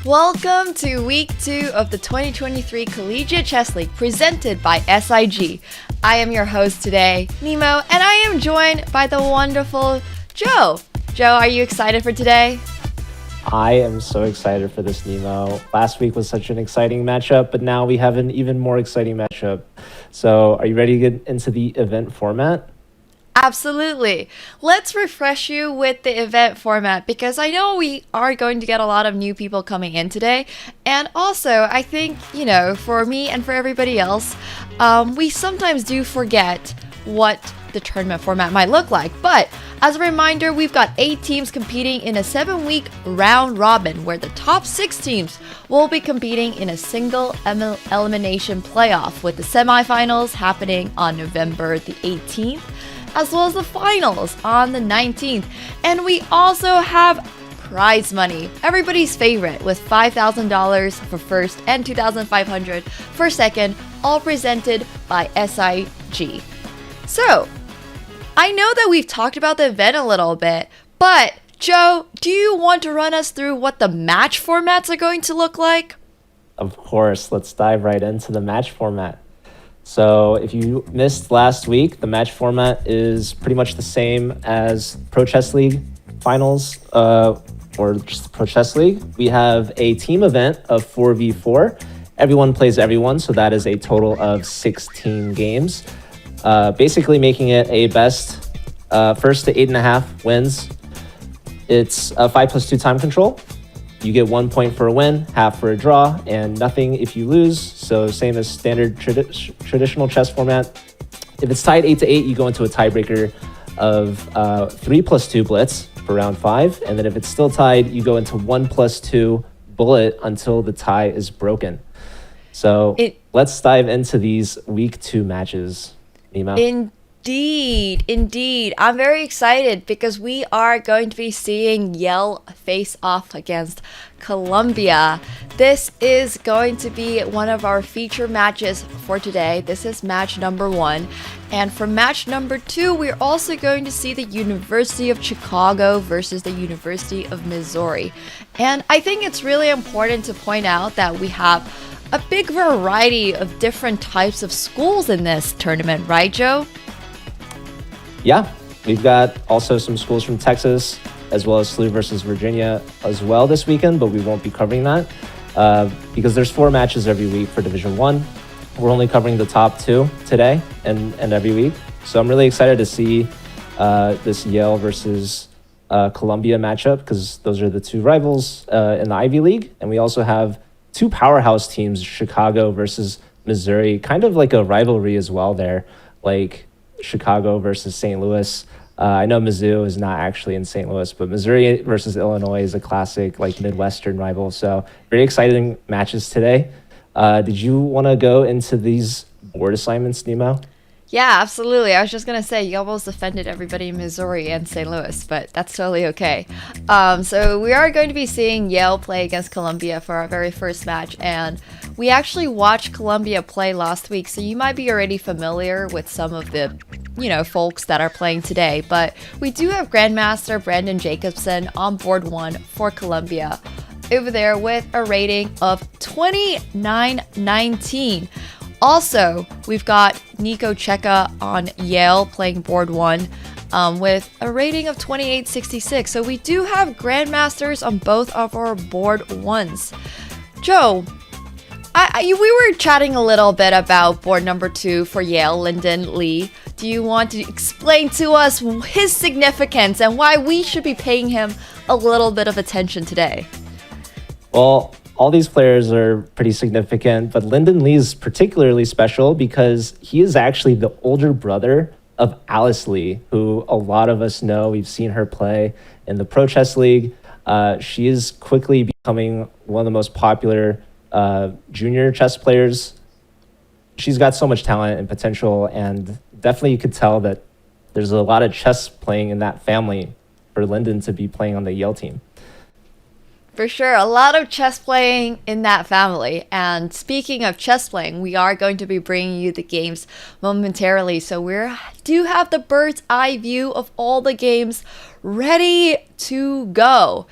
Welcome to week 2 of the 2023 Collegiate Chess League presented by SIG. I am your host today, Nemo, and I am joined by the wonderful Joe. Joe, are you excited for today? I am so excited for this, Nemo. Last week was such an exciting matchup, but now we have an even more exciting matchup. So are you ready to get into the event format? Absolutely. Let's refresh you with the event format because I know we are going to get a lot of new people coming in today. And also, I think, for me and for everybody else, we sometimes do forget what the tournament format might look like. But as a reminder, we've got 8 teams competing in a 7-week round robin where the top 6 teams will be competing in a single elimination playoff with the semifinals happening on November the 18th. As well as the finals on the 19th. And we also have prize money, everybody's favorite, with $5,000 for first and $2,500 for second, all presented by SIG. So, I know that we've talked about the event a little bit, but Joe, do you want to run us through what the match formats are going to look like? Of course, let's dive right into the match format. So if you missed last week, the match format is pretty much the same as Pro Chess League finals or just the Pro Chess League. We have a team event of 4v4. Everyone plays everyone, so that is a total of 16 games. Basically making it a best first to 8.5 wins. It's a 5+2 time control. You get 1 point for a win, half for a draw, and nothing if you lose. So same as standard traditional chess format. If it's tied 8-8, you go into a tiebreaker of 3+2 blitz for round 5. And then if it's still tied, you go into 1+2 bullet until the tie is broken. So let's dive into these week 2 matches, Nemo. Indeed. I'm very excited because we are going to be seeing Yale face off against Columbia. This is going to be one of our feature matches for today. This is match number 1. And for match number 2, we're also going to see the University of Chicago versus the University of Missouri. And I think it's really important to point out that we have a big variety of different types of schools in this tournament, right, Joe? Yeah, we've got also some schools from Texas, as well as SLU versus Virginia as well this weekend, but we won't be covering that because there's 4 matches every week for Division 1. we're only covering the top 2 today and every week. So I'm really excited to see this Yale versus Columbia matchup, because those are the 2 rivals in the Ivy League. And we also have 2 powerhouse teams, Chicago versus Missouri, kind of like a rivalry as well there, like Chicago versus St. Louis. I know Mizzou is not actually in St. Louis, but Missouri versus Illinois is a classic like Midwestern rival. So very exciting matches today. Did you want to go into these board assignments, Nemo? Yeah, absolutely. I was just going to say, you almost offended everybody in Missouri and St. Louis, but that's totally okay. So we are going to be seeing Yale play against Columbia for our very first match, and we actually watched Columbia play last week, so you might be already familiar with some of the, folks that are playing today. But we do have Grandmaster Brandon Jacobson on board 1 for Columbia over there with a rating of 2919. Also, we've got Nicolas Checa on Yale playing board 1 with a rating of 2866. So we do have grandmasters on both of our board 1s. Joe, we were chatting a little bit about board number 2 for Yale, Lyndon Lee. Do you want to explain to us his significance and why we should be paying him a little bit of attention today? Well, all these players are pretty significant, but Lyndon Lee is particularly special because he is actually the older brother of Alice Lee, who a lot of us know. We've seen her play in the Pro Chess League. She is quickly becoming one of the most popular junior chess players. She's got so much talent and potential, and definitely you could tell that there's a lot of chess playing in that family for Lyndon to be playing on the Yale team. For sure, a lot of chess playing in that family. And speaking of chess playing, we are going to be bringing you the games momentarily. So we do have the bird's eye view of all the games ready to go.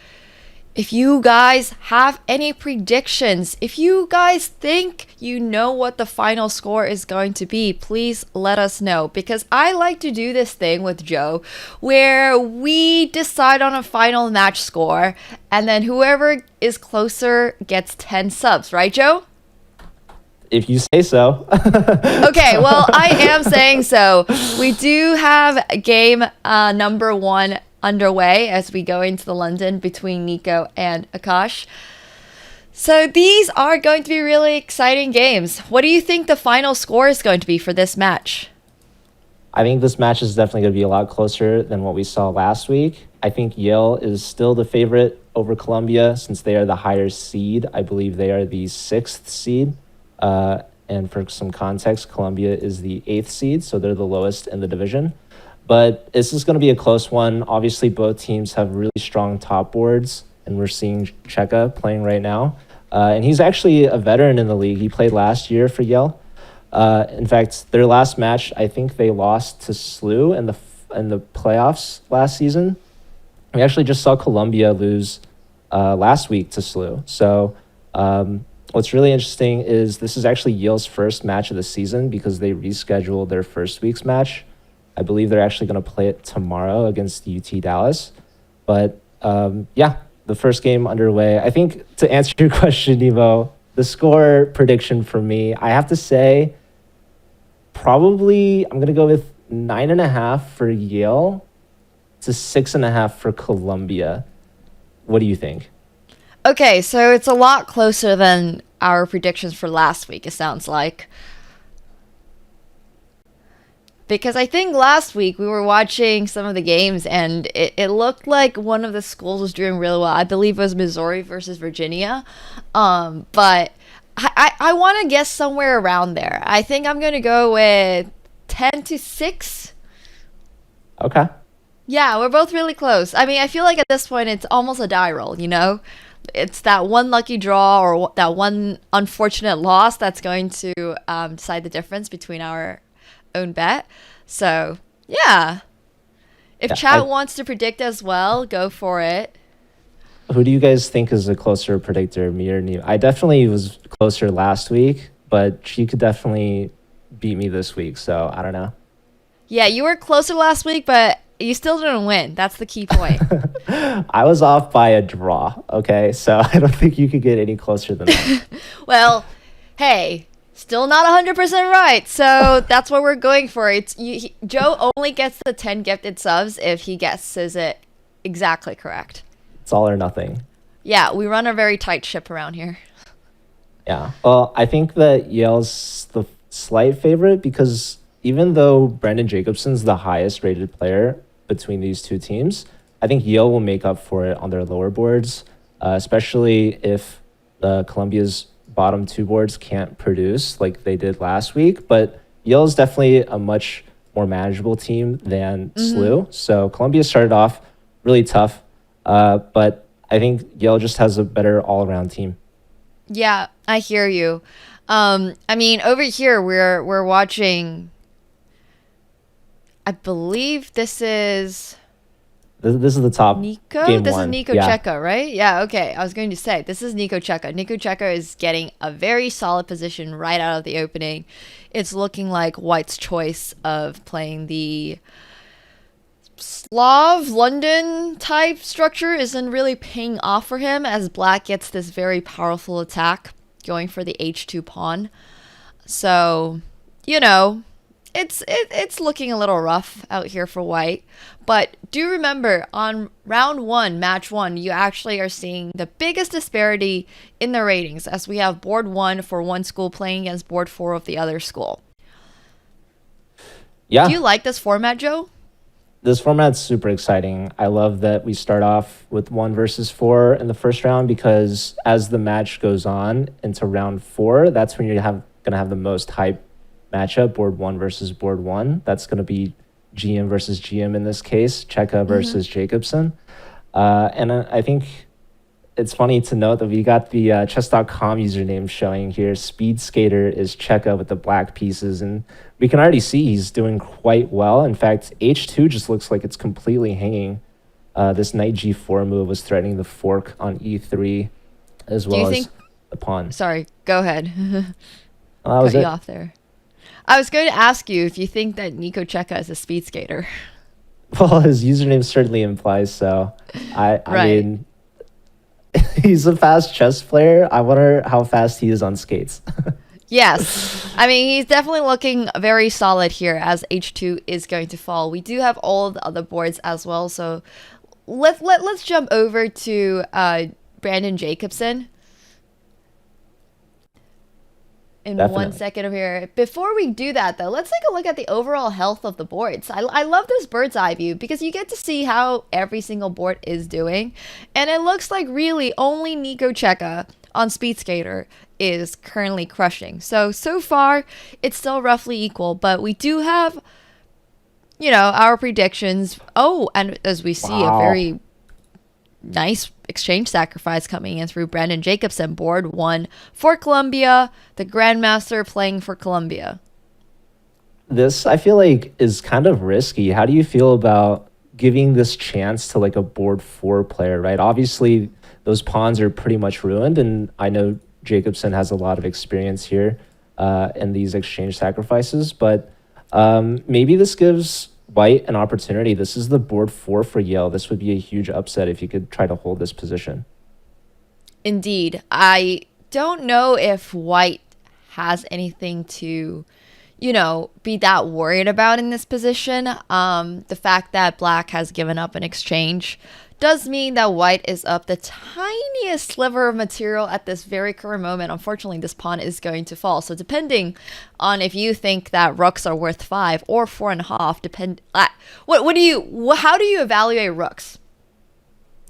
If you guys have any predictions, if you guys think you know what the final score is going to be, please let us know, because I like to do this thing with Joe where we decide on a final match score and then whoever is closer gets 10 subs, right, Joe? If you say so. Okay, well, I am saying so. We do have game number 1 underway as we go into the London between Nico and Akash. So these are going to be really exciting games. What do you think the final score is going to be for this match? I think this match is definitely going to be a lot closer than what we saw last week. I think Yale is still the favorite over Columbia since they are the higher seed. I believe they are the 6th seed. And for some context, Columbia is the 8th seed, so they're the lowest in the division. But this is going to be a close one. Obviously, both teams have really strong top boards, and we're seeing Checa playing right now. And he's actually a veteran in the league. He played last year for Yale. In fact, their last match, I think they lost to SLU in the playoffs last season. We actually just saw Columbia lose last week to SLU. So what's really interesting is this is actually Yale's first match of the season because they rescheduled their first week's match. I believe they're actually going to play it tomorrow against UT Dallas. But yeah, the first game underway. I think to answer your question, Nevo, the score prediction for me, I have to say, probably I'm going to go with 9.5 for Yale to 6.5 for Columbia. What do you think? Okay, so it's a lot closer than our predictions for last week, it sounds like. Because I think last week we were watching some of the games and it looked like one of the schools was doing really well. I believe it was Missouri versus Virginia. But I want to guess somewhere around there. I think I'm going to go with 10-6. Okay. Yeah, we're both really close. I mean, I feel like at this point it's almost a die roll, It's that one lucky draw or that one unfortunate loss that's going to decide the difference between our own bet. So yeah, if chat wants to predict as well, go for it. Who do you guys think is a closer predictor, me or you? I definitely was closer last week, but she could definitely beat me this week, so I don't know. Yeah, you were closer last week, but you still didn't win. That's the key point. I was off by a draw, okay? So I don't think you could get any closer than that. Well, hey, Still not 100% right. So that's what we're going for. Joe only gets the 10 gifted subs if he guesses it exactly correct. It's all or nothing. Yeah, we run a very tight ship around here. Yeah. Well, I think that Yale's the slight favorite because even though Brandon Jacobson's the highest rated player between these two teams, I think Yale will make up for it on their lower boards, especially if Columbia's bottom two boards can't produce like they did last week. But Yale is definitely a much more manageable team than SLU. So Columbia started off really tough, but I think Yale just has a better all-around team. Yeah, I hear you. I mean, over here we're watching. I believe this is the top Nico. Game This one. is Nico Yeah. Checa, right? Yeah. Okay. I was going to say this is Nico Checa. Nico Checa is getting a very solid position right out of the opening. It's looking like White's choice of playing the Slav London type structure isn't really paying off for him as Black gets this very powerful attack going for the H2 pawn. So, it's looking a little rough out here for White. But do remember, on round 1, match 1, you actually are seeing the biggest disparity in the ratings as we have board 1 for one school playing against board 4 of the other school. Yeah. Do you like this format, Joe? This format's super exciting. I love that we start off with 1 versus 4 in the first round because as the match goes on into round 4, that's when you're gonna have the most hype matchup, board 1 versus board 1. That's gonna be GM versus GM in this case, Checa versus Jacobson. And I think it's funny to note that we got the Chess.com username showing here. Speed Skater is Checa with the black pieces, and we can already see he's doing quite well. In fact, H2 just looks like it's completely hanging. This knight G4 move was threatening the fork on E3 as well as the pawn. Sorry, go ahead. Was Cut you off there. I was going to ask you if you think that Nico Checa is a speed skater. Well, his username certainly implies so. I mean, he's a fast chess player. I wonder how fast he is on skates. Yes. I mean, he's definitely looking very solid here as H2 is going to fall. We do have all of the other boards as well. So let's jump over to Brandon Jacobson. In Definitely. 1 second over here. Before we do that, though, let's take a look at the overall health of the boards. I love this bird's eye view because you get to see how every single board is doing. And it looks like really only Nico Checa on Speed Skater is currently crushing. So far, it's still roughly equal. But we do have, our predictions. Oh, and as we see, a very nice exchange sacrifice coming in through Brandon Jacobson, board 1 for Columbia, the Grandmaster playing for Columbia. This, I feel like, is kind of risky. How do you feel about giving this chance to like a board 4 player, right? Obviously, those pawns are pretty much ruined, and I know Jacobson has a lot of experience here in these exchange sacrifices, but maybe this gives White an opportunity. This is the board 4 for Yale. This would be a huge upset if you could try to hold this position. Indeed. I don't know if White has anything to, be that worried about in this position. The fact that Black has given up an exchange does mean that White is up the tiniest sliver of material at this very current moment. Unfortunately, this pawn is going to fall. So depending on if you think that rooks are worth 5 or 4.5, how do you evaluate rooks?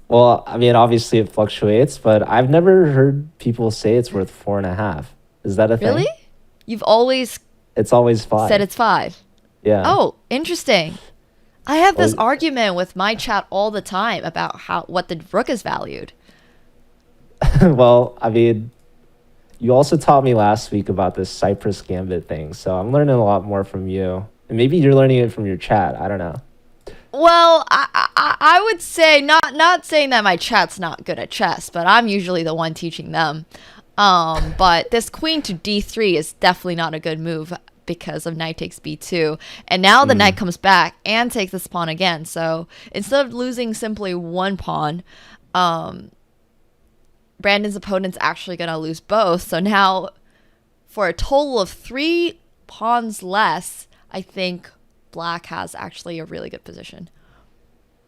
Well, I mean, obviously it fluctuates, but I've never heard people say it's worth 4.5. Is that a thing? Really? You've always It's always 5. said it's 5. Yeah. Oh, interesting. I have this argument with my chat all the time about what the rook is valued. Well, I mean, you also taught me last week about this Cypress Gambit thing, so I'm learning a lot more from you. And maybe you're learning it from your chat. I don't know. Well, I would say not saying that my chat's not good at chess, but I'm usually the one teaching them. But this queen to d3 is definitely not a good move because of knight takes b2, and now the knight comes back and takes this pawn again. So instead of losing simply one pawn, Brandon's opponent's actually gonna lose both. So now for a total of 3 pawns less, I think black has actually a really good position.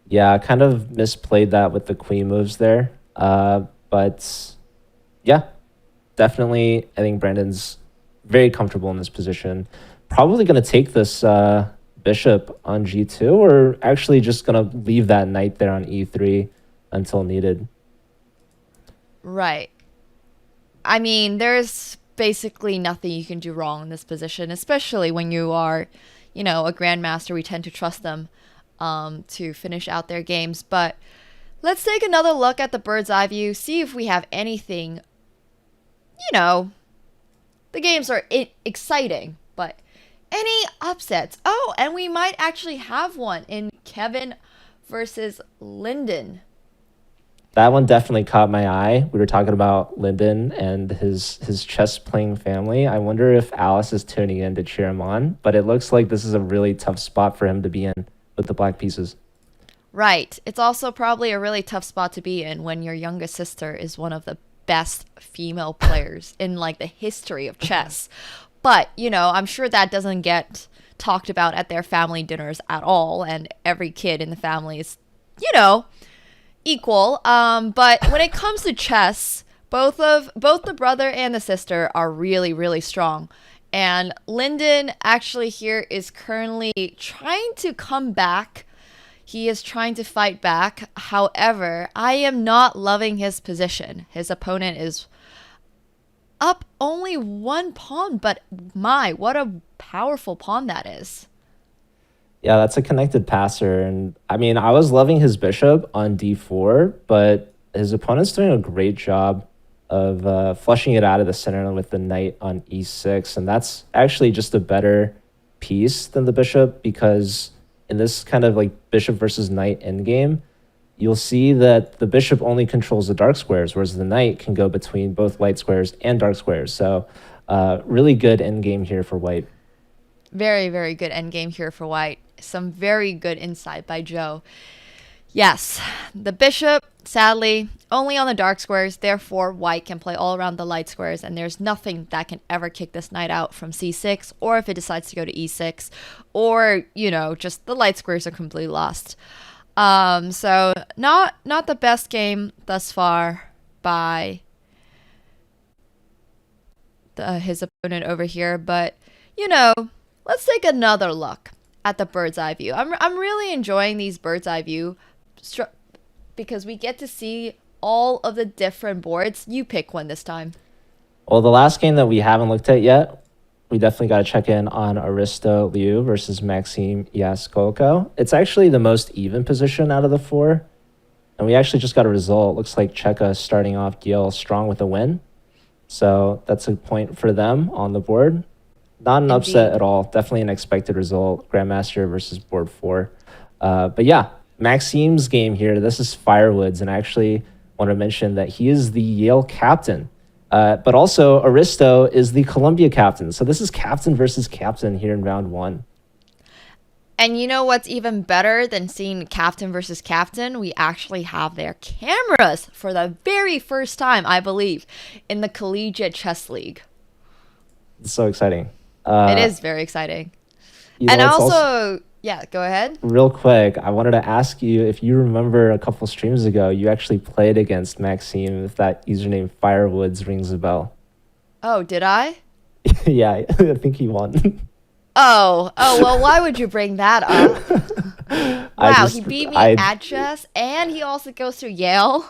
Yeah, I kind of misplayed that with the queen moves there. But yeah, definitely, I think Brandon's very comfortable in this position. Probably going to take this bishop on g2, or actually just going to leave that knight there on e3 until needed. Right. I mean, there's basically nothing you can do wrong in this position, especially when you are, a grandmaster. We tend to trust them to finish out their games. But let's take another look at the bird's eye view, see if we have anything, the games are exciting, but any upsets. Oh, and we might actually have one in Kevin versus Lyndon. That one definitely caught my eye. We were talking about Lyndon and his chess playing family. I wonder if Alice is tuning in to cheer him on, but it looks like this is a really tough spot for him to be in with the black pieces. Right. It's also probably a really tough spot to be in when your youngest sister is one of the best female players in like the history of chess. But, I'm sure that doesn't get talked about at their family dinners at all, and every kid in the family is, equal. But when it comes to chess, both the brother and the sister are really, really strong. And Lyndon actually here is currently trying to come back. He is trying to fight back. However, I am not loving his position. His opponent is up only 1 pawn, but what a powerful pawn that is. Yeah, that's a connected passer. And I mean, I was loving his bishop on d4, but his opponent's doing a great job of flushing it out of the center with the knight on e6. And that's actually just a better piece than the bishop, because in this kind of like bishop versus knight endgame, you'll see that the bishop only controls the dark squares, whereas the knight can go between both light squares and dark squares. So really good endgame here for white. Very, very good endgame here for white. Some very good insight by Joe. Yes, the bishop, sadly, only on the dark squares. Therefore, white can play all around the light squares, and there's nothing that can ever kick this knight out from c6, or if it decides to go to e6, or, just the light squares are completely lost. So not the best game thus far by his opponent over here, but, let's take another look at the bird's eye view. I'm really enjoying these bird's eye view because we get to see all of the different boards. You pick one this time. Well, the last game that we haven't looked at yet, we definitely got to check in on Aristo Liu versus Maxime Yaskoko. It's actually the most even position out of the 4. And we actually just got a result. Looks like Checa starting off Yale strong with a win. So that's a point for them on the board. Not an upset at all. Definitely an expected result. Grandmaster versus board 4. But yeah, Maxime's game here, this is Firewood's. And I actually want to mention that he is the Yale captain. But also Aristo is the Columbia captain. So this is captain versus captain here in round 1. And you know what's even better than seeing captain versus captain? We actually have their cameras for the very first time, I believe, in the Collegiate Chess League. It's so exciting. It is very exciting. And also, yeah, go ahead. Real quick, I wanted to ask you if you remember a couple streams ago, you actually played against Maxime, if that username Firewoods rings a bell. Oh, did I? Yeah, I think he won. Oh, well, why would you bring that up? Wow, he beat me at chess, and he also goes to Yale.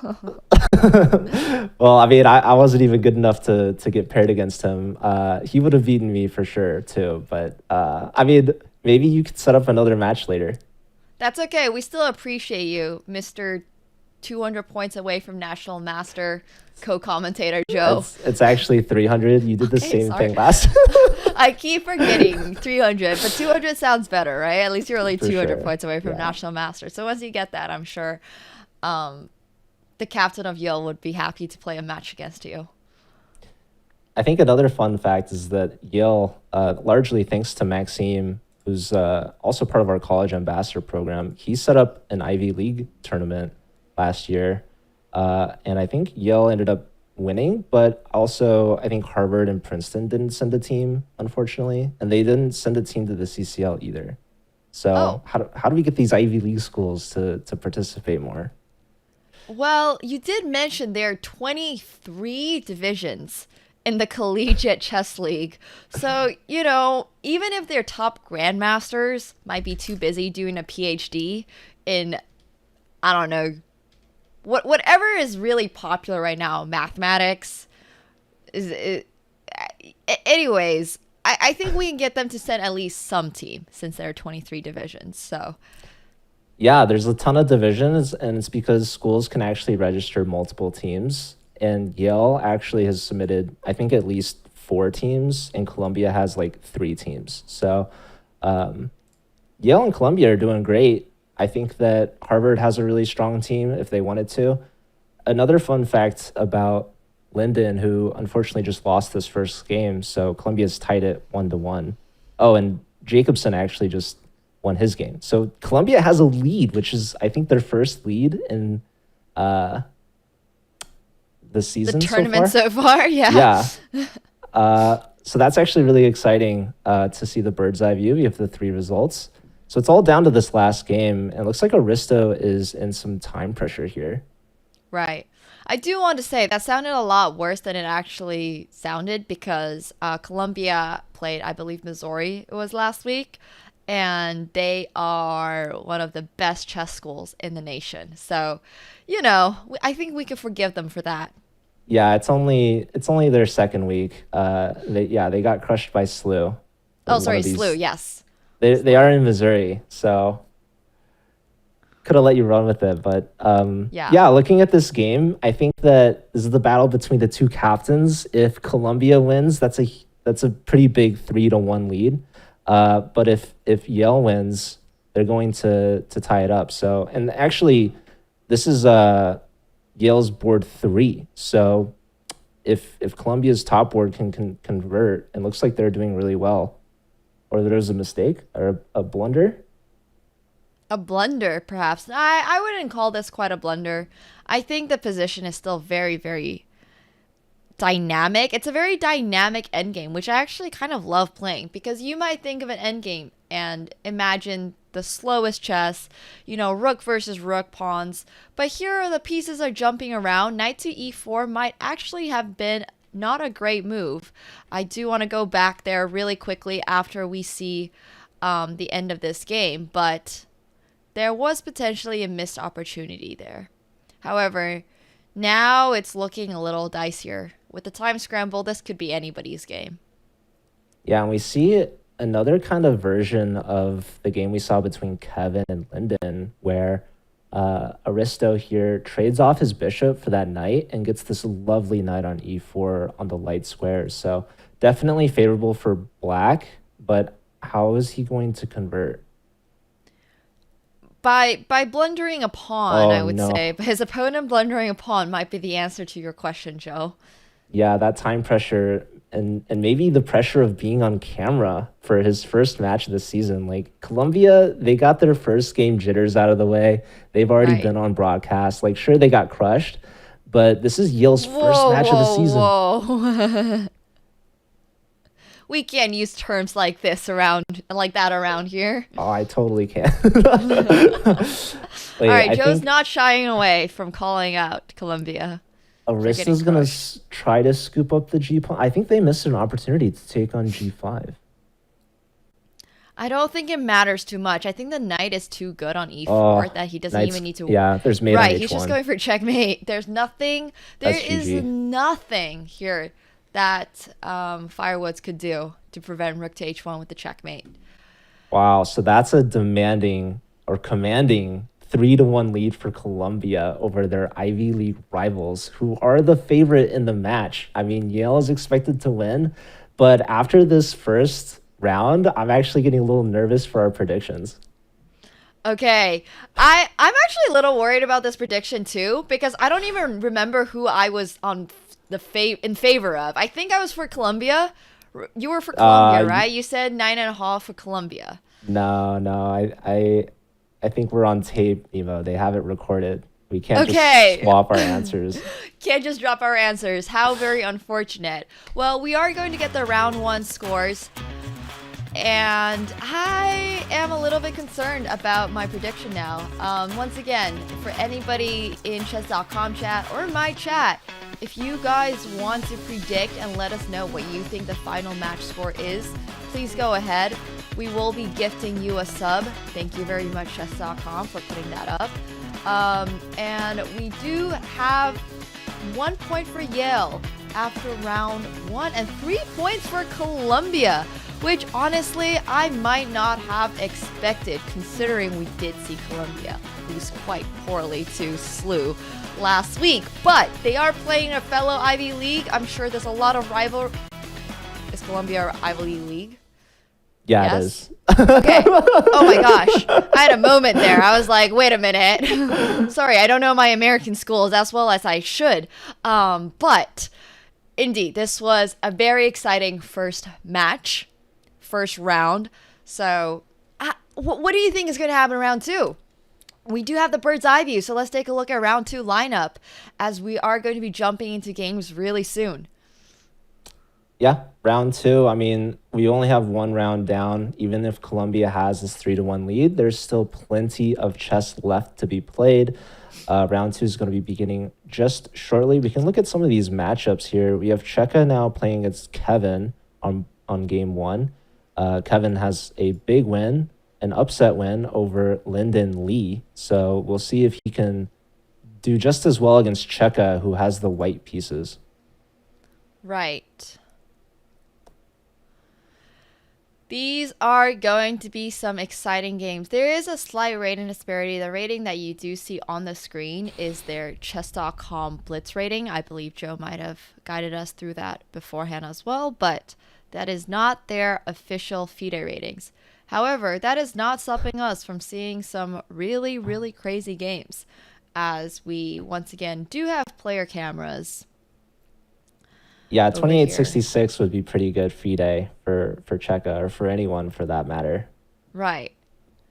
Well, I mean, I wasn't even good enough to get paired against him. He would have beaten me for sure, too. But, I mean, maybe you could set up another match later. That's okay. We still appreciate you, Mr. 200 points away from National Master co-commentator Joe. It's actually 300. You did the same thing last. I keep forgetting 300, but 200 sounds better, right? At least you're only 200 points away from National Master. So once you get that, I'm sure the captain of Yale would be happy to play a match against you. I think another fun fact is that Yale, largely thanks to Maxime, who's also part of our college ambassador program, he set up an Ivy League tournament last year. And I think Yale ended up winning, but also I think Harvard and Princeton didn't send a team, unfortunately, and they didn't send a team to the CCL either. So Oh, how do we get these Ivy League schools to participate more? well, you did mention there are 23 divisions in the Collegiate Chess League. So, even if their top grandmasters might be too busy doing a PhD in, I don't know, whatever is really popular right now, mathematics, is anyways, I think we can get them to send at least some team since there are 23 divisions. So, Yeah, there's a ton of divisions, and it's because schools can actually register multiple teams. And Yale actually has submitted, I think, at least four teams, and Columbia has like three teams. So um, Yale and Columbia are doing great. I think that Harvard has a really strong team if they wanted to. Another fun fact about Linden, who unfortunately just lost this first game, so Columbia's tied it 1-1. Oh, and Jacobson actually just won his game. So Columbia has a lead, which is I think their first lead in uh, the the season so tournament far. so far, yeah. Yeah. So that's actually really exciting to see the bird's eye view. You have the three results. So it's all down to this last game. And it looks like Aristo is in some time pressure here. Right. I do want to say that sounded a lot worse than it actually sounded because Columbia played, I believe, Missouri it was last week, and they are one of the best chess schools in the nation. So, I think we could forgive them for that. Yeah, it's only their second week. They got crushed by SLU. Oh, One sorry, of SLU. these Yes, they SLU. are in Missouri, so could have let you run with it. But Yeah. yeah, looking at this game, I think that this is the battle between the two captains. If Columbia wins, that's a pretty big 3-1 lead. But if Yale wins, they're going to tie it up. So and actually, this is Yale's board three. So if Columbia's top board can convert, it looks like they're doing really well. Or there's a mistake or a blunder. A blunder, perhaps. I wouldn't call this quite a blunder. I think the position is still very, very dynamic. It's a very dynamic endgame, which I actually kind of love playing because you might think of an endgame and imagine the slowest chess, rook versus rook pawns. But here the pieces are jumping around. Knight to e4 might actually have been not a great move. I do want to go back there really quickly after we see the end of this game, but there was potentially a missed opportunity there. However, now it's looking a little dicier. With the time scramble, this could be anybody's game. Yeah, and we see another kind of version of the game we saw between Kevin and Linden, where Aristo here trades off his bishop for that knight and gets this lovely knight on e4 on the light squares. So definitely favorable for black, but how is he going to convert? By blundering a pawn, Oh I would no. say, but his opponent blundering a pawn might be the answer to your question, Joe. Yeah, that time pressure and maybe the pressure of being on camera for his first match of the season. Like Colombia, they got their first game jitters out of the way. They've already Right. been on broadcast. Like sure they got crushed, but this is Yale's first Whoa, match of the season. whoa, whoa. We can't use terms like this like that around here. Oh, I totally can. All Wait, right, I Joe's think not shying away from calling out Colombia for getting Arista's gonna crushed. try to scoop up the G pawn. I think they missed an opportunity to take on G5. I don't think it matters too much. I think the knight is too good on e4 Oh, that he doesn't knights. even need to. Yeah, there's mate on Right, he's just H1. going for checkmate. There That's is GG. nothing here that Firewoods could do to prevent rook to h1 with the checkmate. Wow, so that's a demanding or commanding 3-1 lead for Columbia over their Ivy League rivals, who are the favorite in the match. I mean, Yale is expected to win, but after this first round, I'm actually getting a little nervous for our predictions. Okay, I'm actually a little worried about this prediction too because I don't even remember who I was on in favor of. I think I was for Colombia. You were for Colombia, Y- right? You said 9.5 for Colombia. no, I think we're on tape, Evo. They have it recorded. We can't Okay. just swap our answers. Can't just drop our answers. How very unfortunate. Well, we are going to get the round 1 scores. And I am a little bit concerned about my prediction now. Once again, for anybody in Chess.com chat or my chat, if you guys want to predict and let us know what you think the final match score is, please go ahead. We will be gifting you a sub. Thank you very much, Chess.com, for putting that up. And we do have 1 point for Yale after round 1 and 3 points for Columbia, which honestly I might not have expected, considering we did see Columbia lose quite poorly to SLU last week. But they are playing a fellow Ivy League. I'm sure there's a lot of rival. Is Columbia an Ivy League? Yeah, Yes? it is. Okay. Oh my gosh. I had a moment there. I was like, wait a minute. Sorry, I don't know my American schools as well as I should. But indeed, this was a very exciting first match, first round. So what do you think is going to happen in round 2? We do have the bird's eye view, so let's take a look at round 2 lineup, as we are going to be jumping into games really soon. Yeah, round 2. I mean, we only have 1 round down. Even if Columbia has this 3-1 lead, there's still plenty of chess left to be played. Round 2 is going to be beginning just shortly. We can look at some of these matchups here. We have Checa now playing against Kevin on game 1. Kevin has a big win, an upset win over Lyndon Lee. So we'll see if he can do just as well against Checa, who has the white pieces. Right. These are going to be some exciting games. There is a slight rating disparity. The rating that you do see on the screen is their Chess.com Blitz rating. I believe Joe might have guided us through that beforehand as well, but that is not their official FIDE ratings. However, that is not stopping us from seeing some really, really crazy games, as we once again do have player cameras. Yeah, 2866 would be pretty good FIDE for Checa, or for anyone for that matter. Right.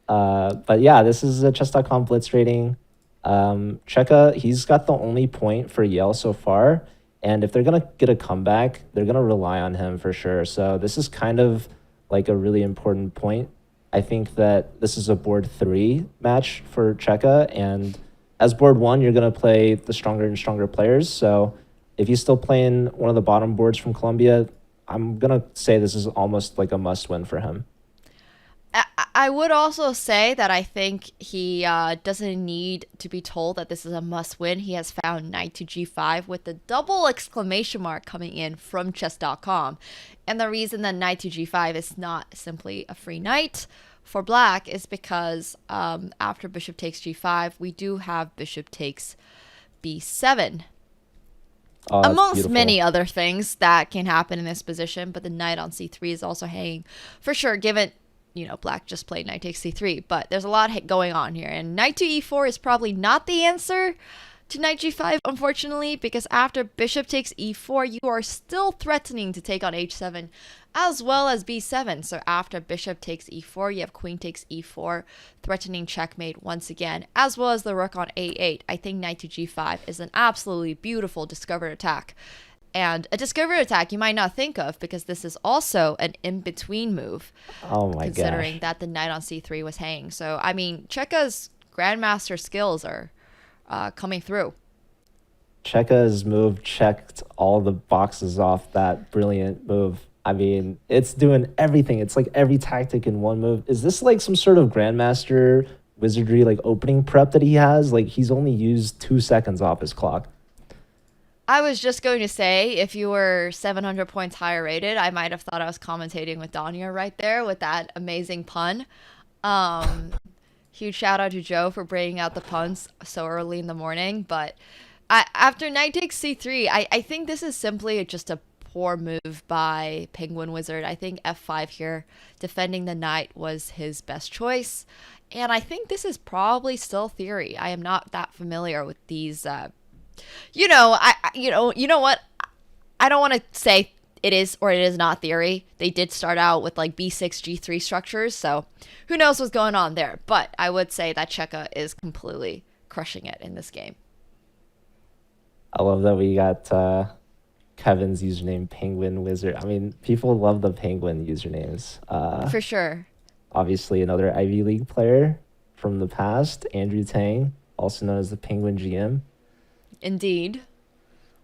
But yeah, this is a Chess.com Blitz rating. Checa, he's got the only point for Yale so far. And if they're going to get a comeback, they're going to rely on him for sure. So this is kind of like a really important point. I think that this is a board 3 match for Checa. And as board 1, you're going to play the stronger and stronger players. So if he's still playing one of the bottom boards from Columbia, I'm going to say this is almost like a must win for him. I would also say that I think he doesn't need to be told that this is a must win. He has found knight to g5 with the double exclamation mark coming in from Chess.com. And the reason that knight to g5 is not simply a free knight for black is because after bishop takes g5, we do have bishop takes b7. Amongst beautiful. many other things that can happen in this position, but the knight on c3 is also hanging for sure, given, you know, black just played knight takes c3, but there's a lot going on here, and knight to e4 is probably not the answer to knight g5, unfortunately, because after bishop takes e4, you are still threatening to take on h7 as well as b7. So after bishop takes e4, you have queen takes e4, threatening checkmate once again, as well as the rook on a8. I think knight to g5 is an absolutely beautiful discovered attack. And a discovered attack you might not think of, because this is also an in-between move. Oh my considering gosh. that the knight on c3 was hanging. So, I mean, Checa's grandmaster skills are coming through. Checa's move checked all the boxes off that brilliant move. I mean, it's doing everything. It's like every tactic in one move. Is this like some sort of grandmaster wizardry, like opening prep that he has? Like, he's only used 2 seconds off his clock. I was just going to say, if you were 700 points higher rated, I might have thought I was commentating with Danya right there with that amazing pun. Huge shout out to Joe for bringing out the puns so early in the morning. But after knight takes c3, I think this is simply just a poor move by Penguin Wizard. I think f5 here, defending the knight, was his best choice. And I think this is probably still theory. I am not that familiar with these you know what? I don't want to say it is or it is not theory. They did start out with like b6, g3 structures, so who knows what's going on there. But I would say that Checa is completely crushing it in this game. I love that we got Kevin's username Penguin Wizard. I mean, people love the Penguin usernames. For sure. Obviously, another Ivy League player from the past, Andrew Tang, also known as the Penguin GM. Indeed.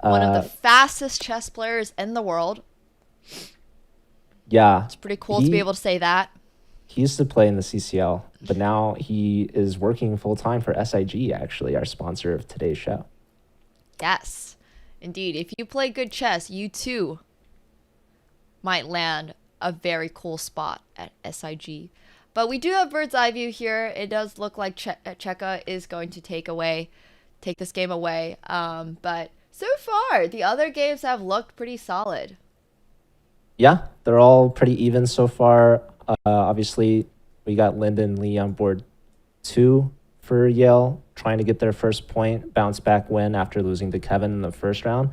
One of the fastest chess players in the world. Yeah. It's pretty cool to be able to say that. He used to play in the CCL, but now he is working full-time for SIG, actually, our sponsor of today's show. Yes, indeed. If you play good chess, you too might land a very cool spot at SIG. But we do have bird's eye view here. It does look like Checa is going to take this game away. But so far, the other games have looked pretty solid. Yeah, they're all pretty even so far. Obviously, we got Lyndon Lee on board 2 for Yale, trying to get their first point, bounce back win after losing to Kevin in the first round.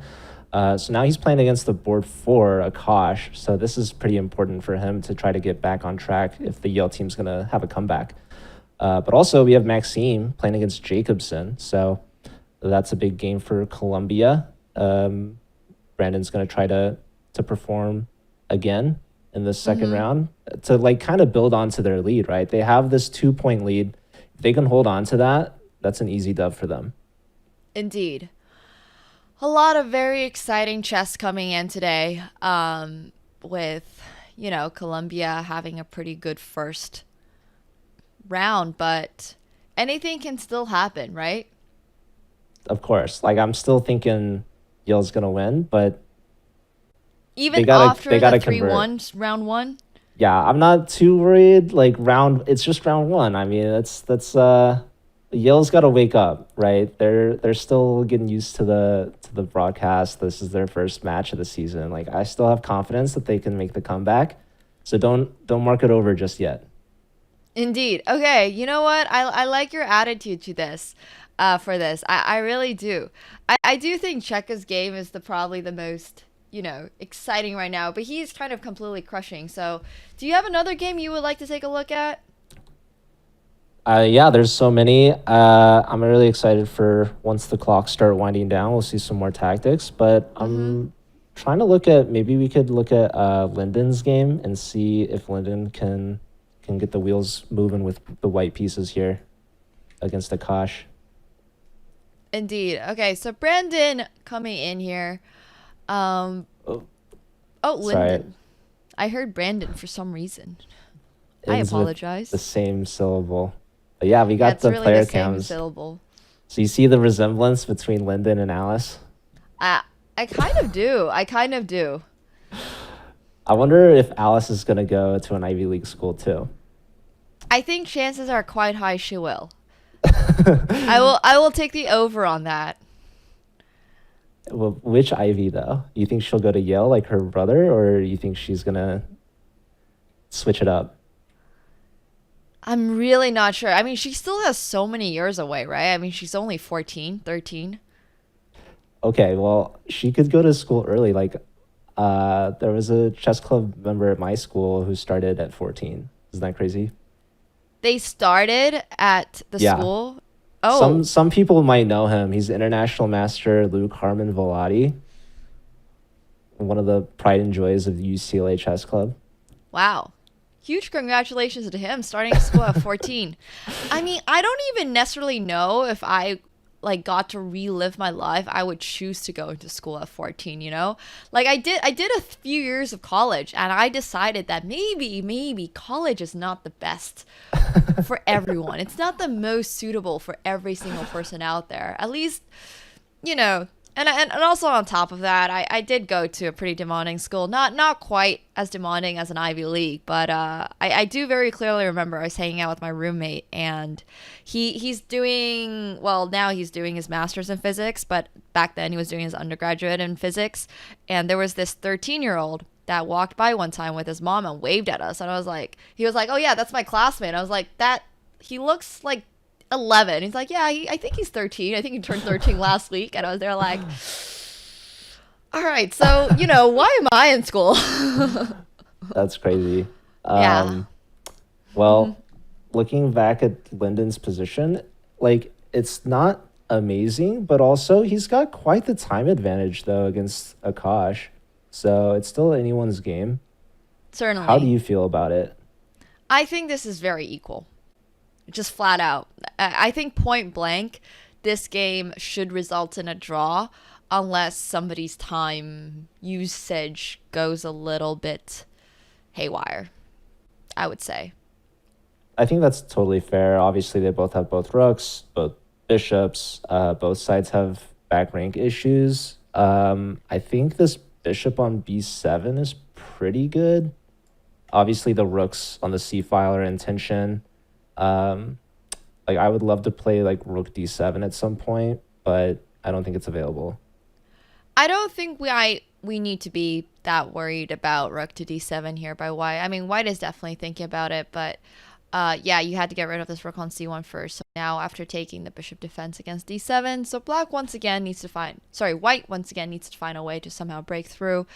So now he's playing against the board 4, Akash. So this is pretty important for him to try to get back on track if the Yale team's going to have a comeback. But also we have Maxime playing against Jacobson. So that's a big game for Columbia. Brandon's going to try to perform again in the second round to like kind of build onto their lead, right? They have this 2-point lead. If they can hold on to that, that's an easy dub for them. Indeed. A lot of very exciting chess coming in today, with, Columbia having a pretty good first round, but anything can still happen, right? Of course. Like, I'm still thinking Yale's going to win, but even after the 3-1 round 1? Yeah, I'm not too worried. Like, it's just round 1. I mean, that's Yale's got to wake up, right? They're still getting used to the broadcast. This is their first match of the season. Like, I still have confidence that they can make the comeback. So don't mark it over just yet. Indeed. Okay, you know what? I like your attitude to this. For this, I really do. I do think Checa's game is probably the most exciting right now, but he's kind of completely crushing. So, do you have another game you would like to take a look at? Yeah, there's so many. I'm really excited for once the clocks start winding down, we'll see some more tactics. But I'm trying to maybe we could look at Lyndon's game and see if Lyndon can get the wheels moving with the white pieces here against Akash. Indeed. Okay, so Brandon coming in here. Lyndon. Sorry. I heard Brandon for some reason. I apologize. The same syllable. But yeah, we got the really player the same cams. syllable. So you see the resemblance between Lyndon and Alice? I kind of do. I wonder if Alice is going to go to an Ivy League school too. I think chances are quite high she will. I will take the over on that. Well, which Ivy though? You think she'll go to Yale like her brother, or you think she's gonna switch it up? I'm really not sure. I mean, she still has so many years away, right? I mean, she's only 14, 13. Okay, well, she could go to school early. Like, there was a chess club member at my school who started at 14. Isn't that crazy? They started at the school? Oh. Some people might know him. He's international master Luke Harmon Volati, one of the pride and joys of the UCLA Chess Club. Wow. Huge congratulations to him starting school at 14. I mean, I don't even necessarily know if I got to relive my life, I would choose to go into school at 14, Like I did a few years of college, and I decided that maybe college is not the best for everyone. It's not the most suitable for every single person out there. At least, and also on top of that, I did go to a pretty demanding school. Not quite as demanding as an Ivy League, but I do very clearly remember I was hanging out with my roommate, and he's doing, well, now he's doing his master's in physics, but back then he was doing his undergraduate in physics, and there was this 13-year-old that walked by one time with his mom and waved at us, and he was like, oh yeah, that's my classmate. I was like, he looks like 11. He's like, yeah, I think he's 13. I think he turned 13 last week. And I was there like, all right, so, why am I in school? That's crazy. Yeah. Well, looking back at Lyndon's position, like, it's not amazing, but also he's got quite the time advantage though against Akash. So it's still anyone's game. How do Certainly. you feel about it? I think this is very equal. Just flat out. I think point blank, this game should result in a draw unless somebody's time usage goes a little bit haywire, I would say. I think that's totally fair. Obviously, they both have both rooks, both bishops. Both sides have back rank issues. I think this bishop on b7 is pretty good. Obviously, the rooks on the c file are in tension. Um, like I would love to play like rook d7 at some point, but I don't think it's available. I don't think we need to be that worried about rook to d7 here by white. I mean, white is definitely thinking about it, but yeah, you had to get rid of this rook on c1 first. So now after taking the bishop defense against d7, so black once again needs to find, sorry, white once again needs to find a way to somehow break through.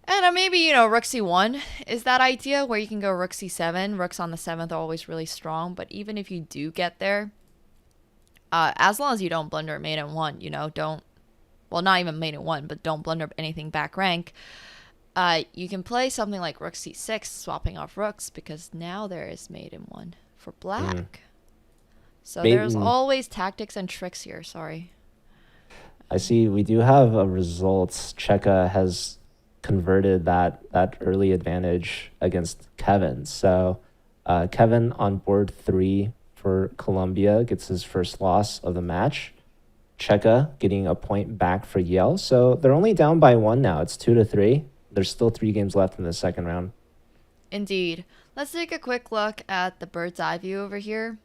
And maybe, rook c1 is that idea where you can go rook c7. Rooks on the 7th are always really strong, but even if you do get there, as long as you don't blunder mate in 1, don't, well, not even mate in 1, but don't blunder anything back rank, you can play something like rook c6, swapping off rooks, because now there is mate in 1 for black. So there's always tactics and tricks here, sorry. I see we do have a results. Checa has converted that early advantage against Kevin. So Kevin on board 3 for Colombia gets his first loss of the match. Checa getting a point back for Yale. So they're only down by 1 now. It's 2-3. There's still 3 games left in the second round. Indeed. Let's take a quick look at the bird's eye view over here,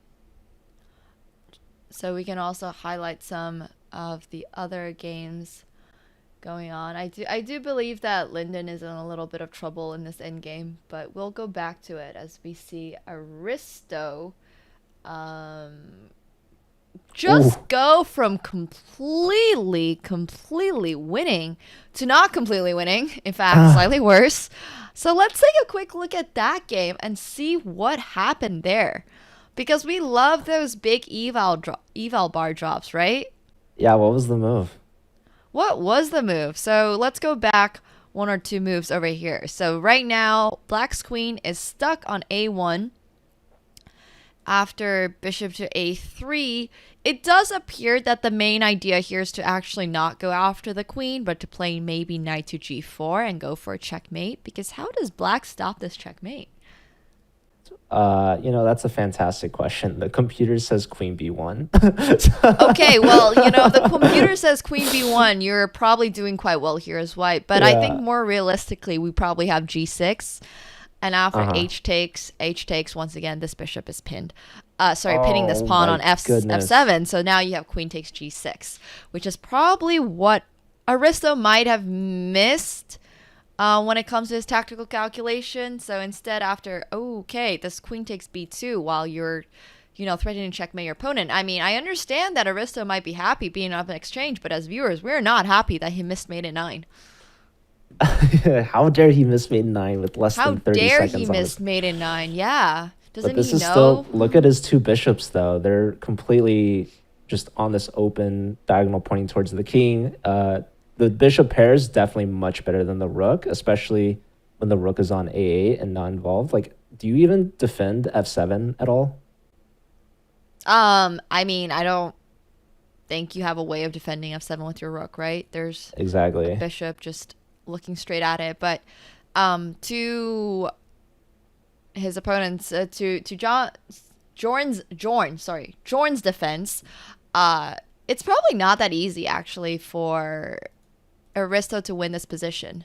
so we can also highlight some of the other games going on. I do believe that Linden is in a little bit of trouble in this endgame, but we'll go back to it as we see Aristo just go from completely winning to not completely winning. In fact, slightly worse. So let's take a quick look at that game and see what happened there, because we love those big eval bar drops, right? Yeah, what was the move? What was the move? So let's go back 1 or 2 moves over here. So right now, Black's queen is stuck on a1. After bishop to a3, it does appear that the main idea here is to actually not go after the queen, but to play maybe knight to g4 and go for a checkmate. Because how does Black stop this checkmate? That's a fantastic question. The computer says queen b1. Okay, well, if the computer says queen b1, you're probably doing quite well here as white. But I think more realistically, we probably have g6. And after h takes, once again, this bishop is pinned. Pinning this pawn on f7. So now you have queen takes g6, which is probably what Aristo might have missed when it comes to his tactical calculation. So instead, after, this queen takes b2 while you're, threatening to checkmate your opponent. I mean, I understand that Aristo might be happy being up in exchange, but as viewers, we're not happy that he missed mate at 9. How dare he miss mate in 9 with less than 30 seconds on How dare he miss mate in 9? Yeah. Doesn't this he is know? still, look at his 2 bishops, though. They're completely just on this open diagonal pointing towards the king. The bishop pair is definitely much better than the rook, especially when the rook is on a8 and not involved. Like, do you even defend f7 at all? I mean, I don't think you have a way of defending f7 with your rook, right? There's exactly a bishop just looking straight at it. But to his opponents, to Jorn's defense, it's probably not that easy actually for Aristo to win this position.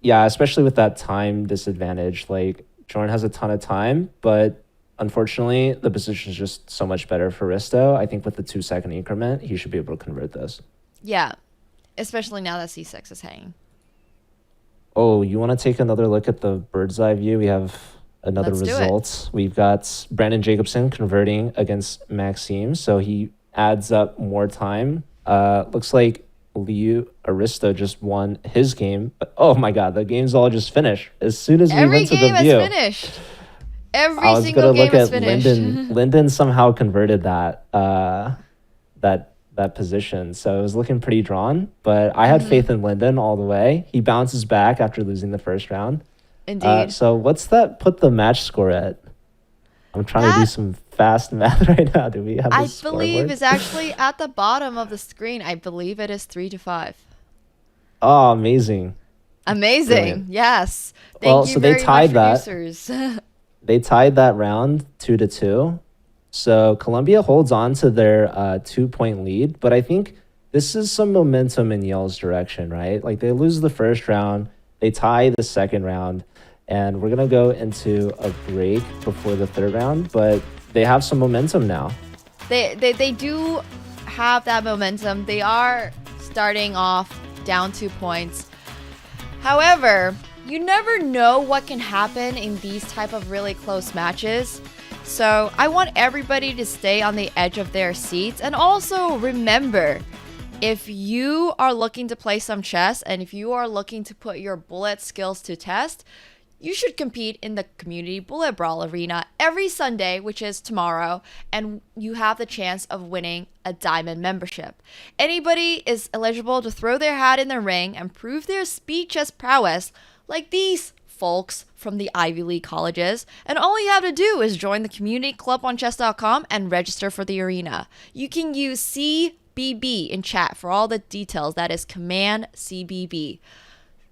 Yeah, especially with that time disadvantage. Like, Jorn has a ton of time, but unfortunately, the position is just so much better for Aristo. I think with the 2-second increment, he should be able to convert this. Yeah, especially now that c6 is hanging. Oh, you want to take another look at the bird's eye view? We have another result. We've got Brandon Jacobson converting against Maxime, so he adds up more time. Looks like Liu Aristo just won his game, but oh my god, the game's all just finished as soon as we went to the view. Every game is finished. Every I was single gonna look game is at finished. Linden. Linden somehow converted that position, so it was looking pretty drawn. But I had faith in Linden all the way. He bounces back after losing the first round. Indeed. So what's that? Put the match score at. I'm trying to do That, some fast math right now. Do we have I the believe, scoreboard? is actually at the bottom of the screen. I believe it is 3-5. Oh, amazing. Amazing. Brilliant. Yes. Well, Thank you so they very much, tied that. producers. They tied that round 2-2. So Columbia holds on to their 2-point lead, but I think this is some momentum in Yale's direction, right? Like they lose the first round, they tie the second round, and we're gonna go into a break before the third round, but they have some momentum now. They do have that momentum. They are starting off down 2 points. However, you never know what can happen in these type of really close matches. So I want everybody to stay on the edge of their seats, and also remember, if you are looking to play some chess and if you are looking to put your bullet skills to test, you should compete in the Community Bullet Brawl Arena every Sunday, which is tomorrow, and you have the chance of winning a diamond membership. Anybody is eligible to throw their hat in the ring and prove their speed chess prowess, like these folks from the Ivy League colleges, and all you have to do is join the community club on Chess.com and register for the arena. You can use CBB in chat for all the details. That is Command CBB.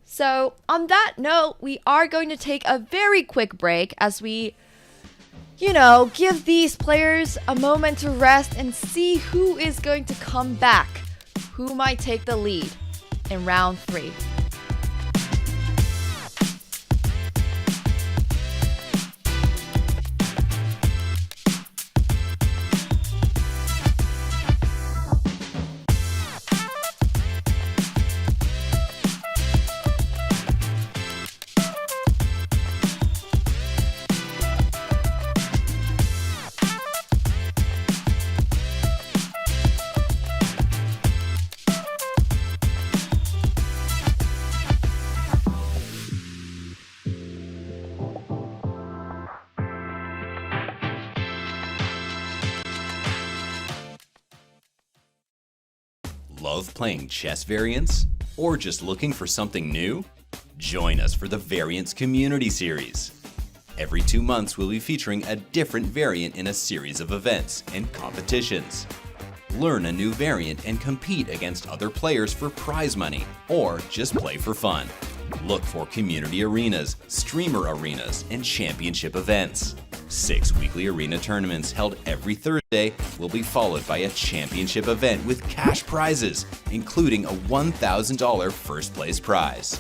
So on that note, we are going to take a very quick break as we, give these players a moment to rest and see who is going to come back, who might take the lead in round 3. Love playing chess variants? Or just looking for something new? Join us for the Variants Community Series. Every 2 months, we'll be featuring a different variant in a series of events and competitions. Learn a new variant and compete against other players for prize money, or just play for fun. Look for community arenas, streamer arenas, and championship events. 6 weekly arena tournaments held every Thursday will be followed by a championship event with cash prizes, including a $1,000 first place prize.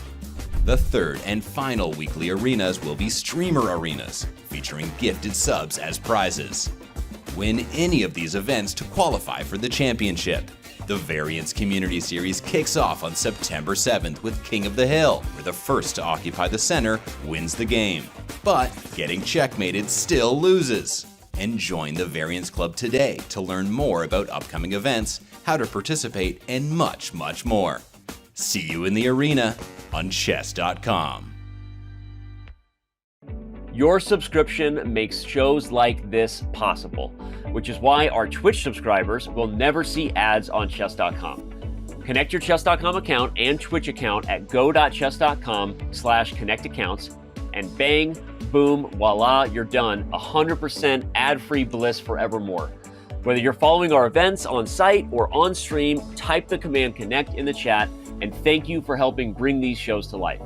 The third and final weekly arenas will be streamer arenas, featuring gifted subs as prizes. Win any of these events to qualify for the championship. The Variants Community Series kicks off on September 7th with King of the Hill, where the first to occupy the center wins the game. But getting checkmated still loses. And join the Variants Club today to learn more about upcoming events, how to participate, and much, much more. See you in the arena on Chess.com. Your subscription makes shows like this possible, which is why our Twitch subscribers will never see ads on Chess.com. Connect your Chess.com account and Twitch account at go.chess.com/connectaccounts, and bang, boom, voila, you're done. 100% ad-free bliss forevermore. Whether you're following our events on site or on stream, type the command connect in the chat, and thank you for helping bring these shows to life.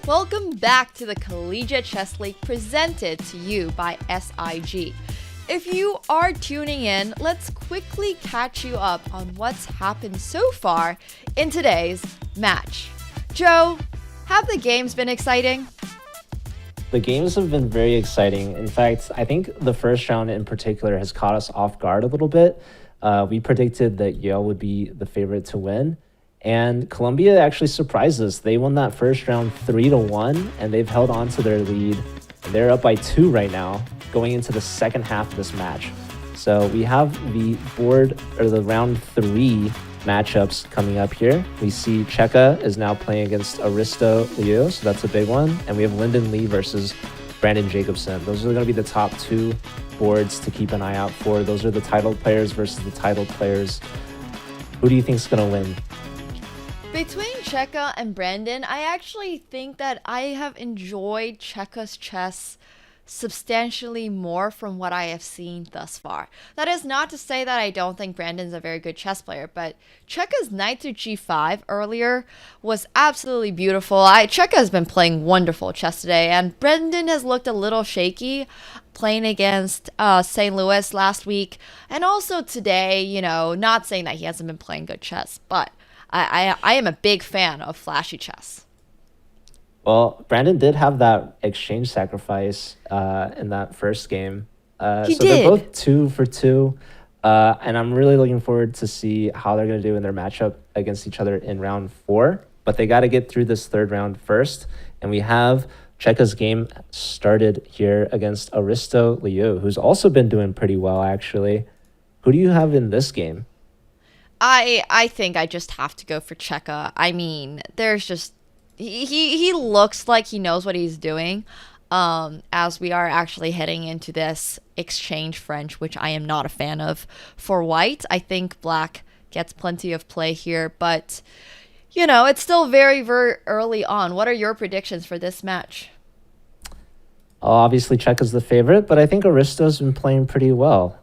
Welcome back to the Collegiate Chess League presented to you by SIG. If you are tuning in, let's quickly catch you up on what's happened so far in today's match. Joe, have the games been exciting? The games have been very exciting. In fact, I think the first round in particular has caught us off guard a little bit. We predicted that Yale would be the favorite to win. And Columbia actually surprised us. They won that first round 3-1, and they've held on to their lead. They're up by 2 right now, going into the second half of this match. So we have the board, or the round 3 matchups coming up here. We see Checa is now playing against Aristo Liu, so that's a big one. And we have Lyndon Lee versus Brandon Jacobson. Those are going to be the top 2 boards to keep an eye out for. Those are the title players versus the title players. Who do you think is going to win? Between Checa and Brandon, I actually think that I have enjoyed Checa's chess substantially more from what I have seen thus far. That is not to say that I don't think Brandon's a very good chess player, but Checa's knight to g5 earlier was absolutely beautiful. Checa has been playing wonderful chess today, and Brandon has looked a little shaky playing against St. Louis last week, and also today, not saying that he hasn't been playing good chess, but I am a big fan of flashy chess. Well, Brandon did have that exchange sacrifice in that first game. He so did. They're both 2 for 2. And I'm really looking forward to see how they're going to do in their matchup against each other in round 4. But they got to get through this third round first. And we have Checa's game started here against Aristo Liu, who's also been doing pretty well, actually. Who do you have in this game? I think I just have to go for Checa. I mean, there's just he looks like he knows what he's doing. As we are actually heading into this exchange French, which I am not a fan of for white. I think black gets plenty of play here, but it's still very, very early on. What are your predictions for this match? Obviously, Checa's the favorite, but I think Aristo's been playing pretty well.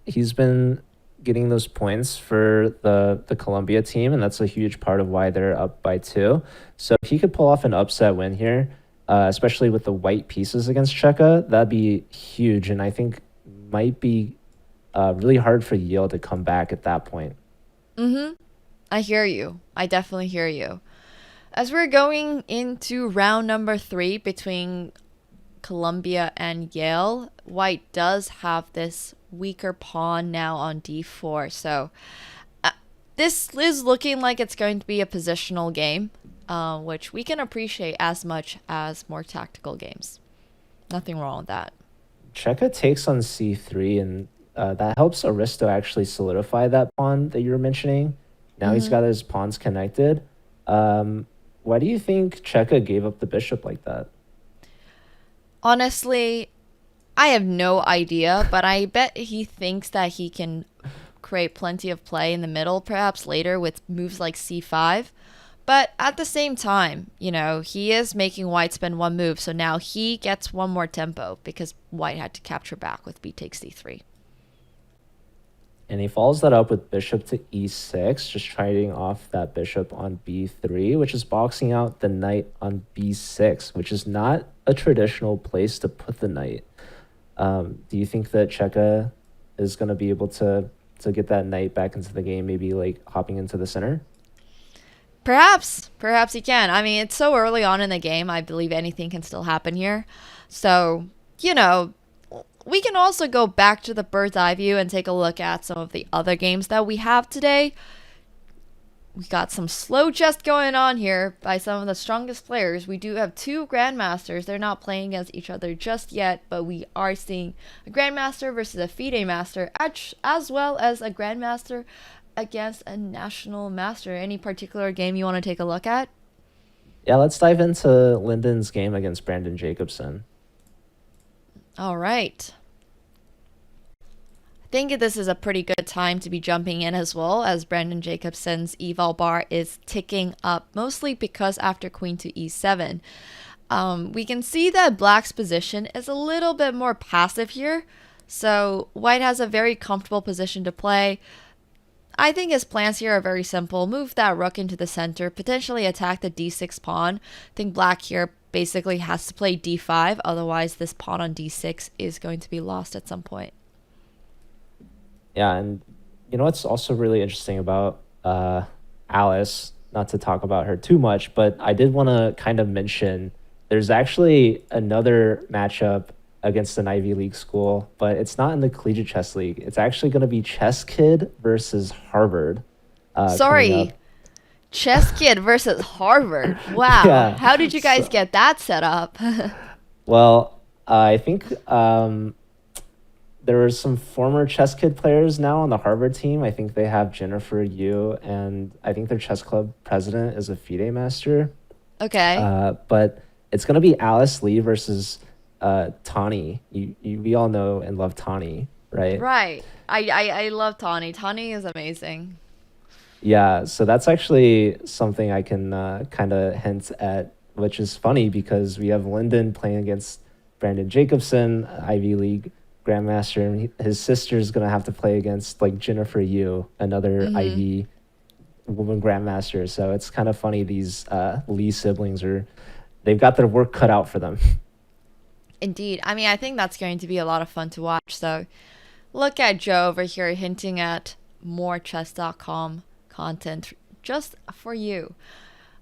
He's been getting those points for the Columbia team, and that's a huge part of why they're up by 2. So if he could pull off an upset win here, especially with the white pieces against Checa, that'd be huge, and I think might be really hard for Yale to come back at that point. I hear you. I definitely hear you. As we're going into round number 3 between Columbia and Yale, white does have this weaker pawn now on d4, so this is looking like it's going to be a positional game, which we can appreciate as much as more tactical games. Nothing wrong with that. Checa takes on c3, and that helps Aristo actually solidify that pawn that you were mentioning. Now he's got his pawns connected. Why do you think Checa gave up the bishop like that? Honestly, I have no idea, but I bet he thinks that he can create plenty of play in the middle, perhaps later with moves like c5. But at the same time, he is making white spend 1 move, so now he gets 1 more tempo because white had to capture back with b takes d3. And he follows that up with bishop to e6, just trading off that bishop on b3, which is boxing out the knight on b6, which is not a traditional place to put the knight. Do you think that Checa is going to be able to get that knight back into the game, maybe like hopping into the center? Perhaps he can. I mean, it's so early on in the game. I believe anything can still happen here. So, we can also go back to the bird's eye view and take a look at some of the other games that we have today. We got some slow chess going on here by some of the strongest players. We do have 2 grandmasters. They're not playing against each other just yet, but we are seeing a grandmaster versus a FIDE master, as well as a grandmaster against a national master. Any particular game you want to take a look at? Yeah, let's dive into Lyndon's game against Brandon Jacobson. All right. I think this is a pretty good time to be jumping in as well, as Brandon Jacobson's eval bar is ticking up, mostly because after queen to e7. We can see that black's position is a little bit more passive here, so white has a very comfortable position to play. I think his plans here are very simple. Move that rook into the center, potentially attack the d6 pawn. I think black here basically has to play d5, otherwise this pawn on d6 is going to be lost at some point. Yeah, and you know what's also really interesting about Alice, not to talk about her too much, but I did want to kind of mention there's actually another matchup against an Ivy League school, but it's not in the Collegiate Chess League. It's actually going to be Chess Kid versus Harvard. Sorry, Chess Kid versus Harvard. Wow. Yeah, How did you guys get that set up? well, I think there were some former Chess Kid players now on the Harvard team. I think they have Jennifer Yu, and I think their chess club president is a FIDE master. Okay. But it's going to be Alice Lee versus Tani. We all know and love Tani, right? Right. I love Tani. Tani is amazing. Yeah, so that's actually something I can kind of hint at, which is funny because we have Lyndon playing against Brandon Jacobson, Ivy League grandmaster, and his sister's going to have to play against like Jennifer Yu, another Ivy woman grandmaster. So it's kind of funny, these Lee siblings they've got their work cut out for them. Indeed. I mean, I think that's going to be a lot of fun to watch. So look at Joe over here hinting at more Chess.com content just for you.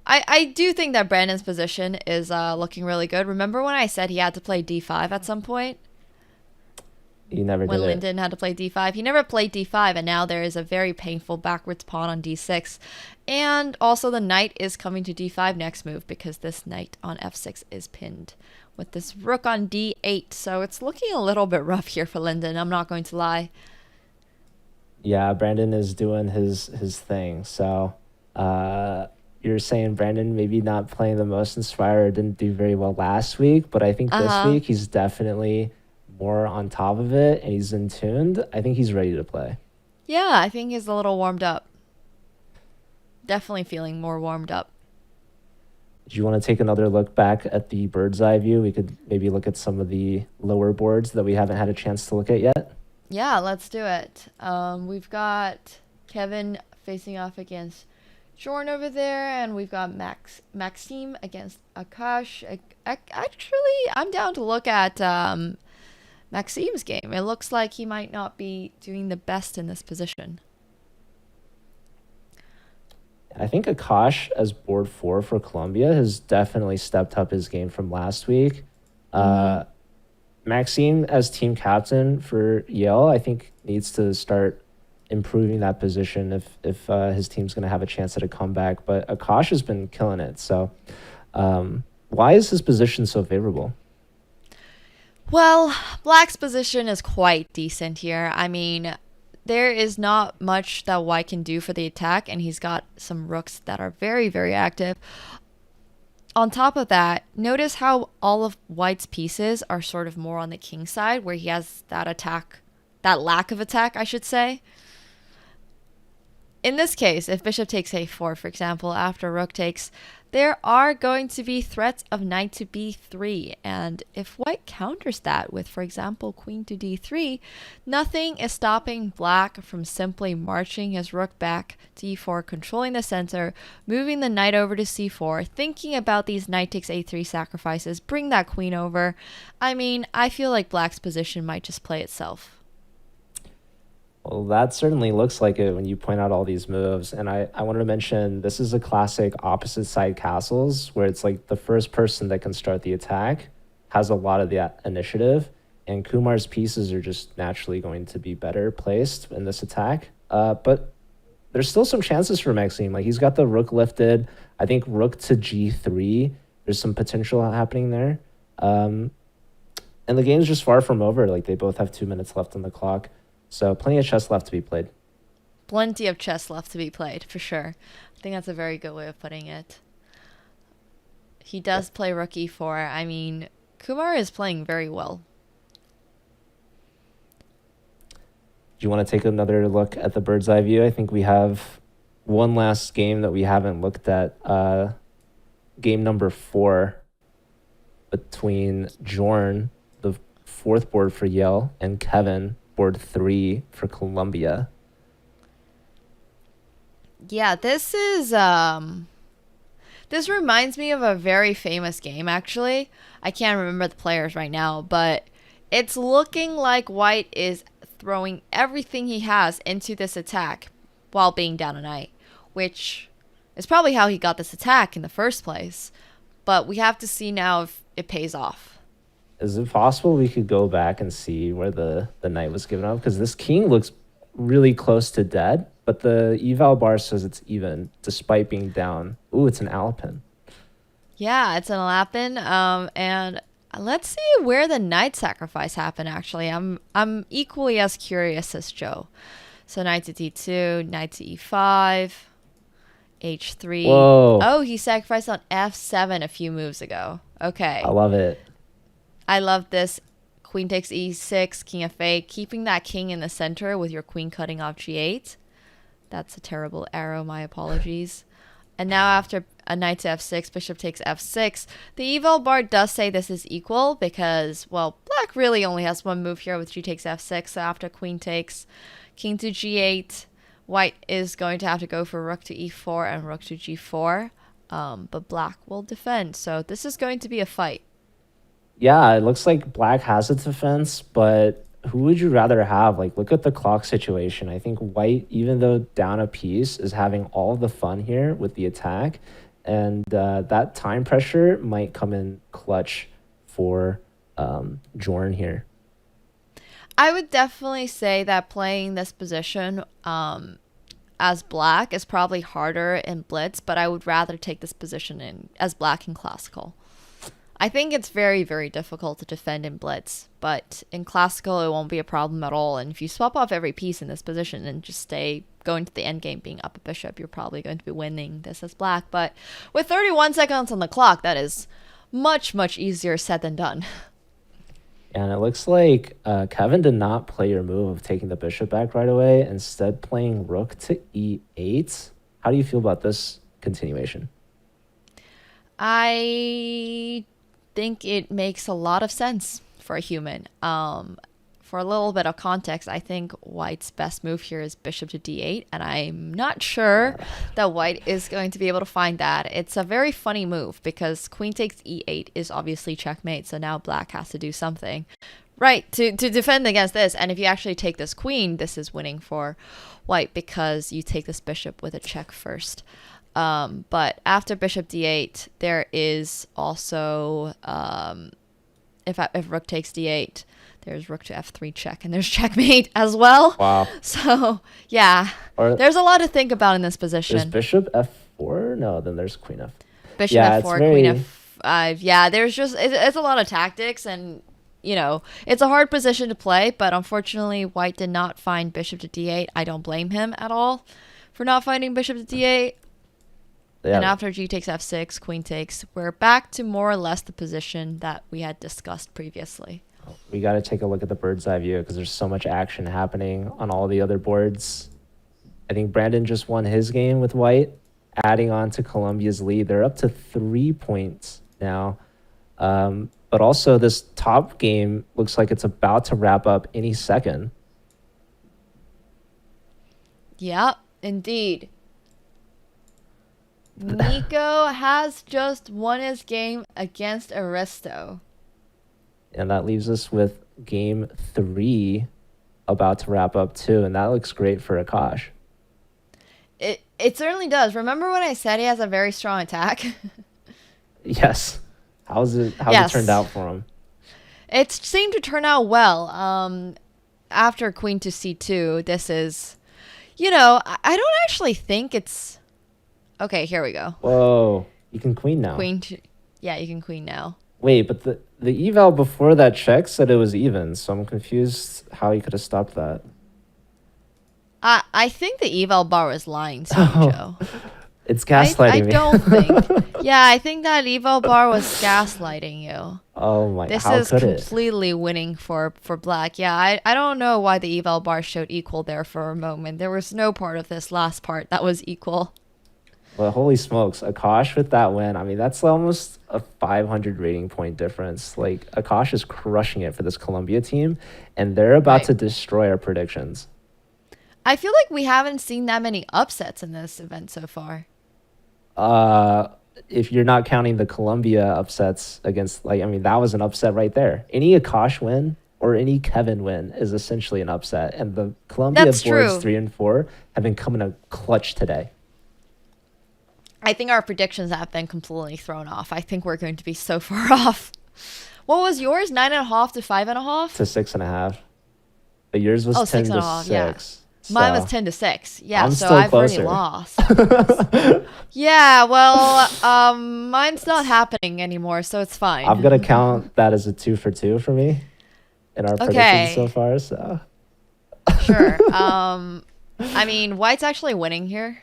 I do think that Brandon's position is looking really good. Remember when I said he had to play d5 at some point? He never did when it. Lyndon had to play d5. He never played d5, and now there is a very painful backwards pawn on d6. And also the knight is coming to d5 next move because this knight on f6 is pinned with this rook on d8. So it's looking a little bit rough here for Lyndon, I'm not going to lie. Yeah, Brandon is doing his thing. So you're saying Brandon maybe not playing the most inspired, didn't do very well last week, but I think this week he's definitely more on top of it and he's in tuned. I think he's ready to play. Yeah, I think he's a little warmed up. Definitely feeling more warmed up. Do you want to take another look back at the bird's eye view? We could maybe look at some of the lower boards that we haven't had a chance to look at yet. Yeah, let's do it. We've got Kevin facing off against Jorn over there, and we've got Maxime against Akash. Actually, I'm down to look at Maxime's game. It looks like he might not be doing the best in this position. I think Akash as board 4 for Columbia has definitely stepped up his game from last week. Maxime as team captain for Yale, I think needs to start improving that position if his team's going to have a chance at a comeback. But Akash has been killing it. So why is his position so favorable? Well, black's position is quite decent here. I mean, there is not much that white can do for the attack, and he's got some rooks that are very, very active. On top of that, notice how all of white's pieces are sort of more on the king side, where he has that lack of attack, I should say. In this case, if bishop takes a4, for example, after rook takes, there are going to be threats of knight to b3, and if white counters that with, for example, queen to d3, nothing is stopping black from simply marching his rook back to e4, controlling the center, moving the knight over to c4, thinking about these knight takes a3 sacrifices, bring that queen over. I mean, I feel like black's position might just play itself. Well, that certainly looks like it when you point out all these moves. And I wanted to mention, this is a classic opposite side castles where it's like the first person that can start the attack has a lot of the initiative. And Kumar's pieces are just naturally going to be better placed in this attack. But there's still some chances for Maxime. Like, he's got the rook lifted. I think rook to g3, there's some potential happening there. And the game's just far from over. Like, they both have 2 minutes left on the clock. So plenty of chess left to be played. Plenty of chess left to be played, for sure. I think that's a very good way of putting it. He does play rook e4. I mean, Kumar is playing very well. Do you want to take another look at the bird's eye view? I think we have one last game that we haven't looked at. Game number 4 between Jorn, the 4th board for Yale, and Kevin, board 3 for Columbia. Yeah, this is this reminds me of a very famous game, actually. I can't remember the players right now, but it's looking like White is throwing everything he has into this attack while being down a knight, which is probably how he got this attack in the first place. But we have to see now if it pays off. Is it possible we could go back and see where the knight was given up? Because this king looks really close to dead, but the eval bar says it's even despite being down. Ooh, it's an Alpin. Yeah, it's an Alapin. And let's see where the knight sacrifice happened, actually. I'm equally as curious as Joe. So knight to d2, knight to e5, h3. Whoa. Oh, he sacrificed on f7 a few moves ago. Okay. I love it. I love this. Queen takes e6, king f8, keeping that king in the center with your queen cutting off g8. That's a terrible arrow, my apologies. And now after a knight to f6, bishop takes f6. The eval bar does say this is equal because, well, black really only has one move here with g takes f6. So after queen takes, king to g8, white is going to have to go for rook to e4 and rook to g4. But black will defend. So this is going to be a fight. Yeah, it looks like black has its defense, but who would you rather have? Like, look at the clock situation. I think white, even though down a piece, is having all the fun here with the attack. And that time pressure might come in clutch for Jorn here. I would definitely say that playing this position as black is probably harder in blitz, but I would rather take this position as black in classical. I think it's very, very difficult to defend in blitz, but in classical, it won't be a problem at all. And if you swap off every piece in this position and just stay going to the endgame being up a bishop, you're probably going to be winning this as black. But with 31 seconds on the clock, that is much, much easier said than done. And it looks like Kevin did not play your move of taking the bishop back right away, instead playing rook to e8. How do you feel about this continuation? I think it makes a lot of sense for a human. For a little bit of context, I think white's best move here is bishop to d8, and I'm not sure that white is going to be able to find that. It's a very funny move because queen takes e8 is obviously checkmate, so now black has to do something, right, to defend against this. And if you actually take this queen, this is winning for white because you take this bishop with a check first. But after bishop d8, there is also, if rook takes d8, there's rook to f3 check, and there's checkmate as well. Wow. So, yeah, there's a lot to think about in this position. There's bishop f4? No, then there's queen f. Bishop f4, queen f5. Yeah, there's just, it's a lot of tactics, and, you know, it's a hard position to play, but unfortunately, white did not find bishop to d8. I don't blame him at all for not finding bishop to d8. Yeah. And after g takes f6, queen takes, we're back to more or less the position that we had discussed previously. We got to take a look at the bird's eye view because there's so much action happening on all the other boards. I think Brandon just won his game with white, adding on to Columbia's lead. They're up to 3 points now. But also this top game looks like it's about to wrap up any second. Yeah, indeed. Nico has just won his game against Aristo. And that leaves us with game 3 about to wrap up too. And that looks great for Akash. It certainly does. Remember when I said he has a very strong attack? Yes. How's it turned out for him? It seemed to turn out well. After queen to c2, this is, you know, I don't actually think it's... Okay, here we go. Whoa. You can queen now. Yeah, you can queen now. Wait, but the eval before that check said it was even, so I'm confused how you could have stopped that. I think the eval bar was lying to you, Joe. It's I gaslighting me. don't think. Yeah, I think that eval bar was gaslighting you. Oh my, This how is could it? completely winning for black. Yeah, I don't know why the eval bar showed equal there for a moment. There was no part of this last part that was equal. Well, holy smokes, Akash with that win. I mean, that's almost a 500 rating point difference. Like, Akash is crushing it for this Columbia team, and they're about Right. to destroy our predictions. I feel like we haven't seen that many upsets in this event so far. Uh, if you're not counting the Columbia upsets against, like, I mean, that was an upset right there. Any Akash win or any Kevin win is essentially an upset, and the Columbia That's boards true. 3 and 4 have been coming a clutch today. I think our predictions have been completely thrown off. I think we're going to be so far off. What was yours? 9.5 to 5.5? To 6.5. But yours was Oh, 10 to 6.5, yeah. 6. Mine was So 10 to 6. Yeah, I'm so still I've already closer. lost. Yeah, well, mine's not happening anymore, so it's fine. I'm gonna count that as a 2 for 2 for me in our predictions so Okay. far. So Sure. I mean, White's actually winning here.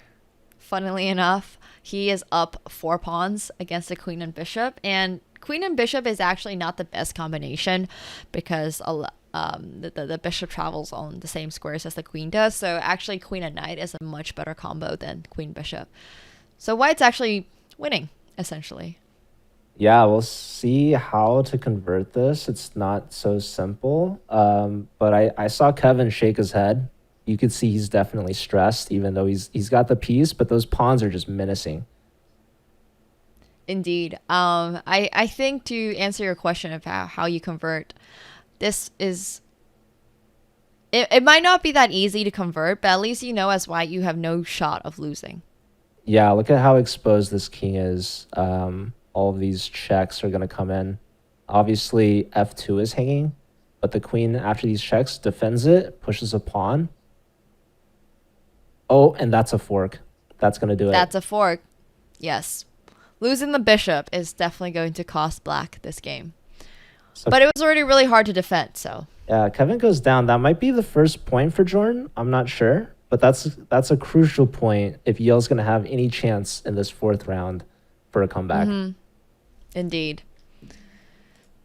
Funnily enough, he is up 4 pawns against the queen and bishop, and queen and bishop is actually not the best combination because the bishop travels on the same squares as the queen does. So actually, queen and knight is a much better combo than queen bishop. So White's actually winning essentially. yeah, we'll see how to convert this. It's not so simple. But I saw Kevin shake his head. You could see he's definitely stressed, even though he's got the piece, but those pawns are just menacing. Indeed. I think to answer your question of how you convert, this is it might not be that easy to convert, but at least you know as white you have no shot of losing. Yeah, look at how exposed this king is. All of these checks are gonna come in. Obviously, f2 is hanging, but the queen after these checks defends it, pushes a pawn. Oh, and that's a fork. That's gonna do it. That's a fork. Yes. Losing the bishop is definitely going to cost black this game. So, But it was already really hard to defend, so yeah, Kevin goes down. That might be the first point for Jordan. I'm not sure, but that's a crucial point if Yale's gonna have any chance in this 4th round for a comeback. indeed.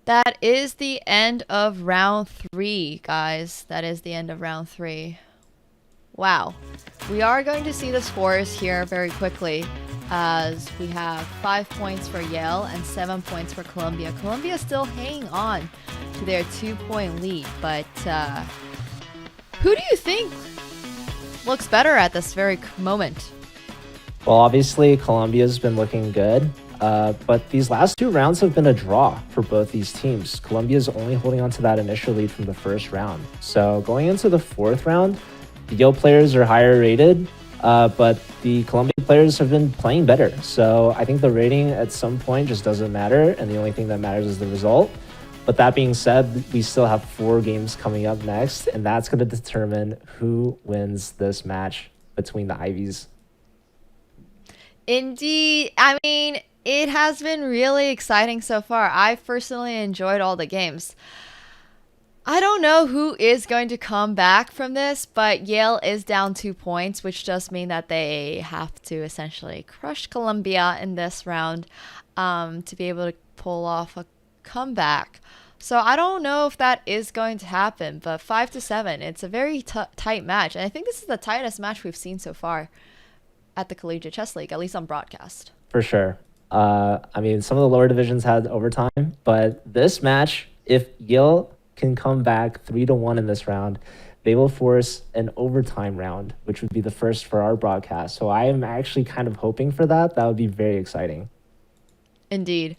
That is the end of round 3, guys. That is the end of round 3. Wow. We are going to see the scores here very quickly as we have 5 points for Yale and 7 points for Columbia. Columbia still hanging on to their 2-point lead, but who do you think looks better at this very moment? Well, obviously, Columbia's been looking good, but these last 2 rounds have been a draw for both these teams. Columbia's only holding on to that initial lead from the 1st round. So going into the 4th round, the Yale players are higher rated, but the Columbia players have been playing better. So I think the rating at some point just doesn't matter, and the only thing that matters is the result. But that being said, we still have 4 games coming up next, and that's going to determine who wins this match between the Ivies. Indeed. I mean, it has been really exciting so far. I've personally enjoyed all the games. I don't know who is going to come back from this, but Yale is down 2 points, which does mean that they have to essentially crush Columbia in this round to be able to pull off a comeback. So I don't know if that is going to happen, but 5-7, it's a very tight match. And I think this is the tightest match we've seen so far at the Collegiate Chess League, at least on broadcast. For sure. I mean, some of the lower divisions had overtime, but this match, if Yale can come back 3-1 in this round, they will force an overtime round, which would be the first for our broadcast. So I am actually kind of hoping for that. That would be very exciting. Indeed.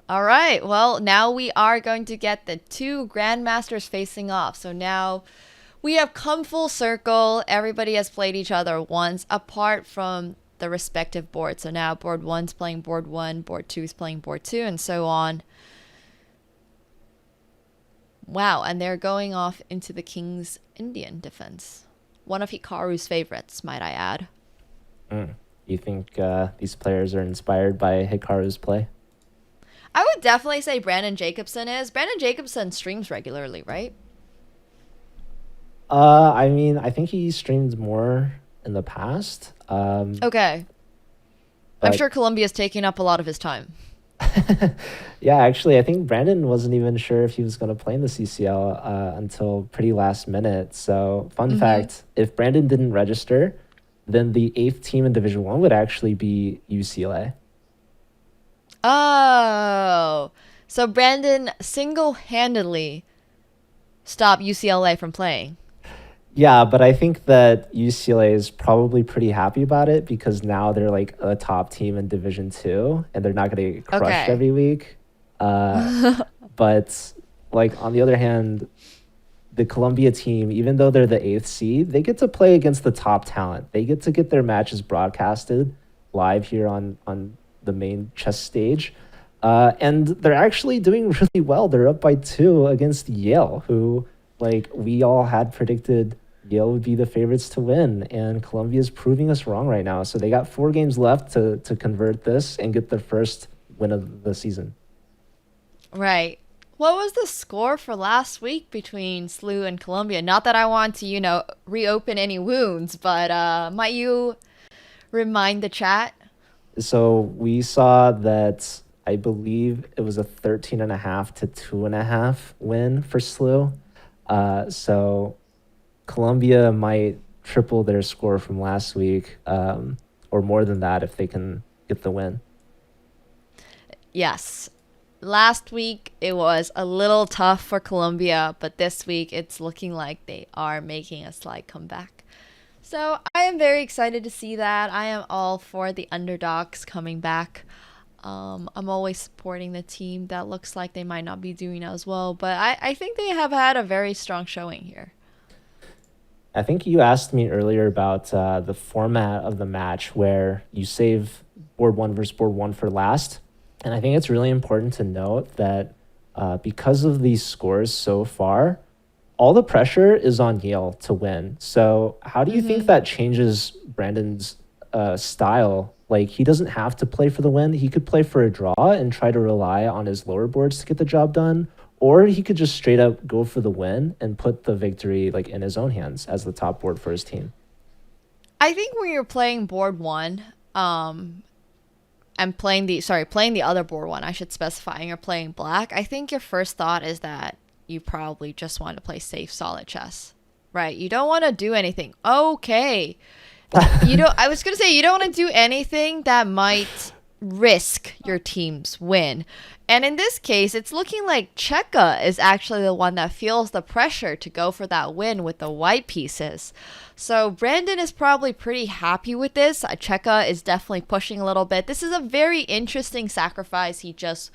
All right. Well, now we are going to get the 2 grandmasters facing off. So now we have come full circle. Everybody has played each other once, apart from the respective boards. So now board 1's playing board 1, board 2's playing board 2, and so on. Wow, and they're going off into the King's Indian defense. One of Hikaru's favorites, might I add. You think these players are inspired by Hikaru's play? I would definitely say Brandon Jacobson is. Brandon Jacobson streams regularly, right? I mean, I think he streamed more in the past. Okay. I'm sure Colombia's taking up a lot of his time. Yeah, actually, I think Brandon wasn't even sure if he was going to play in the CCL until pretty last minute. So, fun fact, if Brandon didn't register, then the 8th team in Division 1 would actually be UCLA. Oh, so Brandon single-handedly stopped UCLA from playing. Yeah, but I think that UCLA is probably pretty happy about it because now they're like a top team in Division 2 and they're not going to get crushed every week. But like on the other hand, the Columbia team, even though they're the 8th seed, they get to play against the top talent. They get to get their matches broadcasted live here on the main chess stage. And they're actually doing really well. They're up by 2 against Yale, who like we all had predicted Yale would be the favorites to win, and Columbia is proving us wrong right now. So they got 4 games left to convert this and get their first win of the season. Right. What was the score for last week between SLU and Columbia? Not that I want to, reopen any wounds, but might you remind the chat? So we saw that I believe it was a 13.5 to 2.5 win for SLU. So Columbia might triple their score from last week, or more than that if they can get the win. Yes. Last week it was a little tough for Columbia, but this week it's looking like they are making a slight comeback. So I am very excited to see that. I am all for the underdogs coming back. I'm always supporting the team that looks like they might not be doing as well, but I think they have had a very strong showing here. I think you asked me earlier about the format of the match where you save board 1 versus board 1 for last. And I think it's really important to note that because of these scores so far, all the pressure is on Yale to win. So how do you think that changes Brandon's style? Like, he doesn't have to play for the win. He could play for a draw and try to rely on his lower boards to get the job done. Or he could just straight up go for the win and put the victory like in his own hands as the top board for his team. I think when you're playing board 1, and playing the other board 1, I should specify, and you're playing black, I think your first thought is that you probably just want to play safe, solid chess, right? You don't want to do anything. Okay. I was going to say, you don't want to do anything that might risk your team's win. And in this case, it's looking like Checa is actually the one that feels the pressure to go for that win with the white pieces. So Brandon is probably pretty happy with this. Checa is definitely pushing a little bit. This is a very interesting sacrifice. He just,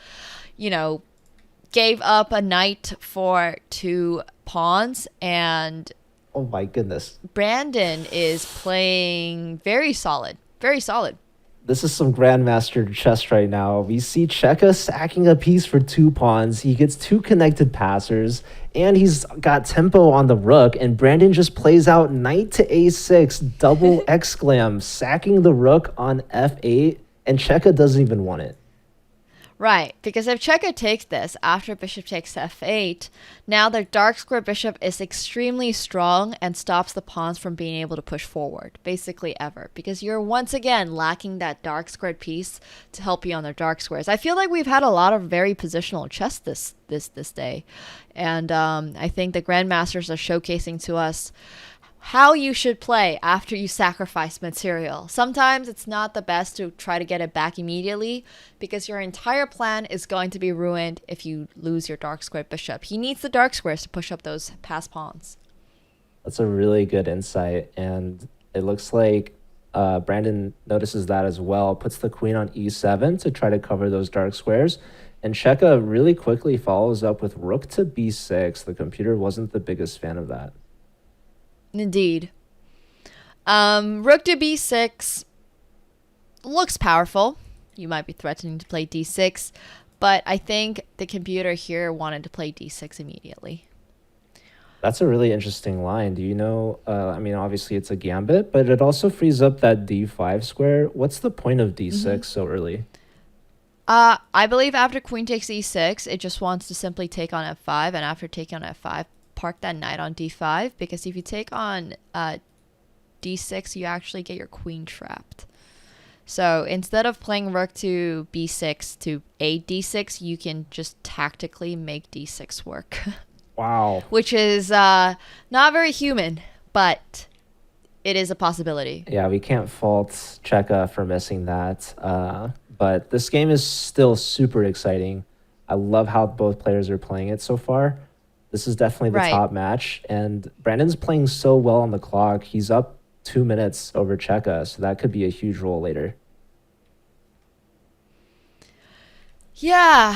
gave up a knight for 2 pawns, and oh my goodness. Brandon is playing very solid. Very solid. This is some grandmaster chess right now. We see Checa sacking a piece for 2 pawns. He gets 2 connected passers, and he's got tempo on the rook, and Brandon just plays out knight to a6, double exclam, sacking the rook on f8, and Checa doesn't even want it. Right, because if Checa takes this after bishop takes f8, now their dark square bishop is extremely strong and stops the pawns from being able to push forward, basically ever, because you're once again lacking that dark squared piece to help you on their dark squares. I feel like we've had a lot of very positional chess this day, and I think the grandmasters are showcasing to us how you should play after you sacrifice material. Sometimes it's not the best to try to get it back immediately because your entire plan is going to be ruined if you lose your dark square bishop. He needs the dark squares to push up those passed pawns. That's a really good insight, and it looks like Brandon notices that as well, puts the queen on e7 to try to cover those dark squares, and Checa really quickly follows up with rook to b6. The computer wasn't the biggest fan of that. Indeed. Rook to b6 looks powerful. You might be threatening to play d6, but I think the computer here wanted to play d6 immediately. That's a really interesting line. Do you know, obviously it's a gambit, but it also frees up that d5 square. What's the point of d6 so early? I believe after queen takes e6, it just wants to simply take on f5, and after taking on f5, park that knight on d5, because if you take on d6, you actually get your queen trapped. So instead of playing rook to b6 to a d6, you can just tactically make d6 work. Wow. Which is not very human, but it is a possibility. Yeah, we can't fault Checa for missing that. But this game is still super exciting. I love how both players are playing it so far. This is definitely the Right. top match. And Brandon's playing so well on the clock. He's up 2 minutes over Checa, so that could be a huge role later. Yeah.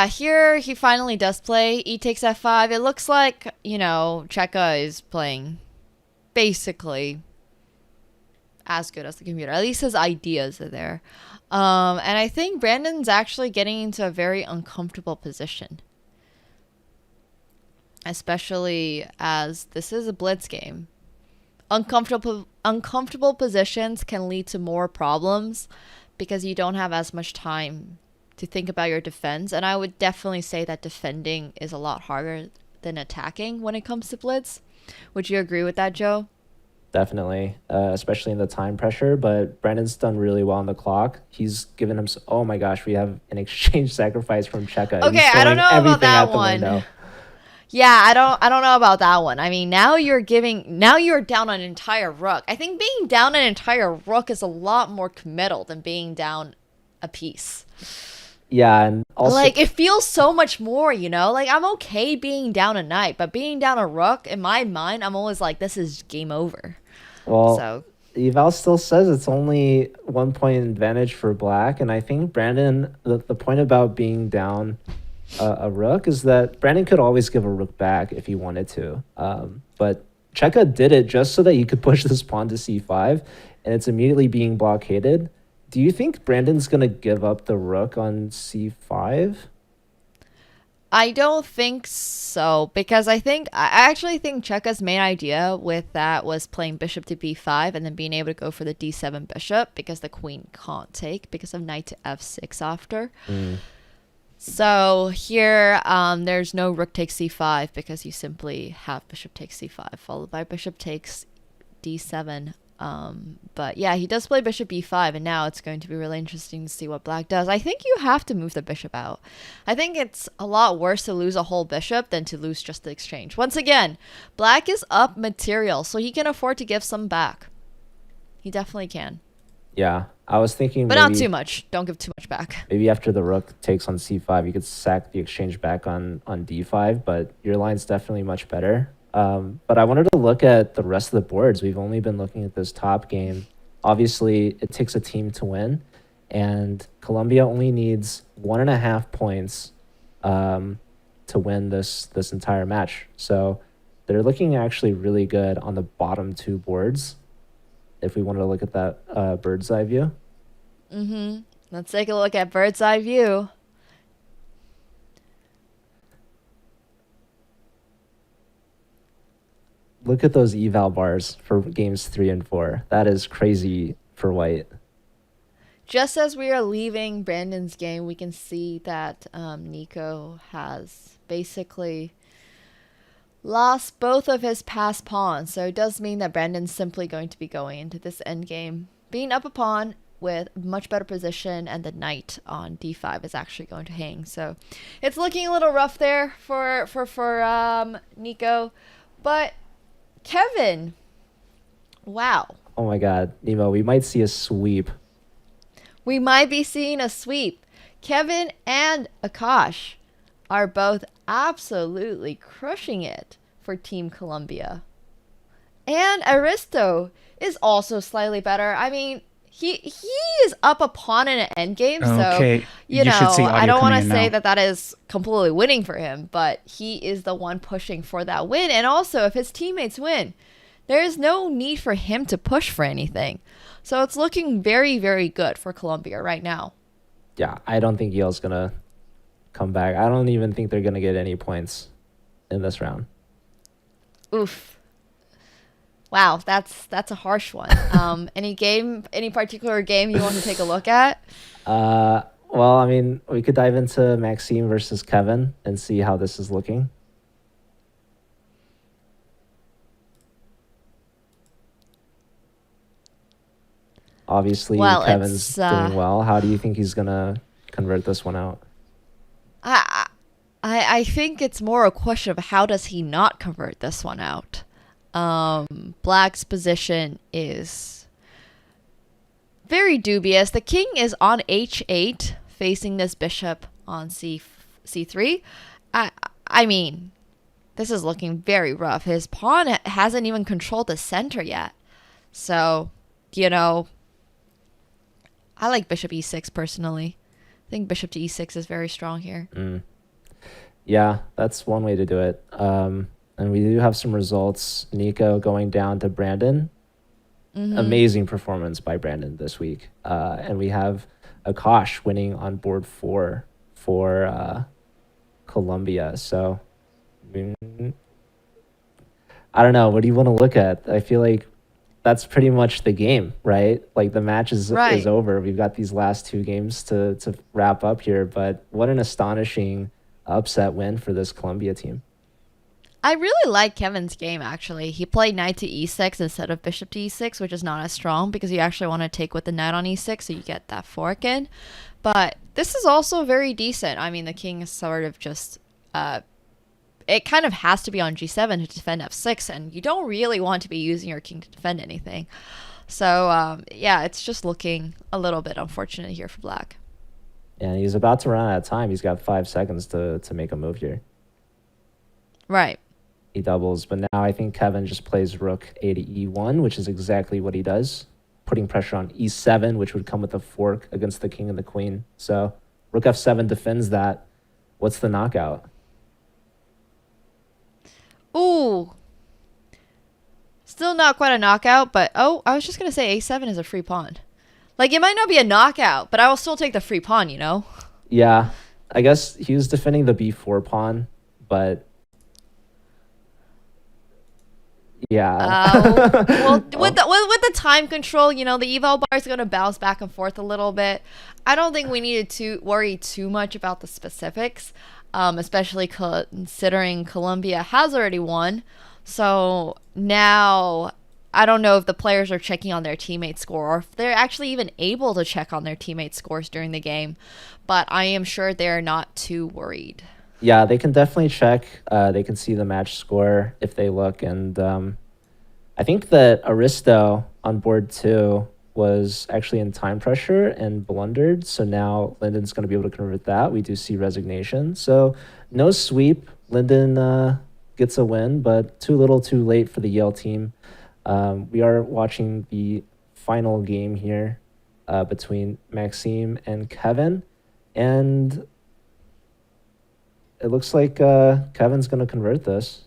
Here he finally does play. E takes f5. It looks like, Checa is playing basically as good as the computer. At least his ideas are there. And I think Brandon's actually getting into a very uncomfortable position. Especially as this is a blitz game. Uncomfortable positions can lead to more problems because you don't have as much time to think about your defense. And I would definitely say that defending is a lot harder than attacking when it comes to blitz. Would you agree with that, Joe? Definitely, especially in the time pressure. But Brandon's done really well on the clock. He's given him. Oh my gosh, we have an exchange sacrifice from Checa. Okay, He's I don't throwing know about everything that out the one. window. Yeah, I don't know about that one. I mean, now you're down an entire rook. I think being down an entire rook is a lot more committal than being down a piece. Yeah, and also Like, it feels so much more, Like, I'm okay being down a knight, but being down a rook, in my mind, I'm always like, this is game over. well, So, Eval still says it's only 1 point advantage for black, and I think Brandon, the point about being down a rook is that Brandon could always give a rook back if he wanted to. But Checa did it just so that he could push this pawn to c5, and it's immediately being blockaded. Do you think Brandon's going to give up the rook on c5? I don't think so, because I actually think Checa's main idea with that was playing bishop to b5 and then being able to go for the d7 bishop because the queen can't take because of knight to f6 after. So here, there's no rook takes c5 because you simply have bishop takes c5 followed by bishop takes d7. But yeah, he does play bishop b5, and now it's going to be really interesting to see what black does. I think you have to move the bishop out. I think it's a lot worse to lose a whole bishop than to lose just the exchange. Once again, black is up material, so he can afford to give some back. He definitely can. Yeah, I was thinking But maybe, not too much. Don't give too much back. maybe after the rook takes on c5, you could sack the exchange back on d5, but your line's definitely much better. But I wanted to look at the rest of the boards. We've only been looking at this top game. Obviously, it takes a team to win, and Colombia only needs 1.5 points to win this entire match. So they're looking actually really good on the bottom two boards, if we wanted to look at that bird's eye view. Let's take a look at bird's eye view. Look at those eval bars for games 3 and 4. That is crazy for white. Just as we are leaving Brandon's game, we can see that Nico has basically lost both of his passed pawns. So it does mean that Brandon's simply going to be going into this endgame being up a pawn with much better position, and the knight on d5 is actually going to hang. So it's looking a little rough there for Nico. But Kevin, wow. Oh my god, Nemo, we might see a sweep. We might be seeing a sweep. Kevin and Akash are both absolutely crushing it for Team Colombia. And Aristo is also slightly better. I mean, he is up a pawn in an endgame, Okay, so you should see know, I audio don't want coming to in say now. that is completely winning for him, but he is the one pushing for that win. And also, if his teammates win, there is no need for him to push for anything. So it's looking very, very good for Colombia right now. Yeah, I don't think Yale's going to come back. I don't even think they're going to get any points in this round. Oof. Wow, that's a harsh one. Any particular game you want to take a look at? Well, I mean, we could dive into Maxime versus Kevin and see how this is looking. Obviously, Well, Kevin's doing well. How do you think he's going to convert this one out? I I think it's more a question of how does he not convert this one out. Black's position is very dubious. The king is on h8, facing this bishop on c3. I mean, this is looking very rough. His pawn hasn't even controlled the center yet. So, you know, I like bishop e6 personally. I think bishop to e6 is very strong here. Yeah, that's one way to do it. And we do have some results. Nico going down to Brandon. Amazing performance by Brandon this week. And we have Akash winning on board 4 for Colombia. So, I don't know. What do you want to look at? I feel like that's pretty much the game, right? Like the match is over. We've got these last 2 games to wrap up here. But what an astonishing upset win for this Colombia team. I really like Kevin's game, actually. He played knight to e6 instead of bishop to e6, which is not as strong because you actually want to take with the knight on e6 so you get that fork in. But this is also very decent. I mean, the king is sort of just... it kind of has to be on g7 to defend f6, and you don't really want to be using your king to defend anything. So, yeah, it's just looking a little bit unfortunate here for Black. And he's about to run out of time. He's got 5 seconds to make a move here. Right. He doubles, but now I think Kevin just plays rook a to e1, which is exactly what he does, putting pressure on e7, which would come with a fork against the king and the queen. So rook f7 defends that. What's the knockout? Ooh. Still not quite a knockout, but I was just going to say a7 is a free pawn. Like, it might not be a knockout, but I will still take the free pawn, you know? Yeah, I guess he was defending the b4 pawn, but... Yeah. Well, with the time control, you know, the eval bar is going to bounce back and forth a little bit. I don't think we needed to worry too much about the specifics, especially considering Colombia has already won. So now I don't know if the players are checking on their teammates' score or if they're actually even able to check on their teammates' scores during the game. But I am sure they're not too worried. Yeah, they can definitely check. They can see the match score if they look. And I think that Aristo on board 2 was actually in time pressure and blundered. So now Lyndon's going to be able to convert that. We do see resignation. So no sweep. Lyndon gets a win, but too little too late for the Yale team. We are watching the final game here between Maxime and Kevin. And... it looks like Kevin's going to convert this.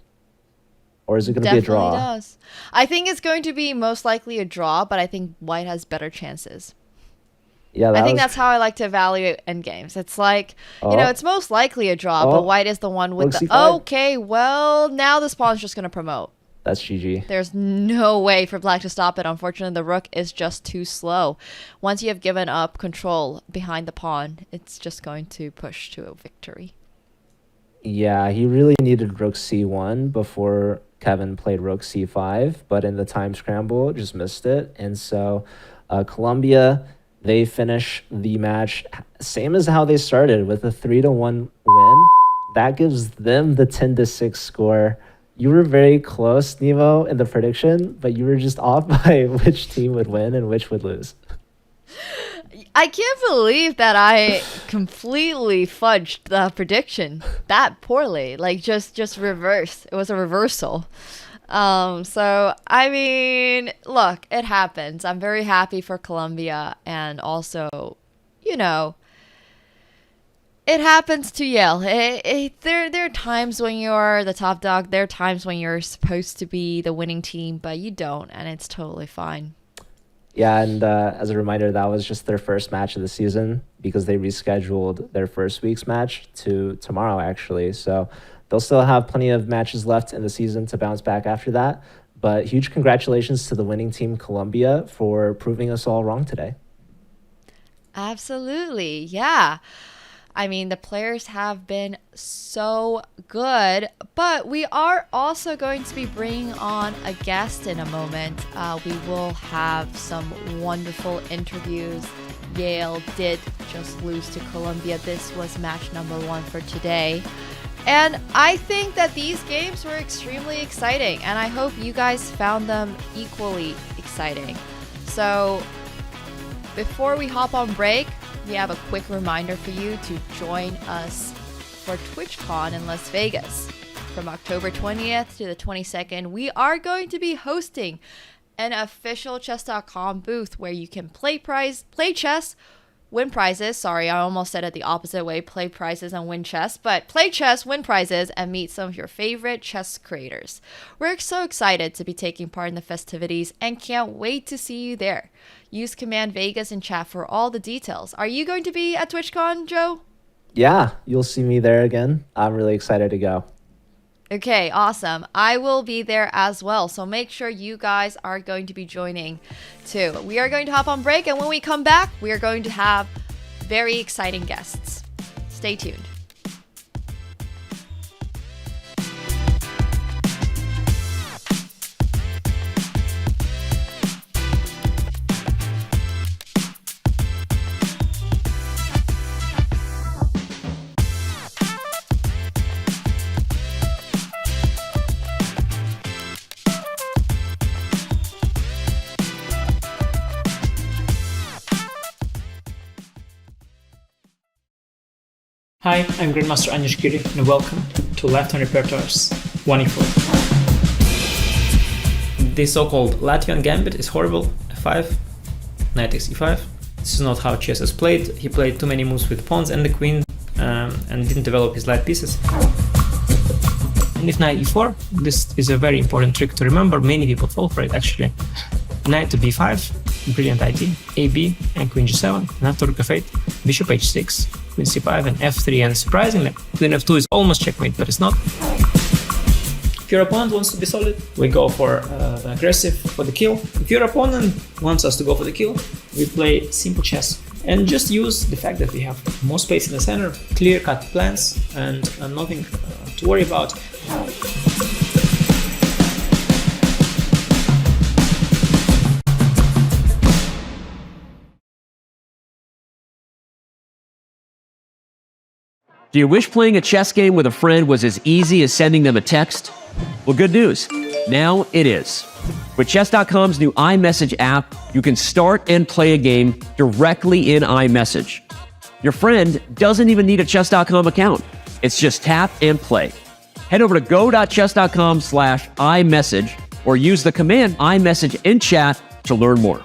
Or is it going to be a draw? Definitely does. I think it's going to be most likely a draw, but I think White has better chances. Yeah, I think that's how I like to evaluate endgames. It's like, you know, it's most likely a draw, but White is the one with the... Okay, well, now this pawn's just going to promote. That's GG. There's no way for Black to stop it. Unfortunately, the rook is just too slow. Once you have given up control behind the pawn, it's just going to push to a victory. Yeah, he really needed rook c1 before Kevin played rook c5, but in the time scramble, just missed it. And so Colombia, they finish the match same as how they started with a 3-1 win. That gives them the 10-6 score. You were very close, Nevo, in the prediction, but you were just off by which team would win and which would lose. I can't believe that I completely fudged the prediction that poorly. Like, just reverse. It was a reversal. So, I mean, look, it happens. I'm very happy for Colombia. And also, you know, it happens to Yale. There are times when you're the top dog. There are times when you're supposed to be the winning team, but you don't. And it's totally fine. Yeah, and as a reminder, that was just their first match of the season because they rescheduled their first week's match to tomorrow, actually. So they'll still have plenty of matches left in the season to bounce back after that. But huge congratulations to the winning team, Colombia, for proving us all wrong today. Absolutely, yeah. I mean, the players have been so good, but we are also going to be bringing on a guest in a moment. We will have some wonderful interviews. Yale did just lose to Columbia. This was match number 1 for today. And I think that these games were extremely exciting, and I hope you guys found them equally exciting. So before we hop on break, we have a quick reminder for you to join us for TwitchCon in Las Vegas. From October 20th to the 22nd, we are going to be hosting an official Chess.com booth where you can play chess, win prizes. Sorry, I almost said it the opposite way. Play prizes and win chess. But play chess, win prizes, and meet some of your favorite chess creators. We're so excited to be taking part in the festivities and can't wait to see you there. Use Command Vegas in chat for all the details. Are you going to be at TwitchCon, Joe? Yeah, you'll see me there again. I'm really excited to go. Okay, awesome. I will be there as well, so make sure you guys are going to be joining too. We are going to hop on break, and when we come back, we are going to have very exciting guests. Stay tuned. Hi, I'm Grandmaster Anish Giri, and welcome to Left-Hand Repertoire's 1e4. The so-called Latvian gambit is horrible. F5, knight takes e5. This is not how chess is played. He played too many moves with pawns and the queen, and didn't develop his light pieces. And if knight e4, this is a very important trick to remember. Many people fall for it, actually. Knight to b5, brilliant idea. ab, and queen g7, and after rook f8, bishop h6, queen c5, and f3, and surprisingly, queen f2 is almost checkmate, but it's not. If your opponent wants to be solid, we go for the aggressive for the kill. If your opponent wants us to go for the kill, we play simple chess. And just use the fact that we have more space in the center, clear-cut plans, and nothing to worry about. Do you wish playing a chess game with a friend was as easy as sending them a text? Well, good news. Now it is. With Chess.com's new iMessage app, you can start and play a game directly in iMessage. Your friend doesn't even need a Chess.com account. It's just tap and play. Head over to go.chess.com/iMessage or use the command iMessage in chat to learn more.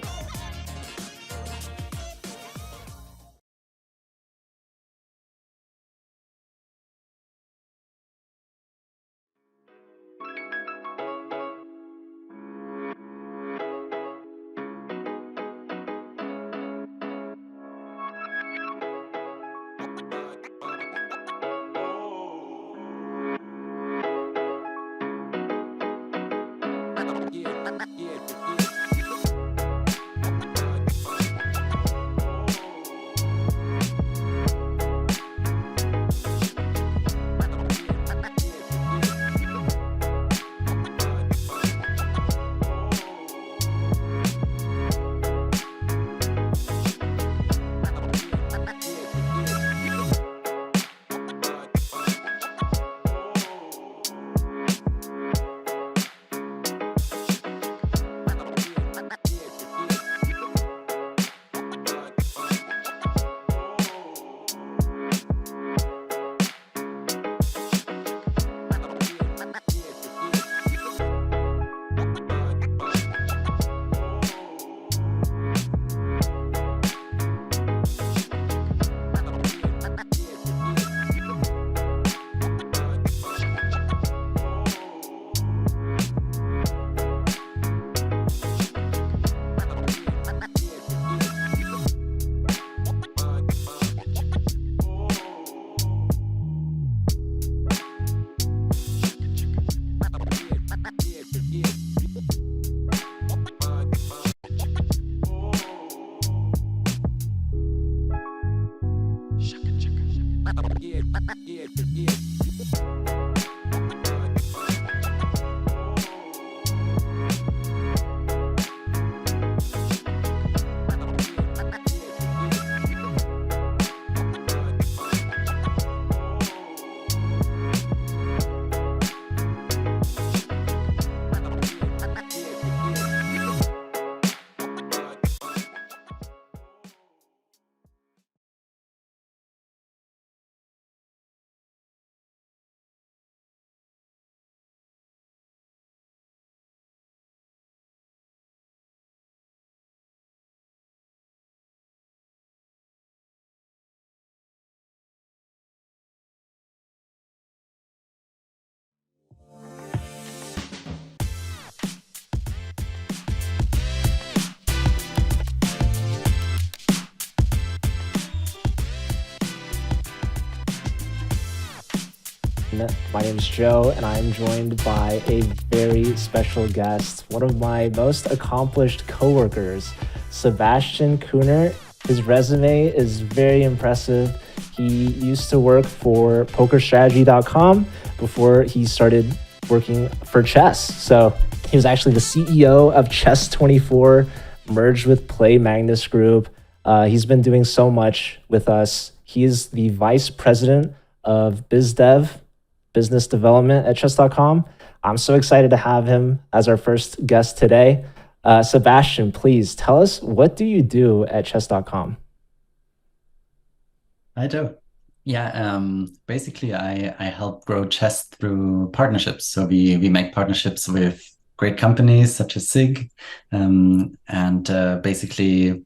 My name is Joe, and I'm joined by a very special guest, one of my most accomplished coworkers, Sebastian Kuhner. His resume is very impressive. He used to work for PokerStrategy.com before he started working for chess. So he was actually the CEO of Chess.24, merged with Play Magnus Group. He's been doing so much with us. He is the vice president of BizDev, business development at Chess.com. I'm so excited to have him as our first guest today. Sebastian, please tell us, what do you do at Chess.com? Hi, Joe. Yeah, basically I help grow chess through partnerships. So we make partnerships with great companies such as SIG, and basically,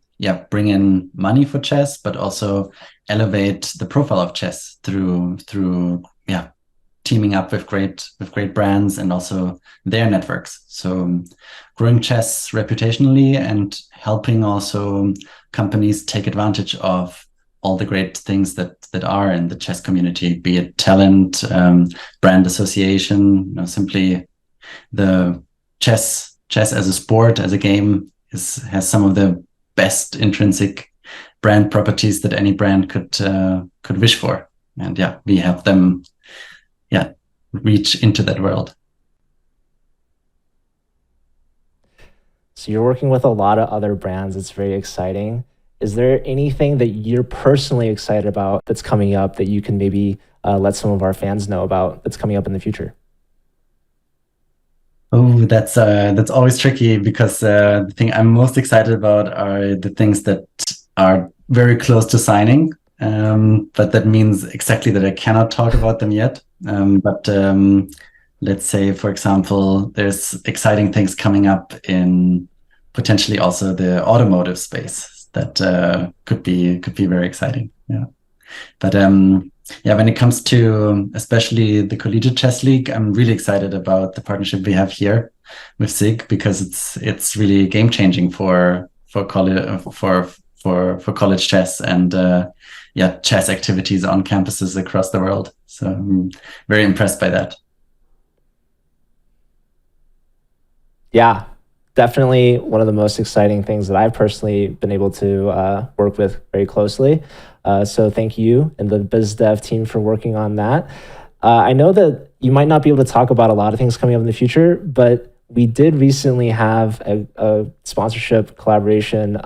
bring in money for chess, but also elevate the profile of chess through teaming up with great brands and also their networks. So growing chess reputationally and helping also companies take advantage of all the great things that are in the chess community, be it talent, brand association, simply the chess as a sport, as a game has some of the best intrinsic brand properties that any brand could wish for. And we help them reach into that world. So you're working with a lot of other brands. It's very exciting. Is there anything that you're personally excited about that's coming up that you can maybe let some of our fans know about that's coming up in the future? Oh, that's always tricky, because the thing I'm most excited about are the things that are very close to signing. But that means exactly that I cannot talk about them yet. But let's say, for example, there's exciting things coming up in potentially also the automotive space that could be very exciting. Yeah. But when it comes to especially the Collegiate Chess League, I'm really excited about the partnership we have here with SIG, because it's really game changing for college chess and chess activities on campuses across the world. So I'm very impressed by that. Yeah, definitely one of the most exciting things that I've personally been able to work with very closely. So thank you and the BizDev team for working on that. I know that you might not be able to talk about a lot of things coming up in the future, but we did recently have a sponsorship collaboration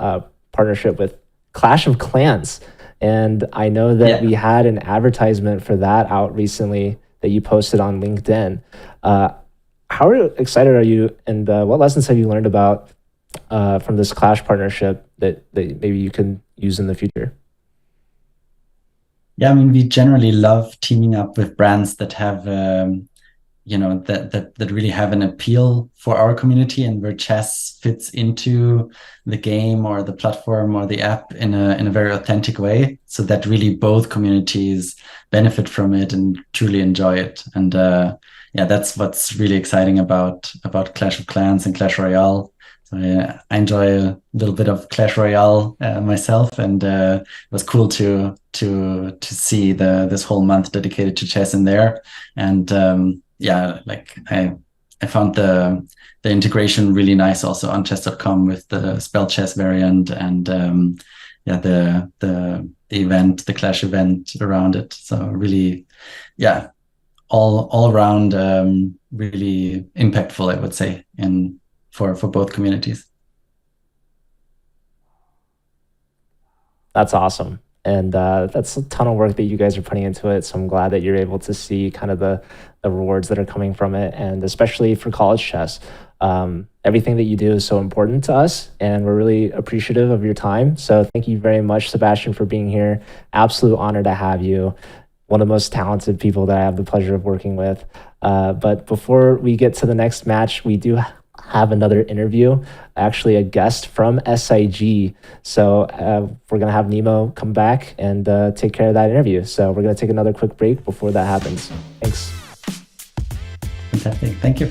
partnership with Clash of Clans. And I know that we had an advertisement for that out recently that you posted on LinkedIn. How excited are you, and what lessons have you learned about from this Clash partnership that maybe you can use in the future? Yeah, I mean, we generally love teaming up with brands that have that really have an appeal for our community, and where chess fits into the game or the platform or the app in a very authentic way, so that really both communities benefit from it and truly enjoy it. And that's what's really exciting about Clash of Clans and Clash Royale. So I enjoy a little bit of Clash Royale myself, and it was cool to see this whole month dedicated to chess in there. And I found the integration really nice also on Chess.com with the spell chess variant, and yeah, the event, the Clash event around it. So really, yeah, all around really impactful, I would say, in for both communities. That's awesome. And that's a ton of work that you guys are putting into it. So I'm glad that you're able to see kind of the rewards that are coming from it. And especially for college chess, everything that you do is so important to us. And we're really appreciative of your time. So thank you very much, Sebastian, for being here. Absolute honor to have you. One of the most talented people that I have the pleasure of working with. But before we get to the next match, we do have another interview, actually a guest from SIG. So we're going to have Nemo come back and take care of that interview. So we're going to take another quick break before that happens. Thanks. Fantastic. Thank you.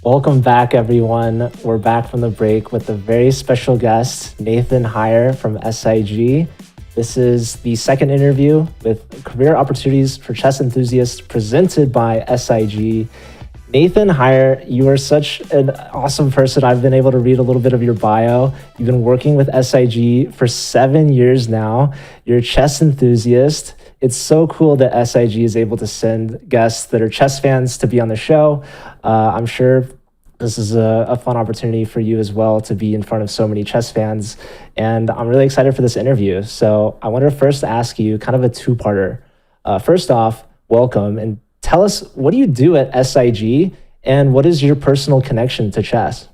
Welcome back, everyone. We're back from the break with a very special guest, Nathan Heyer from SIG. This is the second interview with Career Opportunities for Chess Enthusiasts presented by SIG. Nathan Heyer, you are such an awesome person. I've been able to read a little bit of your bio. You've been working with SIG for 7 years now. You're a chess enthusiast. It's so cool that SIG is able to send guests that are chess fans to be on the show. I'm sure this is a fun opportunity for you as well to be in front of so many chess fans. And I'm really excited for this interview. So I want to first ask you kind of a two-parter. First off, welcome, and tell us, what do you do at SIG and what is your personal connection to chess?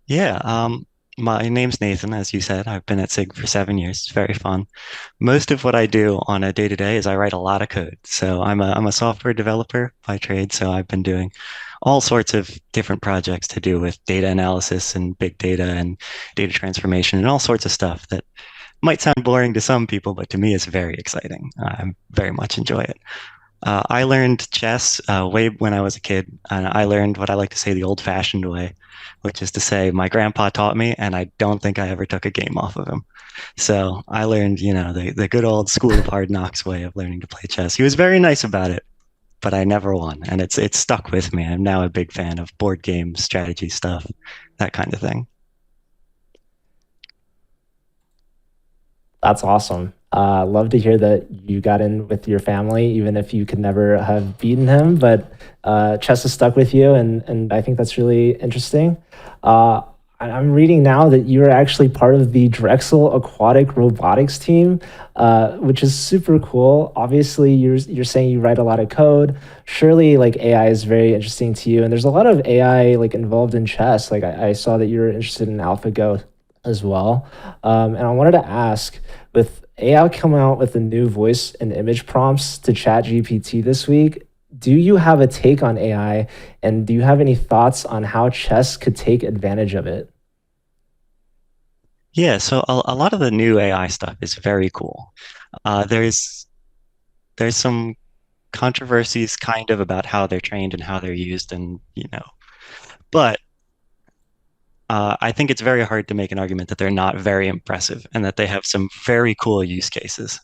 Yeah, my name's Nathan, as you said. I've been at SIG for 7 years. It's very fun. Most of what I do on a day-to-day is I write a lot of code. So I'm a software developer by trade. So I've been doing all sorts of different projects to do with data analysis and big data and data transformation and all sorts of stuff that might sound boring to some people, but to me it's very exciting. I very much enjoy it. I learned chess way when I was a kid, and I learned what I like to say the old-fashioned way, which is to say my grandpa taught me, and I don't think I ever took a game off of him. So I learned, the good old school of hard knocks way of learning to play chess. He was very nice about it, but I never won, and it's stuck with me. I'm now a big fan of board games, strategy stuff, that kind of thing. That's awesome. Love to hear that you got in with your family, even if you could never have beaten him. But chess has stuck with you, and I think that's really interesting. I'm reading now that you are actually part of the Drexel Aquatic Robotics team, which is super cool. Obviously, you're saying you write a lot of code. Surely, like AI is very interesting to you, and there's a lot of AI like involved in chess. Like I saw that you're interested in AlphaGo as well. And I wanted to ask, with AI coming out with the new voice and image prompts to ChatGPT this week, do you have a take on AI, and do you have any thoughts on how chess could take advantage of it? Yeah, so a lot of the new AI stuff is very cool. There's some controversies kind of about how they're trained and how they're used, and but I think it's very hard to make an argument that they're not very impressive and that they have some very cool use cases.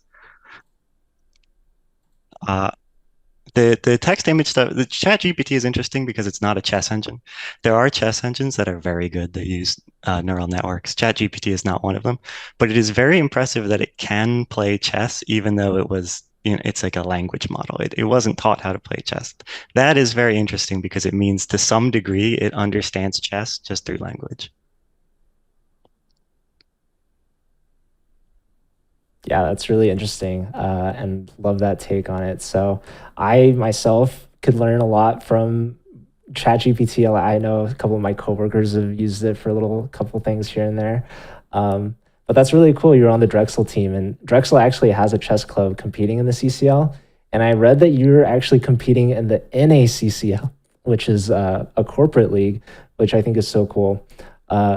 The text image stuff, the ChatGPT is interesting because it's not a chess engine. There are chess engines that are very good that use neural networks. ChatGPT is not one of them, but it is very impressive that it can play chess, even though it was, it's like a language model. It wasn't taught how to play chess. That is very interesting because it means to some degree it understands chess just through language. Yeah, that's really interesting, and love that take on it. So I myself could learn a lot from ChatGPT. I know a couple of my coworkers have used it for a little couple things here and there. But that's really cool. You're on the Drexel team, and Drexel actually has a chess club competing in the CCL. And I read that you're actually competing in the NACCL, which is a corporate league, which I think is so cool.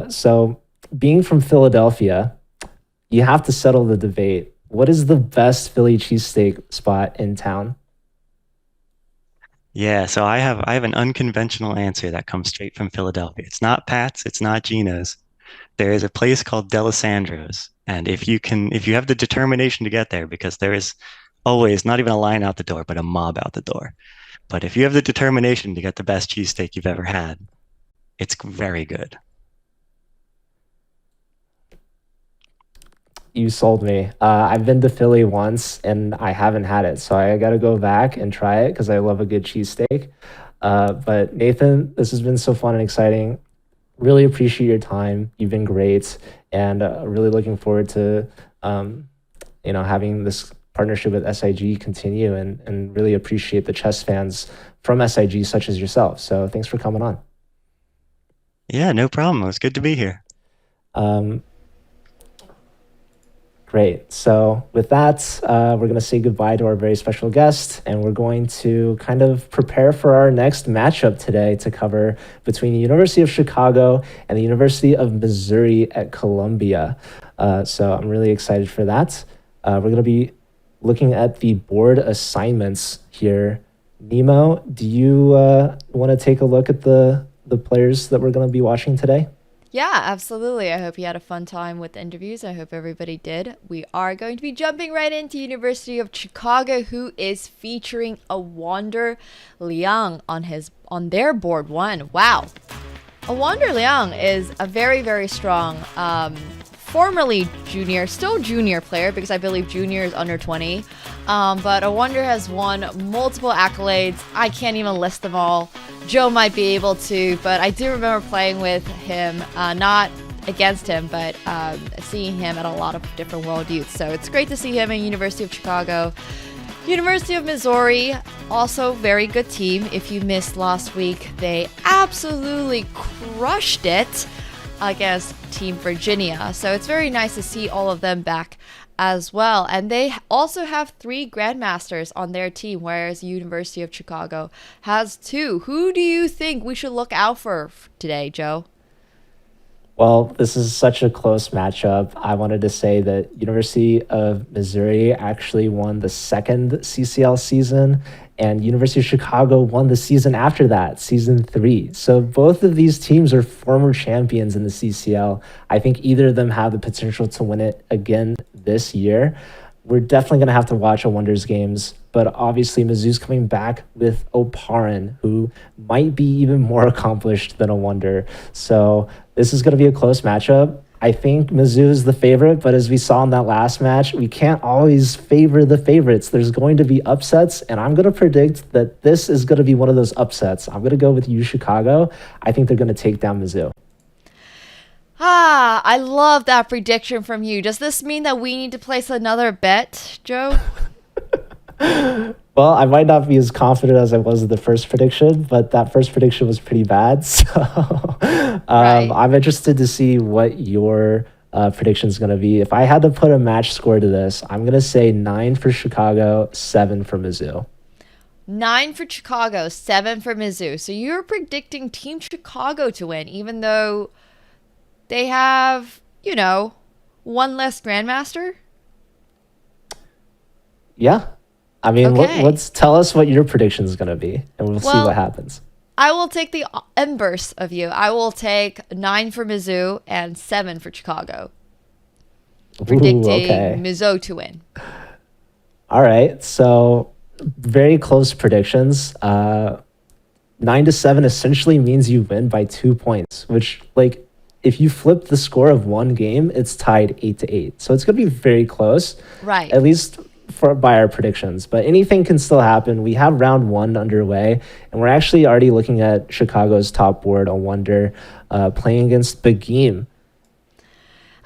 So being from Philadelphia, you have to settle the debate. What is the best Philly cheesesteak spot in town? Yeah, so I have an unconventional answer that comes straight from Philadelphia. It's not Pat's, it's not Gino's. There is a place called Delisandro's, and if you have the determination to get there, because there is always not even a line out the door, but a mob out the door. But if you have the determination to get the best cheesesteak you've ever had, it's very good. You sold me. I've been to Philly once and I haven't had it, so I got to go back and try it because I love a good cheesesteak. But Nathan, this has been so fun and exciting. Really appreciate your time. You've been great, and really looking forward to having this partnership with SIG continue, and really appreciate the chess fans from SIG such as yourself. So thanks for coming on. Yeah, no problem. It was good to be here. Great. So with that, we're going to say goodbye to our very special guest, and we're going to kind of prepare for our next matchup today to cover between the University of Chicago and the University of Missouri at Columbia. So I'm really excited for that. We're going to be looking at the board assignments here. Nemo, do you want to take a look at the players that we're going to be watching today? Yeah, absolutely. I hope you had a fun time with the interviews. I hope everybody did. We are going to be jumping right into University of Chicago, who is featuring Awonder Liang on their board one. Wow. Awonder Liang is a very, very strong, formerly junior, still junior player, because I believe junior is under 20. But Awonder has won multiple accolades. I can't even list them all. Joe might be able to, but I do remember playing with him, not against him, but seeing him at a lot of different World Youths. So it's great to see him in University of Chicago. University of Missouri, also very good team. If you missed last week, they absolutely crushed it against Team Virginia. So it's very nice to see all of them back as well. And they also have 3 grandmasters on their team, whereas University of Chicago has 2. Who do you think we should look out for today, Joe? Well, this is such a close matchup. I wanted to say that University of Missouri actually won the second CCL season, and University of Chicago won the season after that, season 3. So both of these teams are former champions in the CCL. I think either of them have the potential to win it again this year. We're definitely going to have to watch Awonder's games, but obviously Mizzou's coming back with Oparin, who might be even more accomplished than Awonder. So this is going to be a close matchup. I think Mizzou is the favorite, but as we saw in that last match, we can't always favor the favorites. There's going to be upsets, and I'm going to predict that this is going to be one of those upsets. I'm going to go with U Chicago. I think they're going to take down Mizzou. I love that prediction from you. Does this mean that we need to place another bet, Joe? Well, I might not be as confident as I was in the first prediction, but that first prediction was pretty bad. So Right. I'm interested to see what your prediction is going to be. If I had to put a match score to this, I'm going to say 9 for Chicago, 7 for Mizzou. 9 for Chicago, 7 for Mizzou. So you're predicting Team Chicago to win, even though they have, one less Grandmaster? Yeah. I mean, Okay. let's tell us what your prediction is going to be, and we'll see Well, what happens. I will take the inverse of you. I will take 9 for Mizzou and 7 for Chicago. Predicting okay. Mizzou to win. All right. So very close predictions. 9-7 essentially means you win by 2 points, which, like, if you flip the score of one game, it's tied 8-8. So it's going to be very close, Right. at least by our predictions. But anything can still happen. We have round 1 underway, and we're actually already looking at Chicago's top board, Awonder, playing against Begim.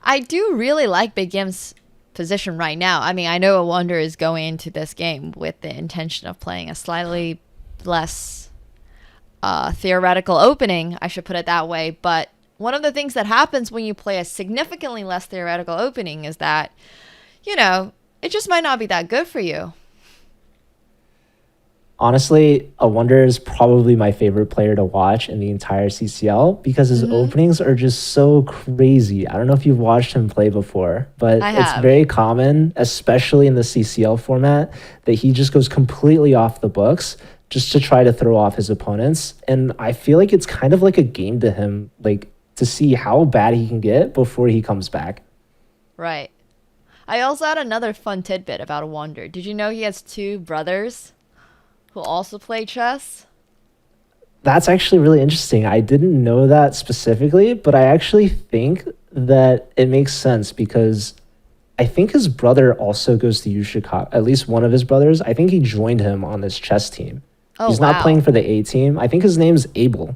I do really like Big M's position right now. I mean, I know Awonder is going into this game with the intention of playing a slightly less theoretical opening, I should put it that way. But one of the things that happens when you play a significantly less theoretical opening is that, you know, it just might not be that good for you. Honestly, Awonder is probably my favorite player to watch in the entire CCL because his openings are just so crazy. I don't know if you've watched him play before, but I it's have. very common, especially in the CCL format, that he just goes completely off the books just to try to throw off his opponents. And I feel like it's kind of like a game to him, like to see how bad he can get before he comes back. Right. I also had another fun tidbit about Awonder. Did you know he has 2 brothers who also play chess? That's actually really interesting. I didn't know that specifically, but I actually think that it makes sense because I think his brother also goes to U Chicago. At least one of his brothers. I think he joined him on this chess team. Oh, He's wow. not playing for the A team. I think his name's Abel.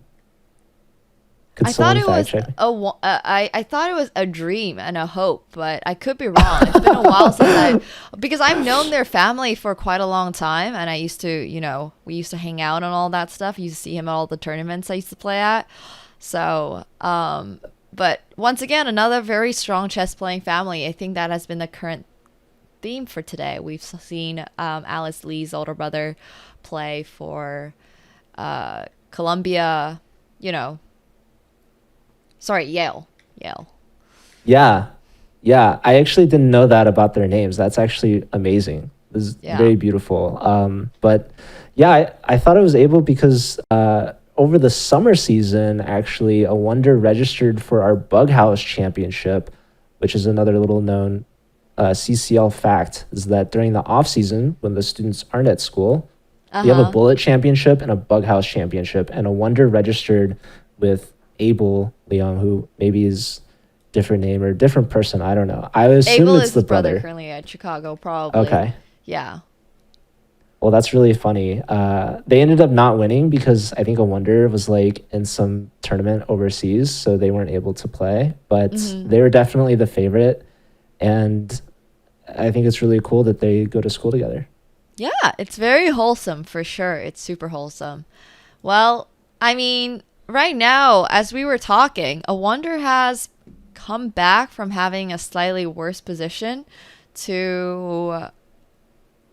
Could I thought someone it fact was check? I thought it was a dream and a hope, but I could be wrong. It's been a while since because I've known their family for quite a long time, and I used to, you know, we used to hang out and all that stuff. I used to see him at all the tournaments I used to play at. So, but once again, another very strong chess playing family. I think that has been the current theme for today. We've seen Alice Lee's older brother play for Columbia, you know. Sorry, Yale. Yeah. Yeah. I actually didn't know that about their names. That's actually amazing. This is very beautiful. But yeah, I thought it was Abel because over the summer season, actually, Awonder registered for our Bug House Championship, which is another little known CCL fact, is that during the off season, when the students aren't at school, we have a Bullet Championship and a Bug House Championship, and Awonder registered with Awonder Liang, who maybe is different name or different person. I don't know. I assume Abel it's is the his brother brother. currently at Chicago, probably. Okay. Yeah. Well, that's really funny. They ended up not winning because I think Awonder was like in some tournament overseas, so they weren't able to play. But they were definitely the favorite, and I think it's really cool that they go to school together. Yeah, it's very wholesome for sure. It's super wholesome. Well, I mean, right now, as we were talking, Awonder has come back from having a slightly worse position to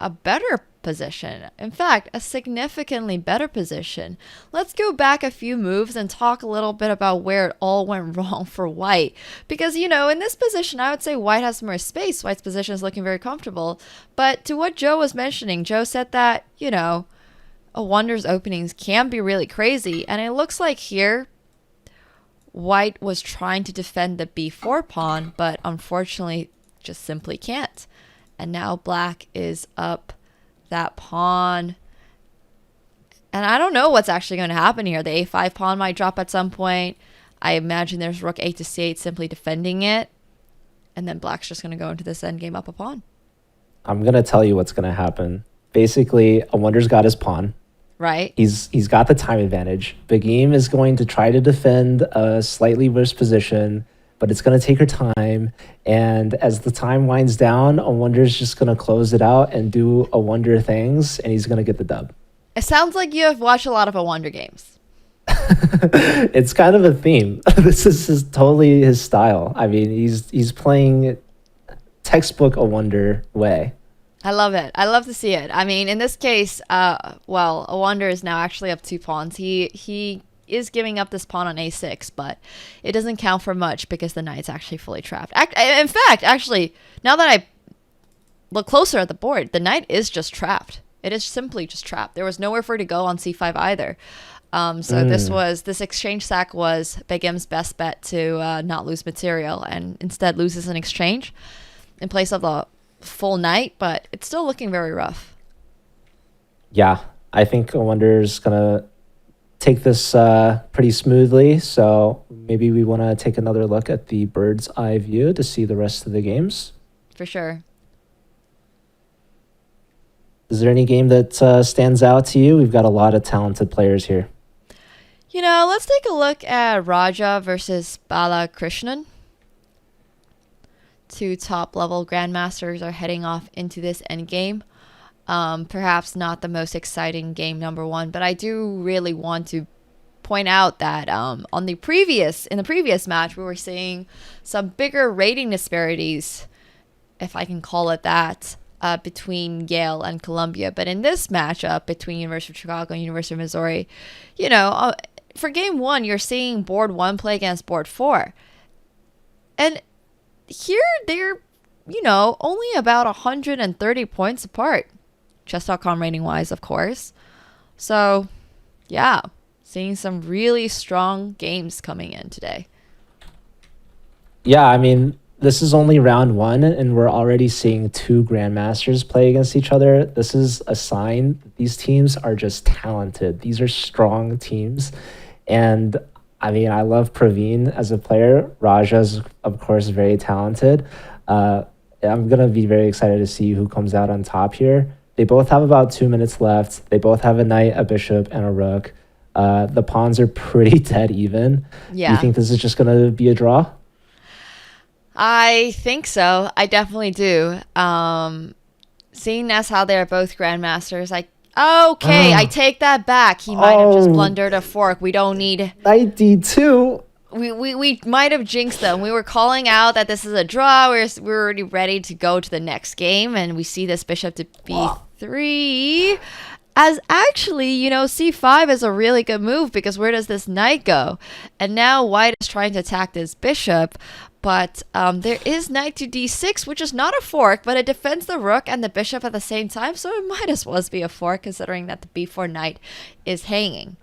a better position. In fact, a significantly better position. Let's go back a few moves and talk a little bit about where it all went wrong for White. Because, you know, in this position, I would say White has more space. White's position is looking very comfortable. But to what Joe was mentioning, Joe said that, you know, Awonder's openings can be really crazy. And it looks like here, White was trying to defend the b4 pawn, but unfortunately just simply can't. And now Black is up that pawn. And I don't know what's actually going to happen here. The a5 pawn might drop at some point. I imagine there's rook 8 to c8 simply defending it. And then Black's just going to go into this endgame up a pawn. I'm going to tell you what's going to happen. Basically, Awonder's got his pawn. Right? He's got the time advantage. Begim is going to try to defend a slightly worse position, but it's going to take her time. And as the time winds down, Awonder's just going to close it out and do Awonder things, and he's going to get the dub. It sounds like you have watched a lot of Awonder games. It's kind of a theme. This is totally his style. I mean, he's playing textbook Awonder way. I love it. I love to see it. I mean, in this case, well, Awonder is now actually up 2 pawns. He is giving up this pawn on a6, but it doesn't count for much because the knight's actually fully trapped. In fact, actually, now that I look closer at the board, the knight is just trapped. It is simply just trapped. There was nowhere for it to go on c5 either. So this exchange sack was Begim's best bet to not lose material, and instead loses an exchange in place of the full knight, but it's still looking very rough. Yeah, I think Awonder's gonna take this pretty smoothly. So maybe we want to take another look at the bird's eye view to see the rest of the games. For sure. Is there any game that stands out to you? We've got a lot of talented players here. Let's take a look at Raja versus Balakrishnan. Two top-level grandmasters are heading off into this endgame. Perhaps not the most exciting game, number one, but I do really want to point out that in the previous match, we were seeing some bigger rating disparities, if I can call it that, between Yale and Columbia. But in this matchup between University of Chicago and University of Missouri, for game one, you're seeing board one play against board four. And here they're, only about 130 points apart. Chess.com rating wise, of course. So, yeah, seeing some really strong games coming in today. Yeah, I mean, this is only round one, and we're already seeing two grandmasters play against each other. This is a sign that these teams are just talented. These are strong teams. And I mean, I love Praveen as a player. Raja's, of course, very talented. I'm going to be very excited to see who comes out on top here. They both have about 2 minutes left. They both have a knight, a bishop, and a rook. The pawns are pretty dead even. Yeah. Do you think this is just going to be a draw? I think so. I definitely do. Seeing as how they're both grandmasters, I take that back. He might have just blundered a fork. We don't need... Knight d2. We might have jinxed them. We were calling out that this is a draw. We're already ready to go to the next game, and we see this bishop to b3. As actually, c5 is a really good move, because where does this knight go? And now white is trying to attack this bishop, but there is knight to d6, which is not a fork, but it defends the rook and the bishop at the same time, so it might as well be a fork, considering that the b4 knight is hanging.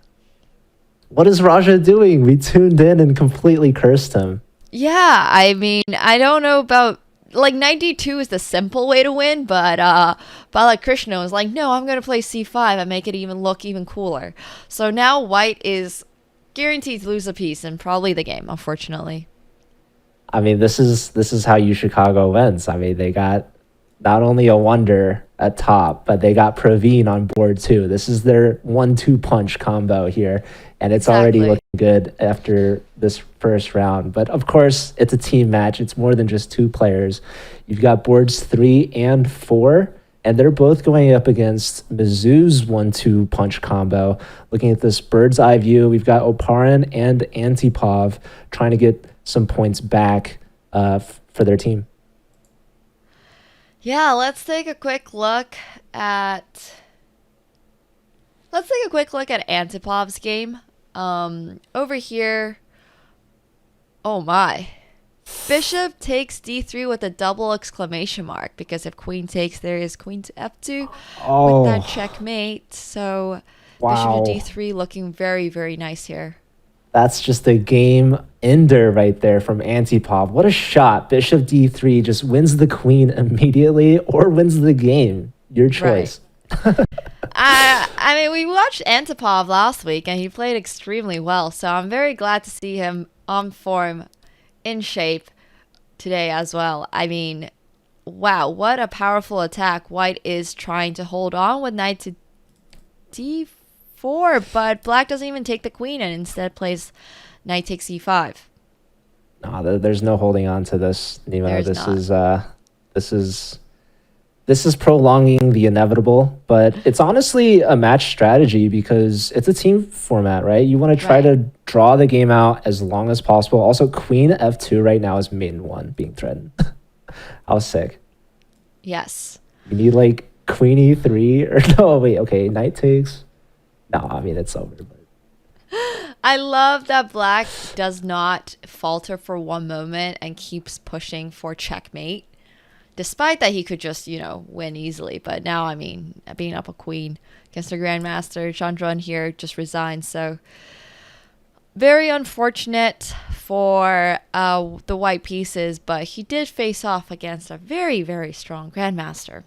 What is Raja doing? We tuned in and completely cursed him. Yeah, I mean, I don't know about... knight d2 is the simple way to win, but Balakrishnan was like, no, I'm going to play c5 and make it look even cooler. So now white is guaranteed to lose a piece and probably the game, unfortunately. I mean, this is how Chicago wins. I mean, they got not only Awonder at top, but they got Praveen on board too. This is their 1-2 punch combo here, and it's already looking good after this first round. But of course, it's a team match. It's more than just two players. You've got boards 3 and 4, and they're both going up against Mizzou's 1-2 punch combo. Looking at this bird's eye view, we've got Oparin and Antipov trying to get some points back for their team. Yeah, let's take a quick look at Antipov's game. Over here, oh my. Bishop takes d3 with a double exclamation mark, because if queen takes, there is queen to f2 with that checkmate. So wow. Bishop to d3 looking very, very nice here. That's just a game ender right there from Antipov. What a shot. Bishop d3 just wins the queen immediately, or wins the game. Your choice. Right. I mean, we watched Antipov last week, and he played extremely well. So I'm very glad to see him on form, in shape today as well. I mean, wow, what a powerful attack. White is trying to hold on with knight to d4, but black doesn't even take the queen and instead plays knight takes e5. No, there's no holding on to this, Nemo. This is prolonging the inevitable, but it's honestly a match strategy because it's a team format, right? You want to try to draw the game out as long as possible. Also, queen f2 right now is main one being threatened. I was sick. Yes. You need queen e3 or no, wait, okay, knight takes. No, I mean, it's over. But I love that black does not falter for one moment and keeps pushing for checkmate. Despite that he could just, win easily. But now, I mean, being up a queen against a grandmaster, Chandran here just resigned. So very unfortunate for the white pieces, but he did face off against a very, very strong grandmaster.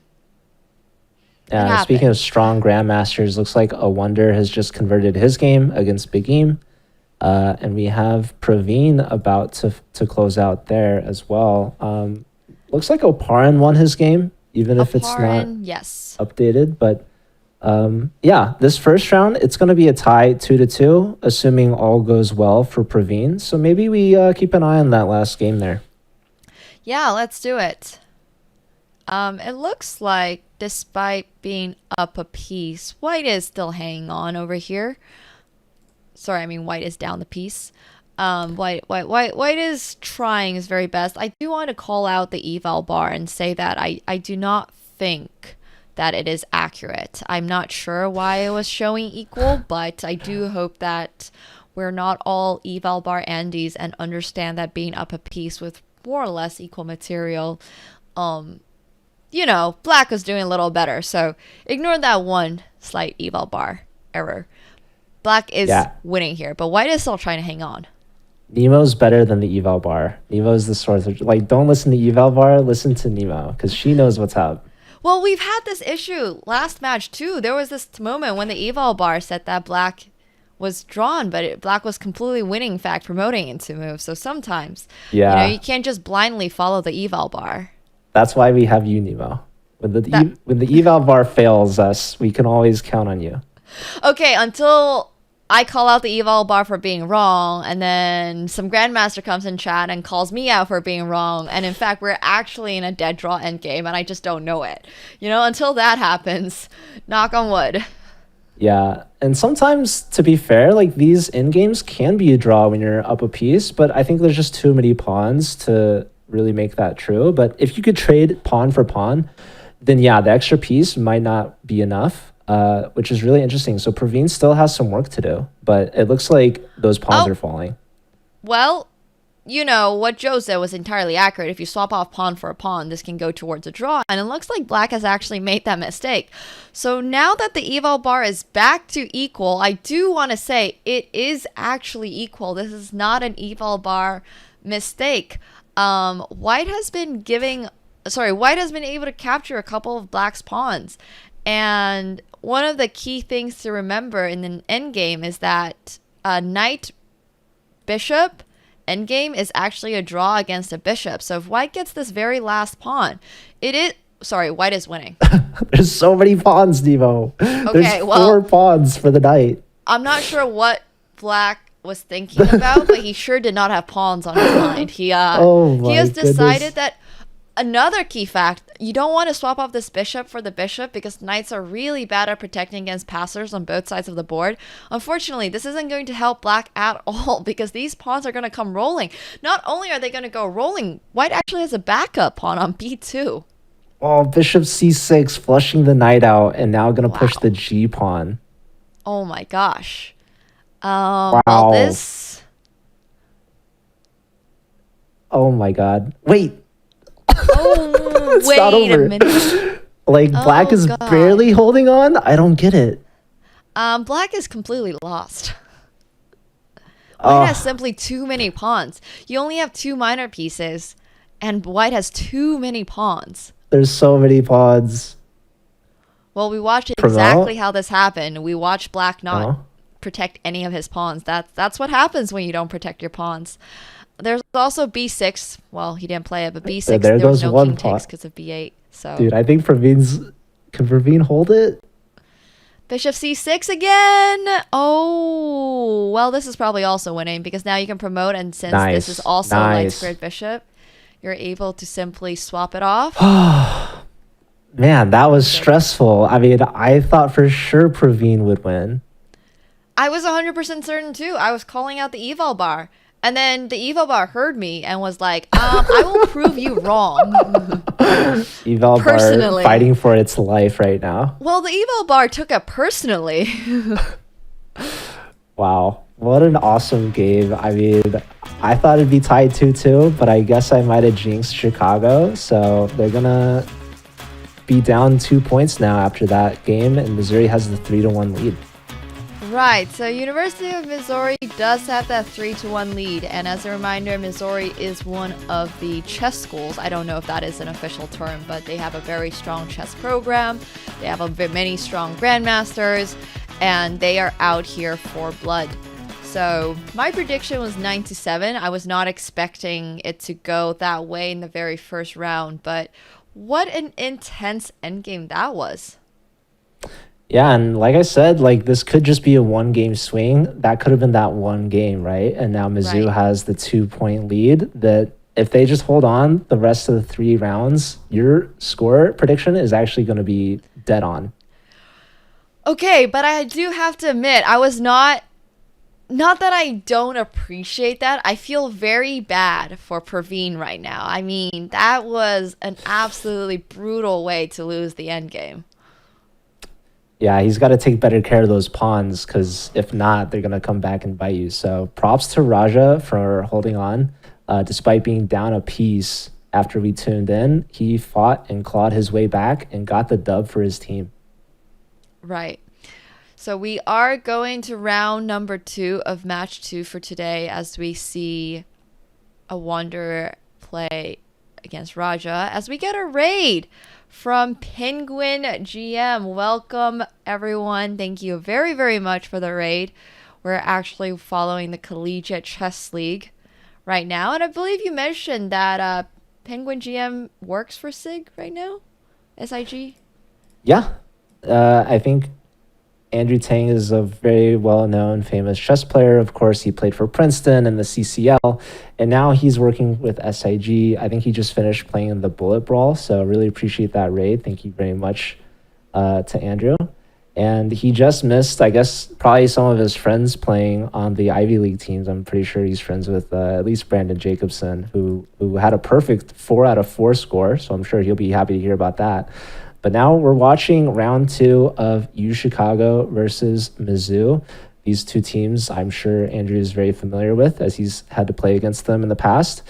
Speaking of strong grandmasters, looks like Awonder has just converted his game against Big Eam. And we have Praveen about to close out there as well. Looks like Oparin won his game, even if it's not updated. But yeah, this first round, it's going to be a tie 2-2, assuming all goes well for Praveen. So maybe we keep an eye on that last game there. Yeah, let's do it. It looks like despite being up a piece, White is still hanging on over here. Sorry, I mean White is down the piece. White is trying his very best. I do want to call out the eval bar and say that I do not think that it is accurate. I'm not sure why it was showing equal, but I do hope that we're not all eval bar Andes and understand that being up a piece with more or less equal material, you know, Black was doing a little better. So ignore that one slight eval bar error. Black is winning here, but White is still trying to hang on. Nemo's better than the eval bar. Nemo's the source of, like, don't listen to eval bar, listen to Nemo, because she knows what's up. Well, we've had this issue last match too. There was this moment when the eval bar said that Black was drawn, but Black was completely winning, in fact, promoting into moves. So sometimes, you know, you can't just blindly follow the eval bar. That's why we have you, Nemo. When the eval bar fails us, we can always count on you. Okay, until I call out the eval bar for being wrong, and then some grandmaster comes in chat and calls me out for being wrong, and in fact we're actually in a dead draw endgame and I just don't know it. You know, until that happens, knock on wood. Yeah, and sometimes, to be fair, like, these endgames can be a draw when you're up a piece, but I think there's just too many pawns to really make that true. But if you could trade pawn for pawn, then yeah, the extra piece might not be enough. Which is really interesting. So Praveen still has some work to do, but it looks like those pawns are falling. Well, you know, what Joe said was entirely accurate. If you swap off pawn for a pawn, this can go towards a draw, and it looks like Black has actually made that mistake. So now that the eval bar is back to equal, I do want to say it is actually equal. This is not an eval bar mistake. White has been able to capture a couple of Black's pawns. And one of the key things to remember in an endgame is that knight bishop endgame is actually a draw against a bishop. So if White gets this very last pawn, White is winning. There's so many pawns, Nemo. Okay, There's 4 pawns for the knight. I'm not sure what Black was thinking about, but he sure did not have pawns on his mind. He has decided that another key fact, you don't want to swap off this bishop for the bishop because knights are really bad at protecting against passers on both sides of the board. Unfortunately, this isn't going to help Black at all because these pawns are going to come rolling. Not only are they going to go rolling, White actually has a backup pawn on b2. Oh, bishop c6, flushing the knight out, and now going to push the g pawn. Oh my gosh. Wow. Well, this... Oh my god. Wait. Oh, it's not over. A minute. Like, Black is barely holding on? I don't get it. Black is completely lost. White has simply too many pawns. You only have 2 minor pieces, and White has too many pawns. There's so many pawns. Well, we watched exactly how this happened. We watched Black not protect any of his pawns. That's what happens when you don't protect your pawns. There's also b6. Well, he didn't play it, but b6, there was no king takes because of b8. So, dude, I think can Praveen hold it? Bishop c6 again. Oh, well, this is probably also winning because now you can promote, and since this is also light squared bishop, you're able to simply swap it off. Man, that was stressful. I mean, I thought for sure Praveen would win. I was 100% certain too. I was calling out the eval bar. And then the eval bar heard me and was like, I will prove you wrong. Eval bar fighting for its life right now. Well, the eval bar took it personally. Wow. What an awesome game. I mean, I thought it'd be tied 2-2, but I guess I might have jinxed Chicago. So they're going to be down 2 points now after that game, and Missouri has the 3-1 lead. Right, so University of Missouri does have that 3-1 lead, and as a reminder, Missouri is one of the chess schools. I don't know if that is an official term, but they have a very strong chess program. They have many strong grandmasters, and they are out here for blood. So my prediction was 9-7. I was not expecting it to go that way in the very first round, but what an intense endgame that was. Yeah, and like I said, like this could just be a one-game swing. That could have been that one game, right? And now Mizzou Right. has the 2-point lead that if they just hold on the rest of the 3 rounds, your score prediction is actually going to be dead on. Okay, but I do have to admit, I was not that I don't appreciate that. I feel very bad for Praveen right now. I mean, that was an absolutely brutal way to lose the endgame. Yeah, he's got to take better care of those pawns because if not, they're going to come back and bite you. So props to Raja for holding on. Despite being down a piece after we tuned in, he fought and clawed his way back and got the dub for his team. Right. So we are going to round number 2 of match 2 for today as we see Awonder play against Raja as we get a raid from Penguin GM. Welcome, everyone. Thank you very, very much for the raid. We're actually following the Collegiate Chess League right now. And I believe you mentioned that Penguin GM works for SIG right now? SIG? Yeah, I think Andrew Tang is a very well-known, famous chess player. Of course, he played for Princeton and the CCL, and now he's working with SIG. I think he just finished playing in the Bullet Brawl, so really appreciate that raid. Thank you very much to Andrew. And he just missed, I guess, probably some of his friends playing on the Ivy League teams. I'm pretty sure he's friends with at least Brandon Jacobson, who had a perfect 4 out of 4 score, so I'm sure he'll be happy to hear about that. But now we're watching round 2 of U Chicago versus Mizzou. These two teams, I'm sure Andrew is very familiar with as he's had to play against them in the past.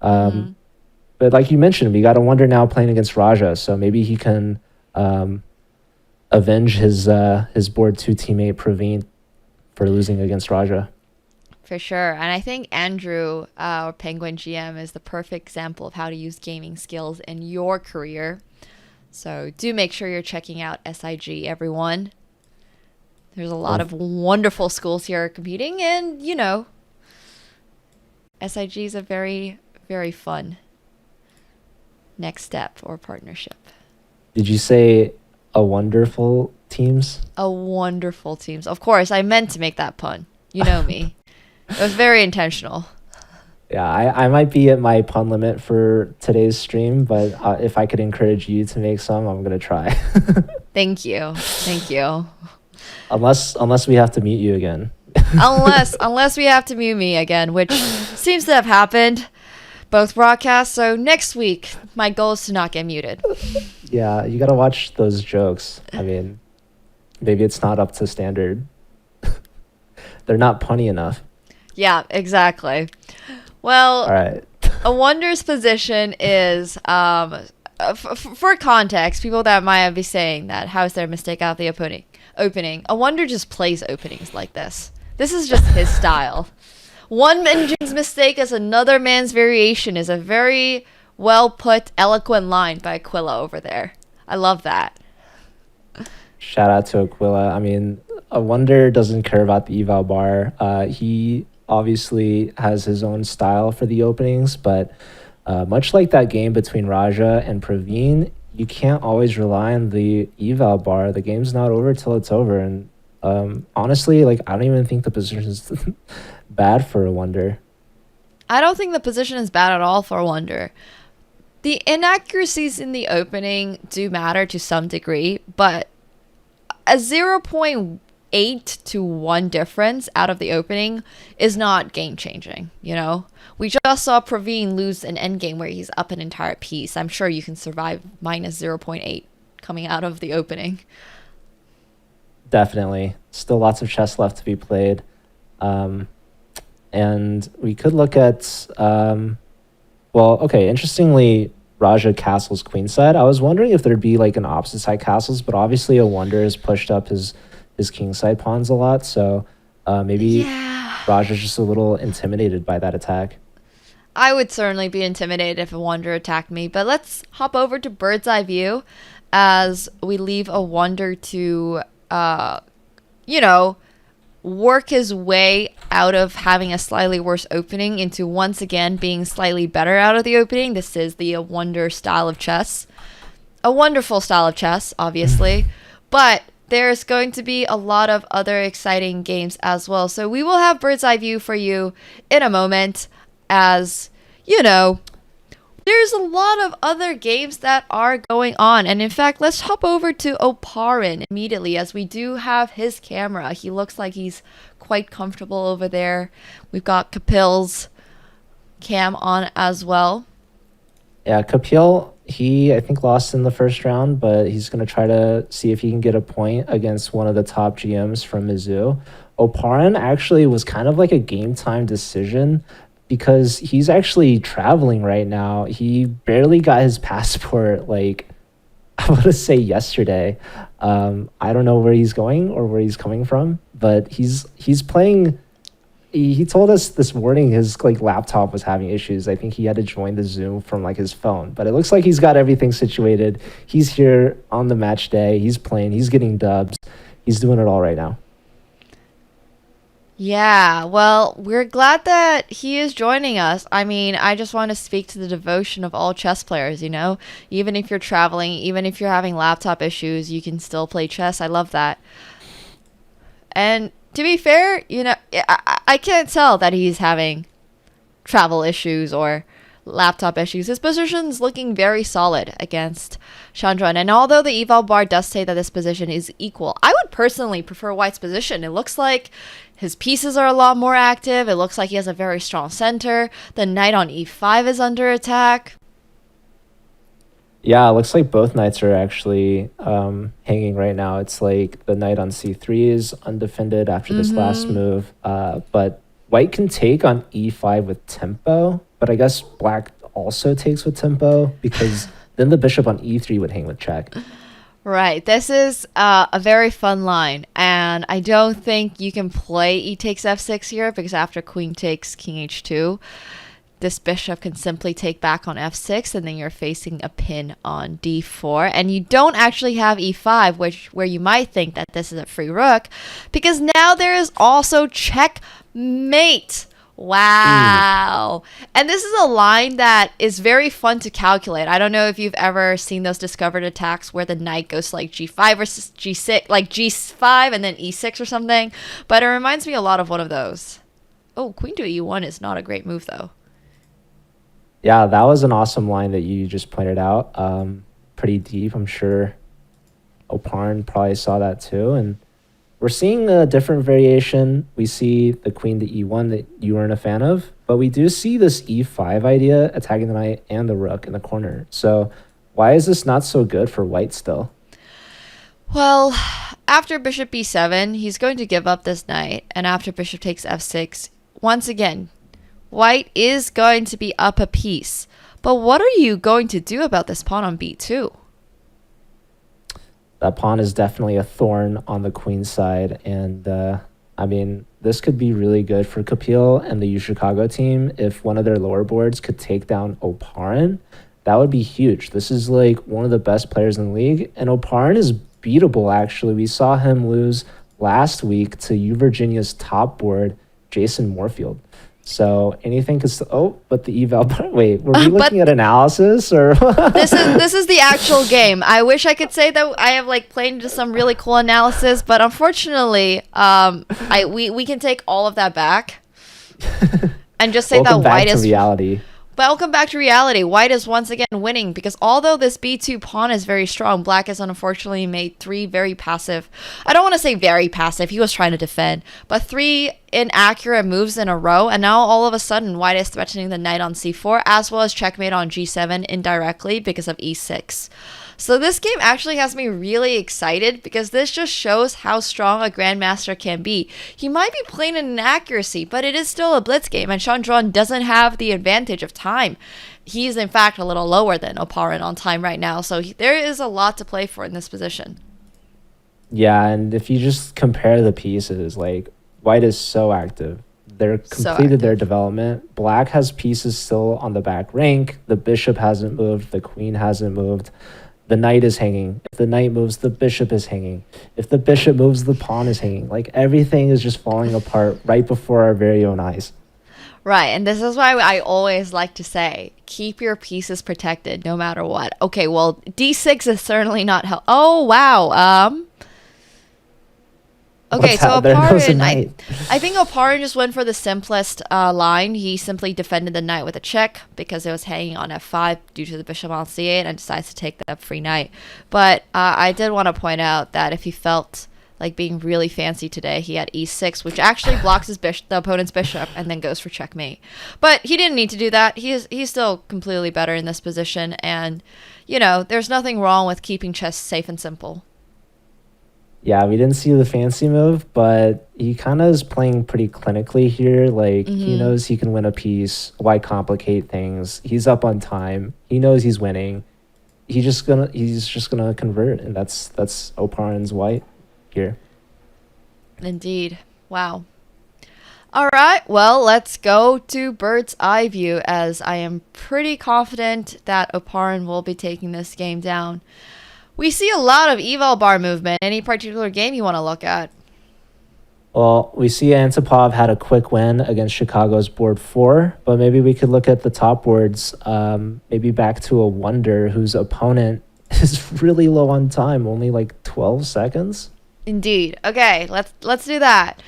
But like you mentioned, we got Awonder now playing against Raja, so maybe he can avenge his board 2 teammate Praveen for losing against Raja. For sure. And I think Andrew, or Penguin GM, is the perfect example of how to use gaming skills in your career. So do make sure you're checking out SIG, everyone. There's a lot of wonderful schools here competing, and, you know, SIG is a very, very fun next step or partnership. Did you say a wonderful teams? A wonderful teams. Of course, I meant to make that pun. You know me. It was very intentional. Yeah, I might be at my pun limit for today's stream, but if I could encourage you to make some, I'm going to try. Thank you. Thank you. Unless we have to mute you again. unless we have to mute me again, which seems to have happened both broadcasts. So next week, my goal is to not get muted. Yeah, you got to watch those jokes. I mean, maybe it's not up to standard. They're not punny enough. Yeah, exactly. Well, all right. Awonder's position is, for context, people that might be saying that, how is there a mistake out the opening? Awonder just plays openings like this. This is just his style. One engine's mistake is another man's variation is a very well put, eloquent line by Aquila over there. I love that. Shout out to Aquila. I mean, Awonder doesn't care about the eval bar. He obviously has his own style for the openings, but much like that game between Raja and Praveen, you can't always rely on the eval bar. The game's not over till it's over, and honestly, like, I don't even think the position is bad for Awonder. I don't think the position is bad at all for Awonder. The inaccuracies in the opening do matter to some degree, but a 0.8 to 1 difference out of the opening is not game changing, you know? We just saw Praveen lose an endgame where he's up an entire piece. I'm sure you can survive minus 0.8 coming out of the opening. Definitely. Still lots of chess left to be played. And we could look at, interestingly, Raja castles queenside. I was wondering if there'd be like an opposite side castles, but obviously Awonder has pushed up his his kingside pawns a lot. So maybe Yeah. Raj is just a little intimidated by that attack. I would certainly be intimidated if Awonder attacked me, but let's hop over to bird's eye view as we leave Awonder to, work his way out of having a slightly worse opening into once again being slightly better out of the opening. This is the Awonder style of chess. A wonderful style of chess, obviously, but there's going to be a lot of other exciting games as well. So we will have bird's eye view for you in a moment as, there's a lot of other games that are going on. And in fact, let's hop over to Oparin immediately as we do have his camera. He looks like he's quite comfortable over there. We've got Kapil's cam on as well. Yeah, Kapil, he, I think, lost in the first round, but he's going to try to see if he can get a point against one of the top GMs from Mizzou. Oparin actually was kind of like a game time decision because he's actually traveling right now. He barely got his passport, like, I want to say yesterday. I don't know where he's going or where he's coming from, but he's playing. He told us this morning his laptop was having issues. I think he had to join the Zoom from his phone, but it looks like he's got everything situated. He's here on the match day. He's playing. He's getting dubs. He's doing it all right now. Yeah, well, we're glad that he is joining us. I mean, I just want to speak to the devotion of all chess players, Even if you're traveling, even if you're having laptop issues, you can still play chess. I love that. And to be fair, I can't tell that he's having travel issues or laptop issues. His position's looking very solid against Chandran. And although the eval bar does say that this position is equal, I would personally prefer White's position. It looks like his pieces are a lot more active. It looks like he has a very strong center. The knight on e5 is under attack. Yeah, it looks like both knights are actually hanging right now. It's like the knight on c3 is undefended after this last move. But White can take on e5 with tempo, but I guess Black also takes with tempo because then the bishop on e3 would hang with check. Right. This is a very fun line, and I don't think you can play e takes f6 here because after queen takes king h2, this bishop can simply take back on f6, and then you're facing a pin on d4, and you don't actually have e5, where you might think that this is a free rook, because now there is also checkmate. Wow. And this is a line that is very fun to calculate. I don't know if you've ever seen those discovered attacks where the knight goes like g5 versus g6, like g5 and then e6 or something, but it reminds me a lot of one of those. Oh, queen to e1 is not a great move though. Yeah, that was an awesome line that you just pointed out. Pretty deep. I'm sure Oparin probably saw that too. And we're seeing a different variation. We see the queen to e1 that you weren't a fan of, but we do see this e5 idea attacking the knight and the rook in the corner. So why is this not so good for White still? Well, after bishop b7, he's going to give up this knight, and after bishop takes f6, once again, White is going to be up a piece. But what are you going to do about this pawn on b2? That pawn is definitely a thorn on the queen side. And I mean, this could be really good for Kapil and the U Chicago team. If one of their lower boards could take down Oparin, that would be huge. This is like one of the best players in the league. And Oparin is beatable, actually. We saw him lose last week to U Virginia's top board, Jason Moorfield. So anything could but the eval. Wait, were we looking at analysis or? This is the actual game. I wish I could say that I have played into some really cool analysis, but unfortunately, we can take all of that back and just say that White is reality. Welcome back to reality. White is once again winning because although this b2 pawn is very strong, Black has unfortunately made three very passive. I don't want to say very passive. He was trying to defend, but three inaccurate moves in a row, and now all of a sudden White is threatening the knight on c4 as well as checkmate on g7 indirectly because of e6. So this game actually has me really excited because this just shows how strong a grandmaster can be. He might be playing an inaccuracy, but it is still a blitz game, and Chandran doesn't have the advantage of time. He's in fact a little lower than Oparin on time right now, so there is a lot to play for in this position. Yeah, and if you just compare the pieces, like white is so active. They're So completed their active. development. Black has pieces still on the back rank. The bishop hasn't moved. The queen hasn't moved. The knight is hanging. If the knight moves, the bishop is hanging. If the bishop moves, the pawn is hanging. Like everything is just falling apart right before our very own eyes. Right, and this is why I always like to say, keep your pieces protected no matter what. Okay, well, d6 is certainly not help. Oh, wow. Okay, What's so there goes a Oparin, knight. I think Oparin just went for the simplest line. He simply defended the knight with a check because it was hanging on f5 due to the bishop on c8 and decides to take the free knight. But I did want to point out that if he felt like being really fancy today, he had e6, which actually blocks the opponent's bishop and then goes for checkmate. But he didn't need to do that. He's still completely better in this position, and there's nothing wrong with keeping chess safe and simple. Yeah, we didn't see the fancy move, but he kind of is playing pretty clinically here. Like he knows he can win a piece. Why complicate things? He's up on time. He knows he's winning. He's just gonna convert, and that's Oparin's white here. Indeed. Wow. All right, well, let's go to bird's eye view, as I am pretty confident that Oparin will be taking this game down. We see a lot of eval bar movement. Any particular game you want to look at? Well, we see Antipov had a quick win against Chicago's board 4, but maybe we could look at the top boards, maybe back to Awonder, whose opponent is really low on time, only like 12 seconds. Indeed. Okay, let's do that.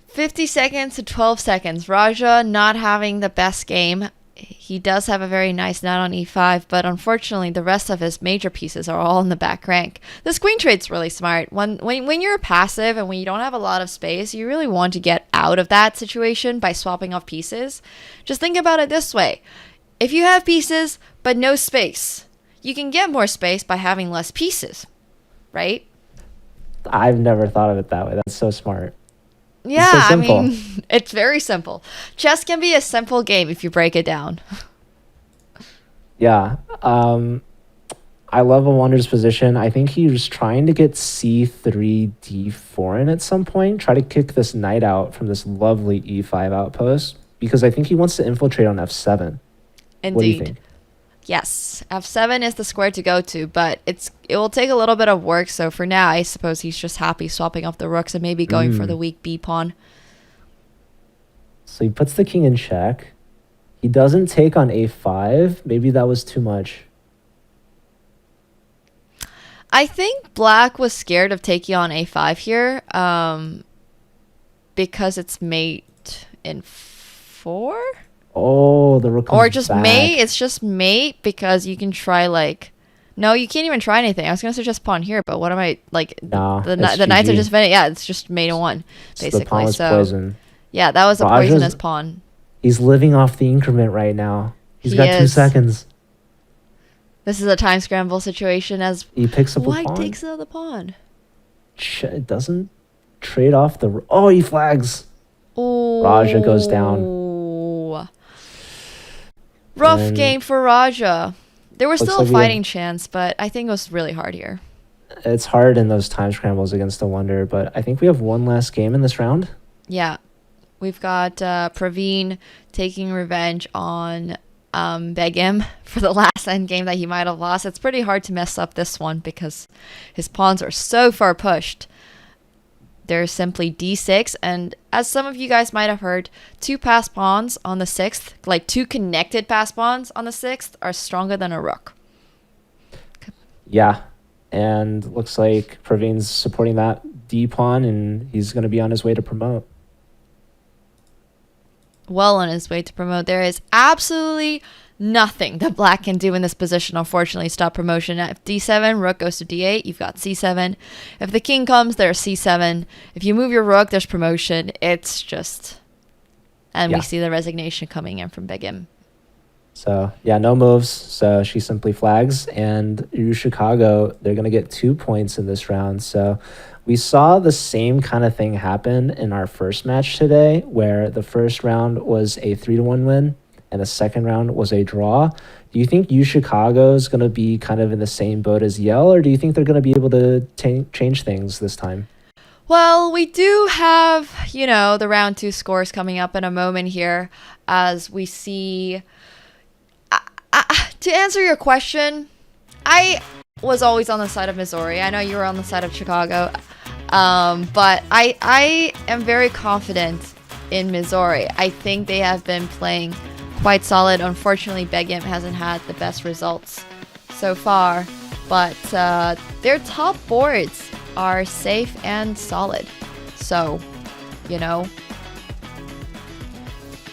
50 seconds to 12 seconds. Raja not having the best game. He does have a very nice knight on e5, but unfortunately the rest of his major pieces are all in the back rank. This queen trade's really smart. When you're passive and when you don't have a lot of space, you really want to get out of that situation by swapping off pieces. Just think about it this way. If you have pieces but no space, you can get more space by having less pieces, right? I've never thought of it that way. That's so smart. Yeah, so I simple. mean, it's very simple. Chess can be a simple game if you break it down. Yeah. I love Awonder's position. I think he was trying to get c3, d4 in at some point, try to kick this knight out from this lovely e5 outpost, because I think he wants to infiltrate on f7. Indeed. What do you think? Yes, f7 is the square to go to, but it will take a little bit of work. So for now, I suppose he's just happy swapping off the rooks and maybe going for the weak b pawn. So he puts the king in check. He doesn't take on a5. Maybe that was too much. I think black was scared of taking on a5 here because it's mate in 4. Oh, the rook comes Or just back. mate. It's just mate because you can try like... No, you can't even try anything. I was going to suggest pawn here, but what am I... Like, Nah, the it's knights are GG. just... Yeah, it's just mate in 1, So basically. the pawn was So, poison. yeah, that was a Raja's- poisonous pawn. He's living off the increment right now. He's He got 2 is. seconds. This is a time scramble situation as He picks up a white pawn. takes the pawn. It doesn't trade off the... Oh, he flags. Ooh. Raja goes down. Rough And game for Raja. There was looks still like a we have- fighting chance, but I think it was really hard here. It's hard in those time scrambles against Awonder, but I think we have one last game in this round. Yeah. We've got Praveen taking revenge on Begim for the last endgame that he might have lost. It's pretty hard to mess up this one because his pawns are so far pushed. There's simply d6, and as some of you guys might have heard, 2 passed pawns on the 6th, like 2 connected passed pawns on the 6th, are stronger than a rook. Yeah, and looks like Praveen's supporting that D pawn, and he's going to be on his way to promote. Well on his way to promote. There is absolutely nothing that black can do in this position, unfortunately, stop promotion. At d7, rook goes to d8, you've got c7. If the king comes, there's c7. If you move your rook, there's promotion. It's just... And Yeah. we see the resignation coming in from Begim. So, yeah, no moves. So she simply flags. And Chicago, they're going to get 2 points in this round. So we saw the same kind of thing happen in our first match today, where the first round was a 3-1 win and the second round was a draw. Do you think U Chicago is going to be kind of in the same boat as Yale, or do you think they're going to be able to change things this time? Well, we do have, the round 2 scores coming up in a moment here as we see. To answer your question, I was always on the side of Missouri. I know you were on the side of Chicago, but I am very confident in Missouri. I think they have been playing quite solid. Unfortunately, Begim hasn't had the best results so far, but their top boards are safe and solid. So,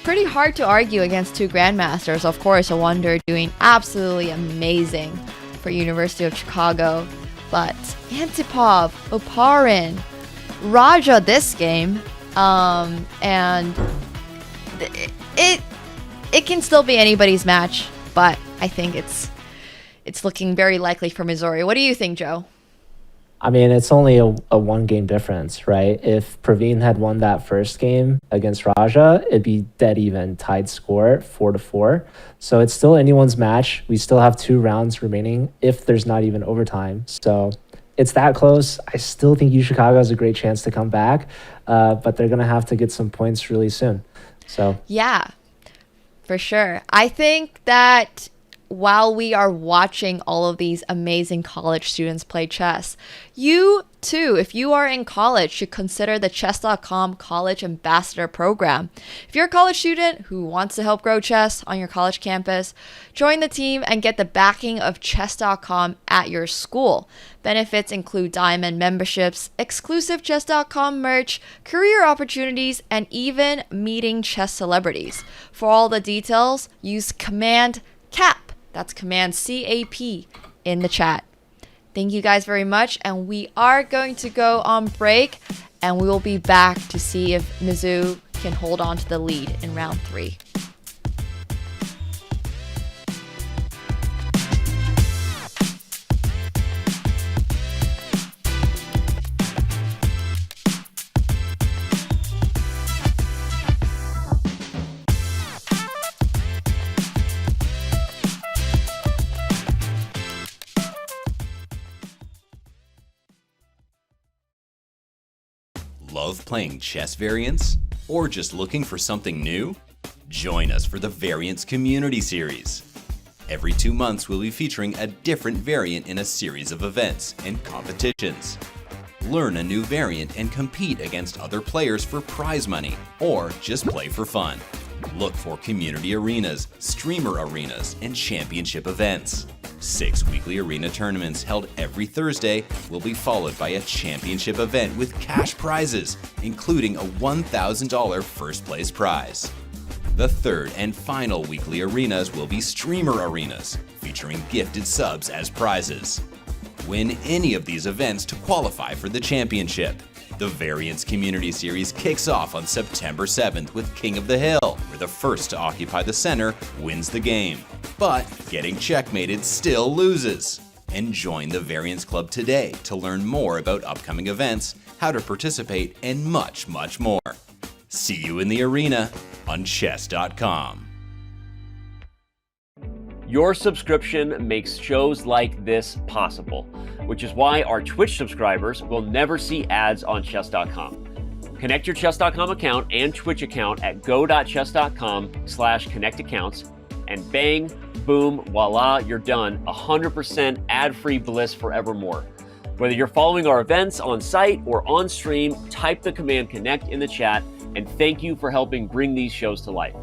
pretty hard to argue against 2 grandmasters. Of course, Awonder doing absolutely amazing for University of Chicago, but Antipov, Oparin, Raja this game, and it can still be anybody's match, but I think it's looking very likely for Missouri. What do you think, Joe? I mean, it's only a 1-game difference, right? If Praveen had won that first game against Raja, it'd be dead even, tied score, 4-4. So it's still anyone's match. We still have 2 rounds remaining if there's not even overtime. So it's that close. I still think U Chicago has a great chance to come back, but they're going to have to get some points really soon. So yeah, for sure. I think that while we are watching all of these amazing college students play chess, you too, if you are in college, should consider the Chess.com College Ambassador Program. If you're a college student who wants to help grow chess on your college campus, join the team and get the backing of Chess.com at your school. Benefits include diamond memberships, exclusive Chess.com merch, career opportunities, and even meeting chess celebrities. For all the details, use Command CAP. That's Command CAP in the chat. Thank you guys very much, and we are going to go on break, and we will be back to see if Mizzou can hold on to the lead in round 3. Love playing chess variants? Or just looking for something new? Join us for the Variants Community Series. Every 2 months, we'll be featuring a different variant in a series of events and competitions. Learn a new variant and compete against other players for prize money, or just play for fun. Look for community arenas, streamer arenas, and championship events. 6 weekly arena tournaments held every Thursday will be followed by a championship event with cash prizes, including a $1,000 first place prize. The third and final weekly arenas will be streamer arenas, featuring gifted subs as prizes. Win any of these events to qualify for the championship. The Variants Community Series kicks off on September 7th with King of the Hill, where the first to occupy the center wins the game. But getting checkmated still loses. And join the Variants Club today to learn more about upcoming events, how to participate, and much, much more. See you in the arena on Chess.com. Your subscription makes shows like this possible, which is why our Twitch subscribers will never see ads on Chess.com. Connect your Chess.com account and Twitch account at go.chess.com/connectaccounts, and bang, boom, voila, you're done. 100% ad-free bliss forevermore. Whether you're following our events on site or on stream, type the command connect in the chat, and thank you for helping bring these shows to life.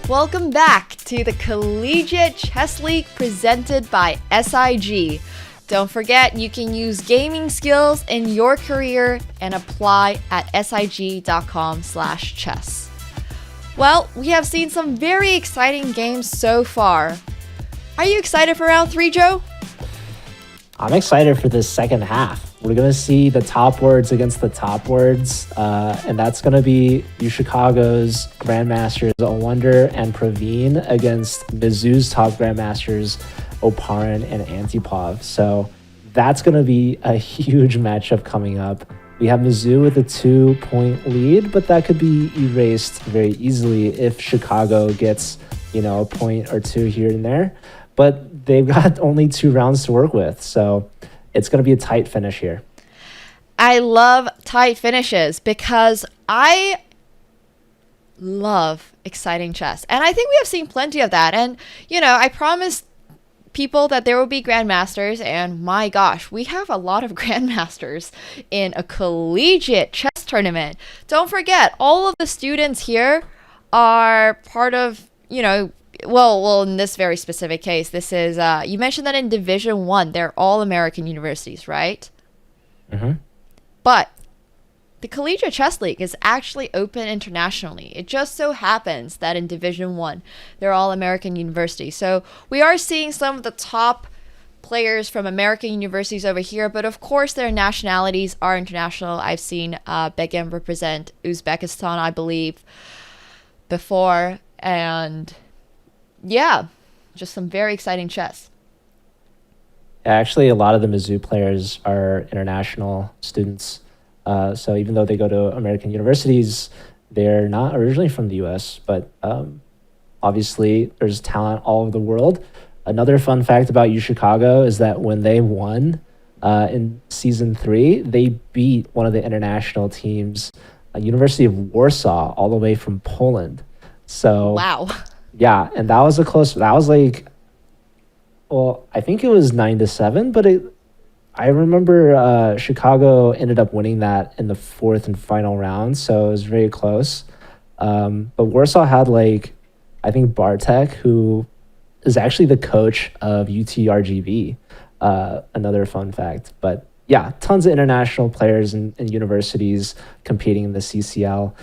Welcome back to the Collegiate Chess League presented by SIG. Don't forget, you can use gaming skills in your career and apply at sig.com/chess. Well, we have seen some very exciting games so far. Are you excited for round 3, Joe? I'm excited for this second half. We're going to see the top words against the top words, and that's going to be UChicago's grandmasters Awonder and Praveen against Mizzou's top grandmasters Oparin and Antipov. So that's going to be a huge matchup coming up. We have Mizzou with a 2-point lead, but that could be erased very easily if Chicago gets, a point or two here and there. But they've got only 2 rounds to work with, so it's going to be a tight finish here. I love tight finishes because I love exciting chess. And I think we have seen plenty of that. And, I promised people that there will be grandmasters, and my gosh, we have a lot of grandmasters in a collegiate chess tournament. Don't forget, all of the students here are part of, well, in this very specific case, this is, you mentioned that in Division 1, they're all American universities, right? Mm-hmm. But the Collegiate Chess League is actually open internationally. It just so happens that in Division 1, they're all American universities. So we are seeing some of the top players from American universities over here, but of course their nationalities are international. I've seen Begim represent Uzbekistan, I believe, before, and yeah, just some very exciting chess. Actually, a lot of the Mizzou players are international students. So even though they go to American universities, they're not originally from the US, but obviously there's talent all over the world. Another fun fact about UChicago is that when they won in season 3, they beat one of the international teams, University of Warsaw, all the way from Poland. So wow. Yeah, and that was I think it was 9-7, but I remember Chicago ended up winning that in the 4th and final round, so it was very close. But Warsaw had I think Bartek, who is actually the coach of UTRGV. Another fun fact. But yeah, tons of international players and universities competing in the CCL.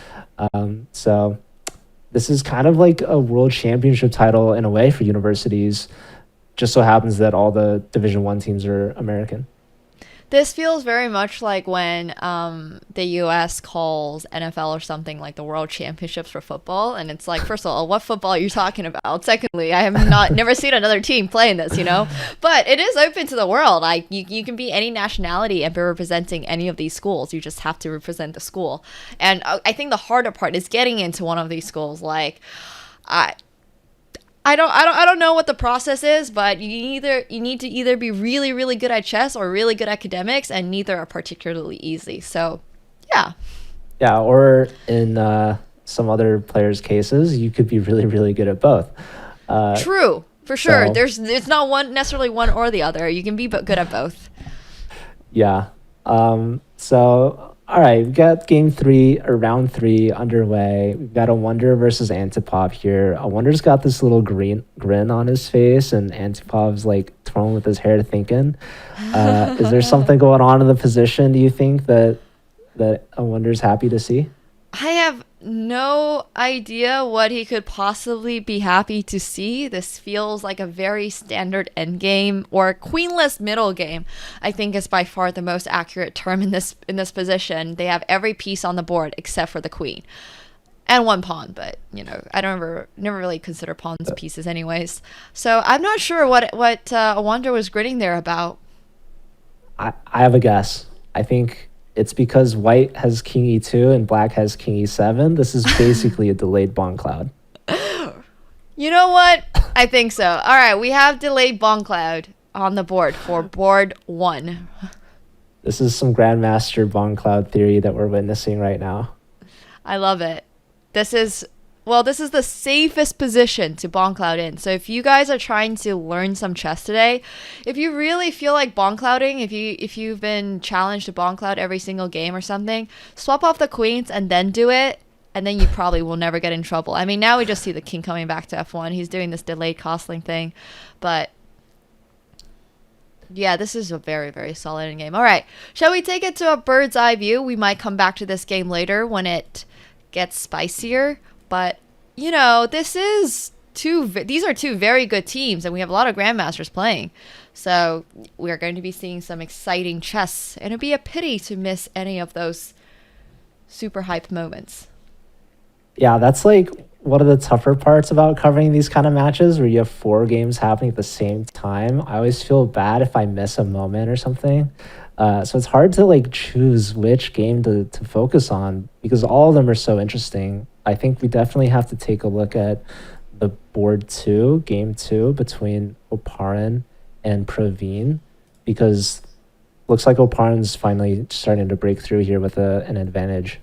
So this is kind of like a world championship title in a way for universities. Just so happens that all the Division 1 teams are American. This feels very much like when the US calls NFL or something like the World Championships for football, and it's like, first of all, what football are you talking about? Secondly, I have never seen another team playing this, you know. But it is open to the world. Like you can be any nationality and be representing any of these schools. You just have to represent the school. And I think the harder part is getting into one of these schools. Like, I don't know what the process is, but you need to either be really, really good at chess or really good at academics, and neither are particularly easy. So, yeah. Yeah, or in some other players' cases, you could be really, really good at both. True, for sure. So, It's not necessarily one or the other. You can be good at both. Yeah. So, all right, we've got game 3 or round 3 underway. We've got Awonder versus Antipov here. Awonder's got this little grin on his face, and Antipov's like twirling with his hair thinking. Is there something going on in the position, do you think, that Awonder's happy to see? I have no idea what he could possibly be happy to see. This feels like a very standard endgame, or queenless middle game, I think is by far the most accurate term in this position. They have every piece on the board except for the queen. And one pawn, but I never really consider pawns pieces anyways. So I'm not sure what Awonder was gritting there about. I have a guess. I think it's because white has king e2 and black has king e7. This is basically a delayed Bong cloud. You know what? I think so. All right, we have delayed Bong cloud on the board for board 1. This is some Grandmaster Bong cloud theory that we're witnessing right now. I love it. This is the safest position to Bong cloud in. So if you guys are trying to learn some chess today, if you really feel like Bong clouding, if you've been challenged to Bong cloud every single game or something, swap off the queens and then do it, and then you probably will never get in trouble. I mean, now we just see the king coming back to f1. He's doing this delayed castling thing, but yeah, this is a very, very solid game. All right, shall we take it to a bird's eye view? We might come back to this game later when it gets spicier. But, these are two very good teams, and we have a lot of grandmasters playing. So we're going to be seeing some exciting chess, and it'd be a pity to miss any of those super hype moments. Yeah, that's like one of the tougher parts about covering these kind of matches where you have 4 games happening at the same time. I always feel bad if I miss a moment or something. So it's hard to like choose which game to focus on because all of them are so interesting. I think we definitely have to take a look at the board 2, game 2 between Oparin and Praveen, because looks like Oparin's finally starting to break through here with an advantage.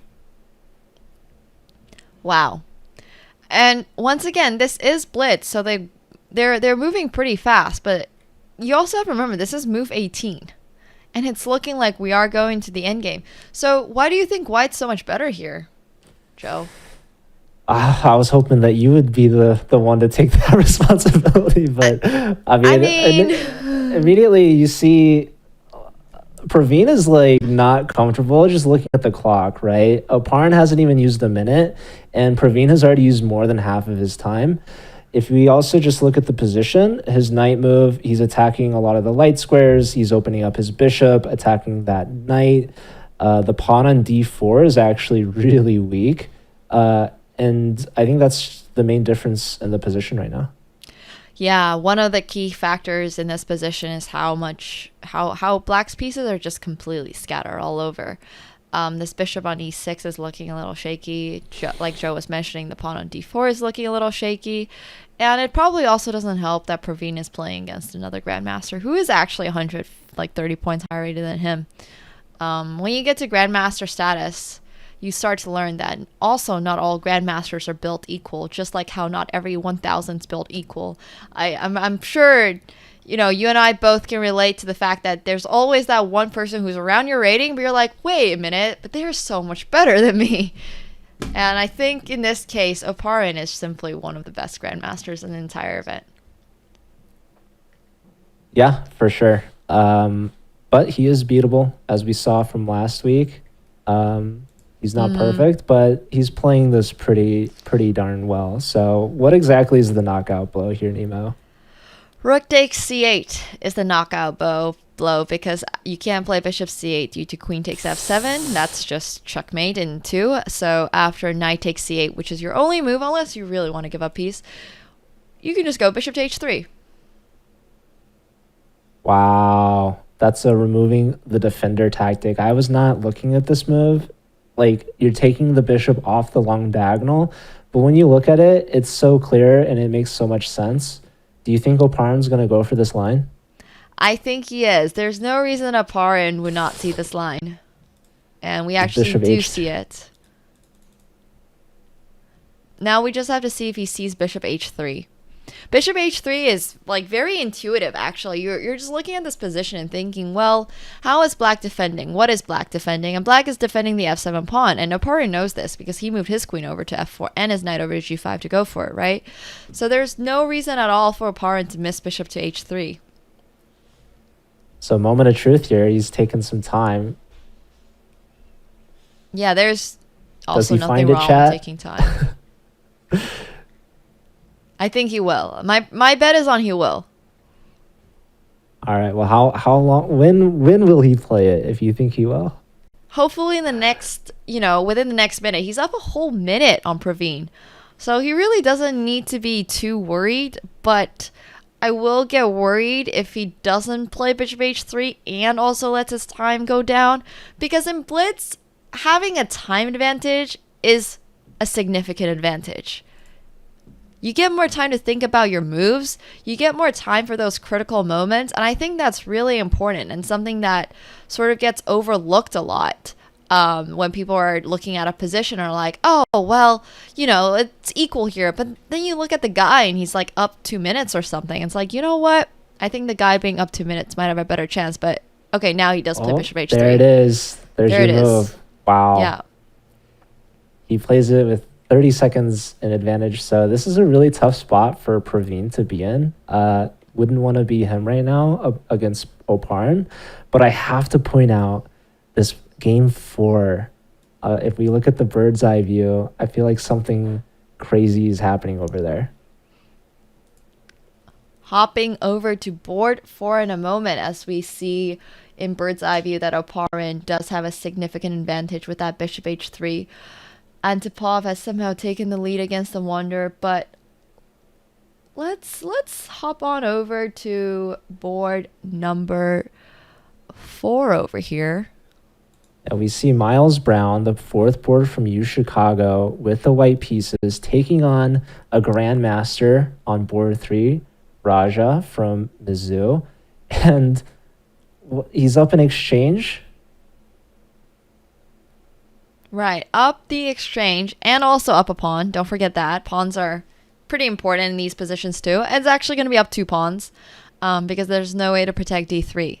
Wow. And once again, this is blitz, so they're moving pretty fast, but you also have to remember this is move 18. And it's looking like we are going to the end game. So why do you think white's so much better here, Joe? I was hoping that you would be the one to take that responsibility, but I mean immediately you see Praveen is like not comfortable just looking at the clock, right? Oparin hasn't even used a minute, and Praveen has already used more than half of his time. If we also just look at the position, his knight move, he's attacking a lot of the light squares. He's opening up his bishop, attacking that knight. The pawn on d4 is actually really weak. And I think that's the main difference in the position right now. Yeah, one of the key factors in this position is how black's pieces are just completely scattered all over. This bishop on e6 is looking a little shaky. Like Joe was mentioning, the pawn on d4 is looking a little shaky. And it probably also doesn't help that Praveen is playing against another grandmaster who is actually 130 points higher rated than him. When you get to grandmaster status, you start to learn that also not all grandmasters are built equal, just like how not every 1000 is built equal. I'm sure you and I both can relate to the fact that there's always that one person who's around your rating, but you're like, wait a minute, but they're so much better than me. And I think in this case, Oparin is simply one of the best grandmasters in the entire event. Yeah, for sure. But he is beatable, as we saw from last week. He's not perfect, but he's playing this pretty darn well. So what exactly is the knockout blow here, Nemo? Rook takes c8 is the knockout blow because you can't play bishop c8 due to queen takes f7. That's just checkmate in 2. So after knight takes c8, which is your only move unless you really want to give up piece, you can just go bishop to h3. Wow. That's a removing the defender tactic. I was not looking at this move. Like, you're taking the bishop off the long diagonal, but when you look at it, it's so clear and it makes so much sense. Do you think Oparin's going to go for this line? I think he is. There's no reason Oparin would not see this line. And we actually do see it. Now we just have to see if he sees bishop h3. Bishop h3 is like very intuitive, actually. You're just looking at this position and thinking, well, how is black defending? What is black defending? And black is defending the f7 pawn. And Oparin knows this because he moved his queen over to f4 and his knight over to g5 to go for it, right? So there's no reason at all for Oparin to miss bishop to h3. So moment of truth here. He's taken some time. Yeah, there's also nothing wrong with taking time. I think he will. My bet is on he will. All right. Well, how long? When will he play it? If you think he will, hopefully in the next, within the next minute. He's up a whole minute on Praveen, so he really doesn't need to be too worried. But I will get worried if he doesn't play bishop h3 and also lets his time go down, because in blitz, having a time advantage is a significant advantage. You get more time to think about your moves. You get more time for those critical moments. And I think that's really important and something that sort of gets overlooked a lot when people are looking at a position or like, oh, well, it's equal here. But then you look at the guy and he's like up 2 minutes or something. It's like, you know what? I think the guy being up 2 minutes might have a better chance. But okay, now he does play bishop h3. There it is. There's your move. Wow. Yeah. He plays it with 30 seconds in advantage. So this is a really tough spot for Praveen to be in. Wouldn't want to be him right now against Oparin. But I have to point out this game 4. If we look at the bird's eye view, I feel like something crazy is happening over there. Hopping over to board 4 in a moment, as we see in bird's eye view that Oparin does have a significant advantage with that bishop h3. Antipov has somehow taken the lead against Awonder, but let's hop on over to board number 4 over here. And we see Miles Brown, the 4th board from U Chicago, with the white pieces, taking on a grandmaster on board 3, Raja from Mizzou. And he's up in exchange. Right, up the exchange and also up a pawn. Don't forget that. Pawns are pretty important in these positions too. It's actually going to be up 2 pawns because there's no way to protect d3.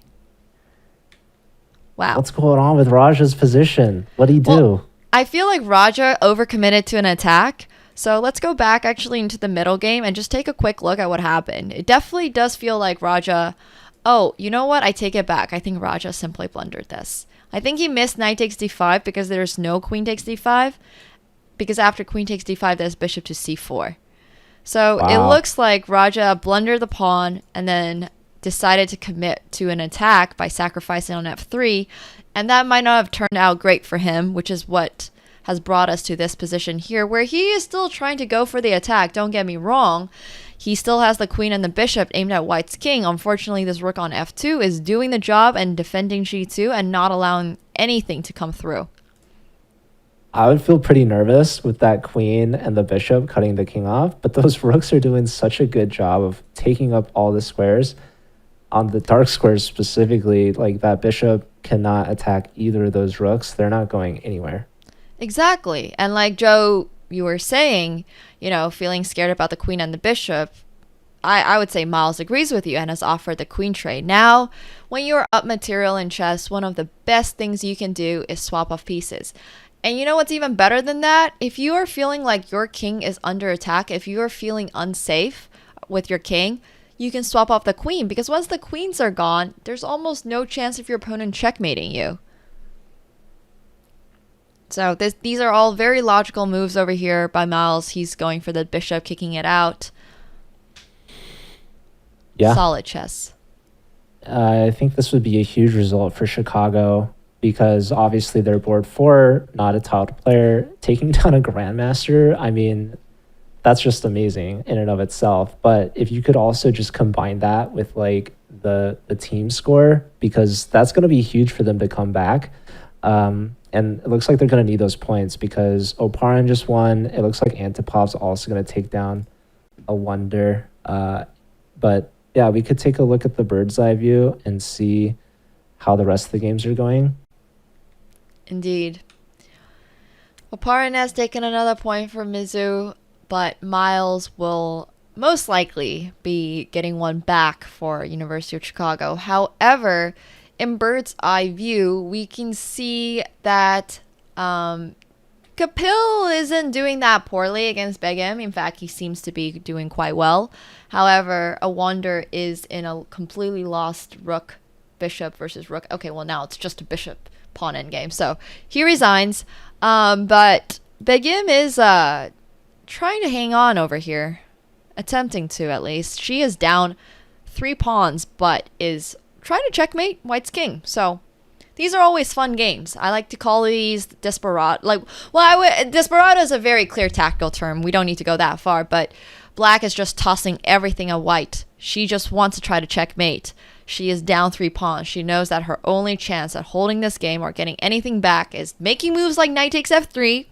Wow. What's going on with Raja's position? What did he do? Well, I feel like Raja overcommitted to an attack. So let's go back actually into the middle game and just take a quick look at what happened. It definitely does feel like Raja... Oh, you know what? I take it back. I think Raja simply blundered this. I think he missed knight takes d5 because there's no queen takes d5. Because after queen takes d5, there's bishop to c4. So It looks like Raja blundered the pawn and then decided to commit to an attack by sacrificing on f3. And that might not have turned out great for him, which is what has brought us to this position here, where he is still trying to go for the attack. Don't get me wrong. He still has the queen and the bishop aimed at white's king. Unfortunately, this rook on f2 is doing the job and defending g2 and not allowing anything to come through. I would feel pretty nervous with that queen and the bishop cutting the king off, but those rooks are doing such a good job of taking up all the squares. On the dark squares specifically, like that bishop cannot attack either of those rooks. They're not going anywhere. Exactly. And like Joe, you were saying, feeling scared about the queen and the bishop, I would say Miles agrees with you and has offered the queen trade. Now, when you're up material in chess, one of the best things you can do is swap off pieces. And you know what's even better than that? If you are feeling like your king is under attack, if you are feeling unsafe with your king, you can swap off the queen, because once the queens are gone, there's almost no chance of your opponent checkmating you. So these are all very logical moves over here by Miles. He's going for the bishop, kicking it out. Yeah. Solid chess. I think this would be a huge result for Chicago because obviously they're board 4, not a tiled player. Taking down a grandmaster, I mean, that's just amazing in and of itself. But if you could also just combine that with like the team score, because that's going to be huge for them to come back. And it looks like they're going to need those points because Oparin just won. It looks like Antipov's also going to take down Awonder. But yeah, we could take a look at the bird's eye view and see how the rest of the games are going. Indeed. Oparin has taken another point from Mizzou, but Miles will most likely be getting one back for University of Chicago. However, in bird's eye view, we can see that Kapil isn't doing that poorly against Begim. In fact, he seems to be doing quite well. However, Awonder is in a completely lost rook, bishop versus rook. Okay, well now it's just a bishop pawn endgame. So he resigns. But Begim is trying to hang on over here. Attempting to, at least. She is down 3 pawns, but is trying to checkmate White's king. So these are always fun games. I like to call these desperado. Desperado is a very clear tactical term. We don't need to go that far, but Black is just tossing everything at White. She just wants to try to checkmate. She is down 3 pawns. She knows that her only chance at holding this game or getting anything back is making moves like knight takes f3,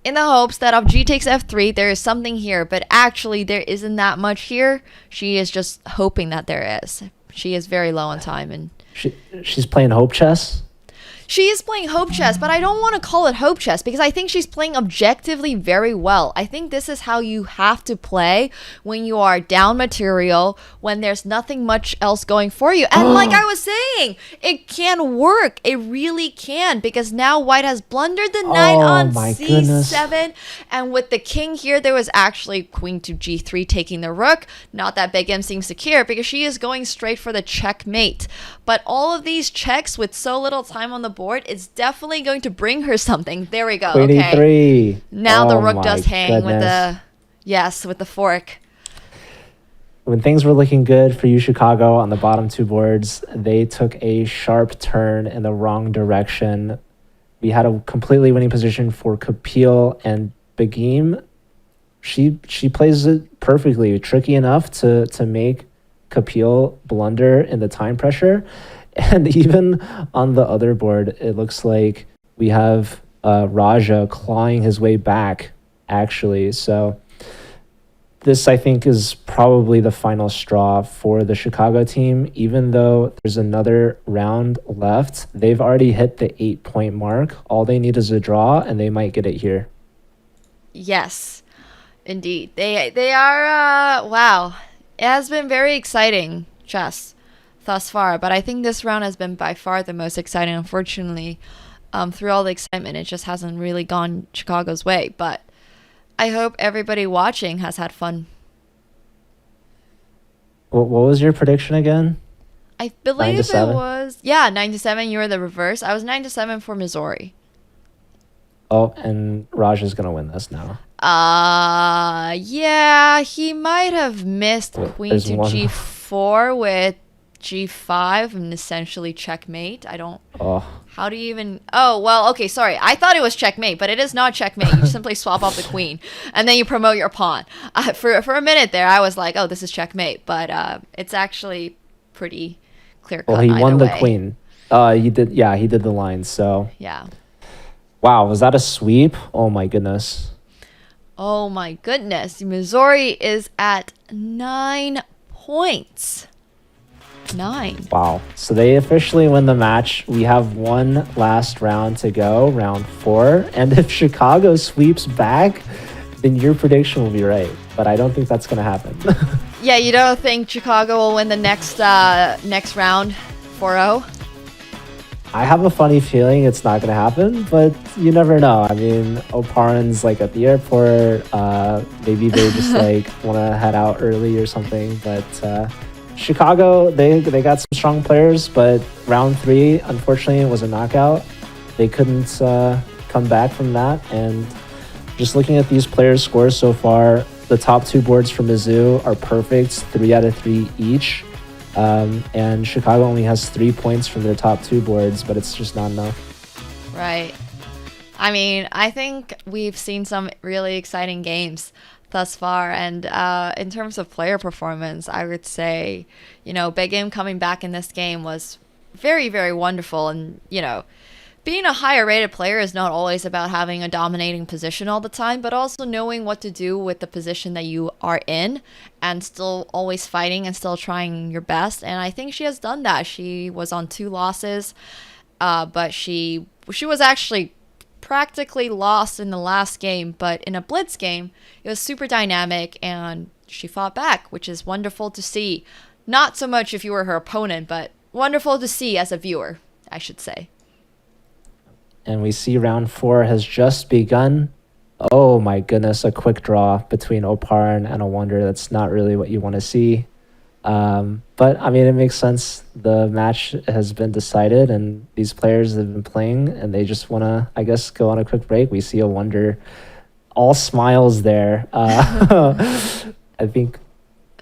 in the hopes that if g takes f3, there is something here, but actually there isn't that much here. She is just hoping that there is. She is very low on time, and she's playing hope chess. She is playing hope chess, but I don't want to call it hope chess because I think she's playing objectively very well. I think this is how you have to play when you are down material, when there's nothing much else going for you. And like I was saying, it can work. It really can, because now White has blundered the knight on c7. Goodness. And with the king here, there was actually queen to g3 taking the rook. Not that Begim seems secure because she is going straight for the checkmate. But all of these checks with so little time on the board, it's definitely going to bring her something. There we go. Queen Okay. E3. Now the rook my does hang goodness. with the fork. When things were looking good for U Chicago on the bottom 2 boards, they took a sharp turn in the wrong direction. We had a completely winning position for Kapil, and Begim, she plays it perfectly, tricky enough to make Kapil blunder in the time pressure. And even on the other board, it looks like we have Raja clawing his way back, actually. So this, I think, is probably the final straw for the Chicago team. Even though there's another round left, they've already hit the 8-point mark. All they need is a draw, and they might get it here. Yes, indeed. They are, wow. It has been very exciting chess thus far, but I think this round has been by far the most exciting. Unfortunately, through all the excitement, it just hasn't really gone Chicago's way, but I hope everybody watching has had fun. What was your prediction again? I believe 9-7? it was 9-7. You were the reverse. I was 9-7 for Missouri. Oh, and Raj is gonna win this now. Yeah, he might have missed queen There's to one. g4 with g5 and essentially checkmate. I don't. Oh, How do you even... Oh, well, okay, sorry. I thought it was checkmate, but it is not checkmate. You simply swap off the queen, and then you promote your pawn. For a minute there, I was like, oh, this is checkmate, but it's actually pretty clear-cut. well, he won the way. queen. He did. Yeah, he did the lines. So, Yeah. wow, was that a sweep? Oh my goodness. Oh, my goodness. Missouri is at 9 points. 9. Wow. So they officially win the match. We have one last round to go, round 4. And if Chicago sweeps back, then your prediction will be right. But I don't think that's going to happen. Yeah, you don't think Chicago will win the next round 4-0? I have a funny feeling it's not going to happen, but you never know. I mean, Oparin's like at the airport. Maybe they just like want to head out early or something. But Chicago, they got some strong players, but round 3, unfortunately, it was a knockout. They couldn't come back from that. And just looking at these players' scores so far, the top 2 boards for Mizzou are perfect, 3 out of 3 each. And Chicago only has 3 points from their top 2 boards, but it's just not enough. Right. I mean, I think we've seen some really exciting games thus far. And in terms of player performance, I would say, Begim coming back in this game was very, very wonderful. And, being a higher rated player is not always about having a dominating position all the time, but also knowing what to do with the position that you are in and still always fighting and still trying your best. And I think she has done that. She was on 2 losses, but she was actually practically lost in the last game, but in a blitz game, it was super dynamic and she fought back, which is wonderful to see. Not so much if you were her opponent, but wonderful to see as a viewer, I should say. And we see round 4 has just begun. Oh my goodness, a quick draw between Oparin and Awonder. That's not really what you want to see. But I mean, it makes sense. The match has been decided and these players have been playing and they just want to, I guess, go on a quick break. We see Awonder all smiles there. I think,